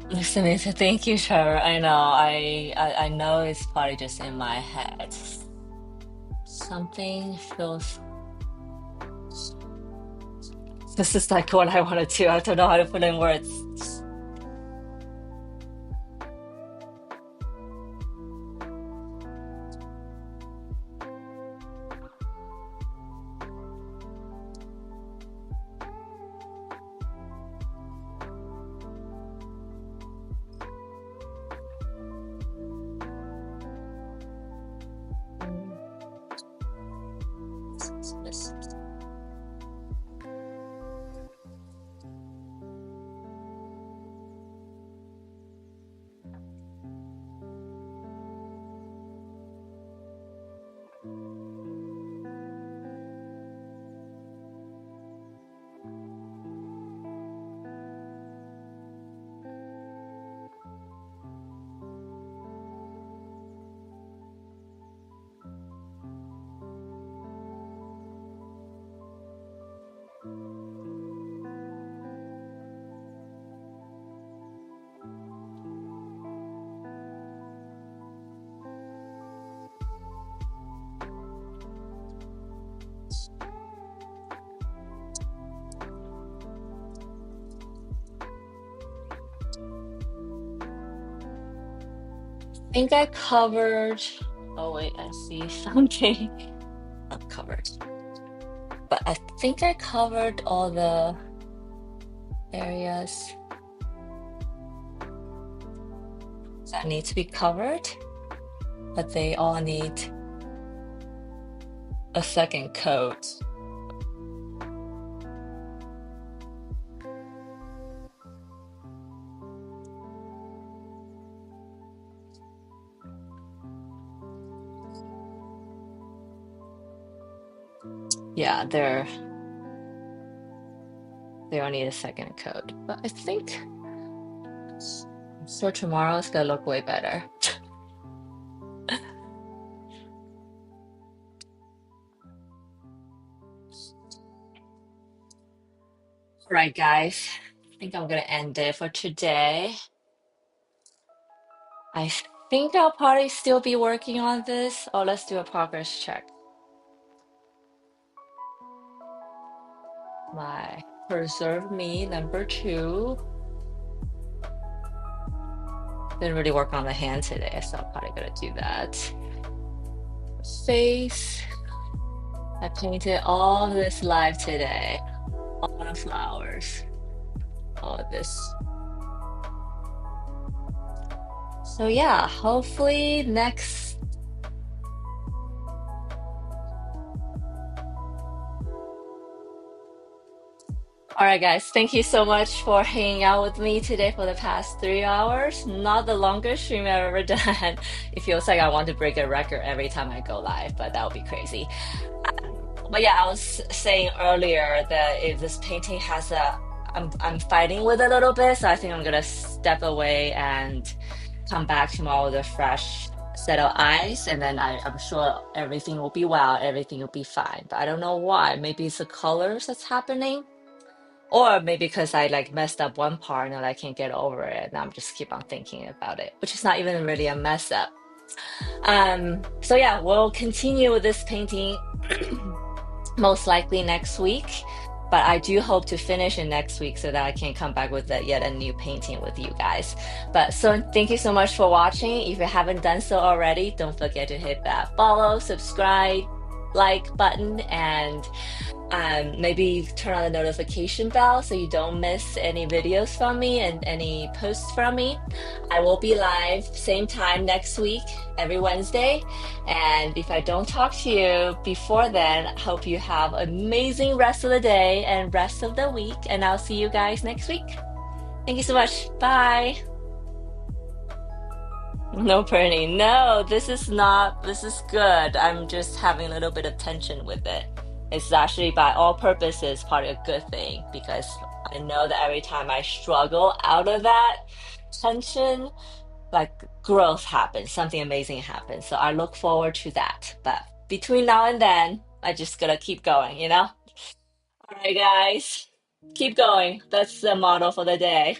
Listening to thank you, Trevor. I know. I know it's probably just in my head. Something feels. This is like what I want to do. I don't know how to put in words. I think I covered. Oh wait, I see something. Not covered, but I think I covered all the areas that need to be covered, but they all need a second coat. Yeah, they all need a second coat, but I think I'm sure tomorrow it's gonna look way better. All right, guys. I think I'm gonna end it for today. I think I'll probably still be working on this. Oh, let's do a progress check. My Preserve Me number 2. Didn't really work on the hand today, so I'm probably gonna do that. Face. I painted all this live today. All the flowers. All of this. So yeah, hopefully next. All right, guys. Thank you so much for hanging out with me today for the past 3 hours. Not the longest stream I've ever done. It feels like I want to break a record every time I go live, but that would be crazy. But yeah, I was saying earlier that if this painting has I'm fighting with a little bit, so I think I'm gonna step away and come back tomorrow with a fresh set of eyes, and then I'm sure everything will be well, everything will be fine. But I don't know why. Maybe it's the colors that's happening. Or maybe because I like messed up one part and I can't get over it, and I'm just keep on thinking about it, which is not even really a mess up. So yeah, we'll continue with this painting most likely next week. But I do hope to finish it next week so that I can come back with yet a new painting with you guys. But so thank you so much for watching. If you haven't done so already, don't forget to hit that follow, subscribe, like button, and maybe turn on the notification bell so you don't miss any videos from me and any posts from me. I will be live same time next week, every Wednesday. And if I don't talk to you before then, I hope you have an amazing rest of the day and rest of the week. And I'll see you guys next week. Thank you so much. Bye. No, Bernie. No, this is not, this is good. I'm just having a little bit of tension with it. It's actually, by all purposes, probably a good thing because I know that every time I struggle out of that tension, like growth happens, something amazing happens. So I look forward to that. But between now and then, I just gotta keep going, you know? All right, guys, keep going. That's the motto for the day.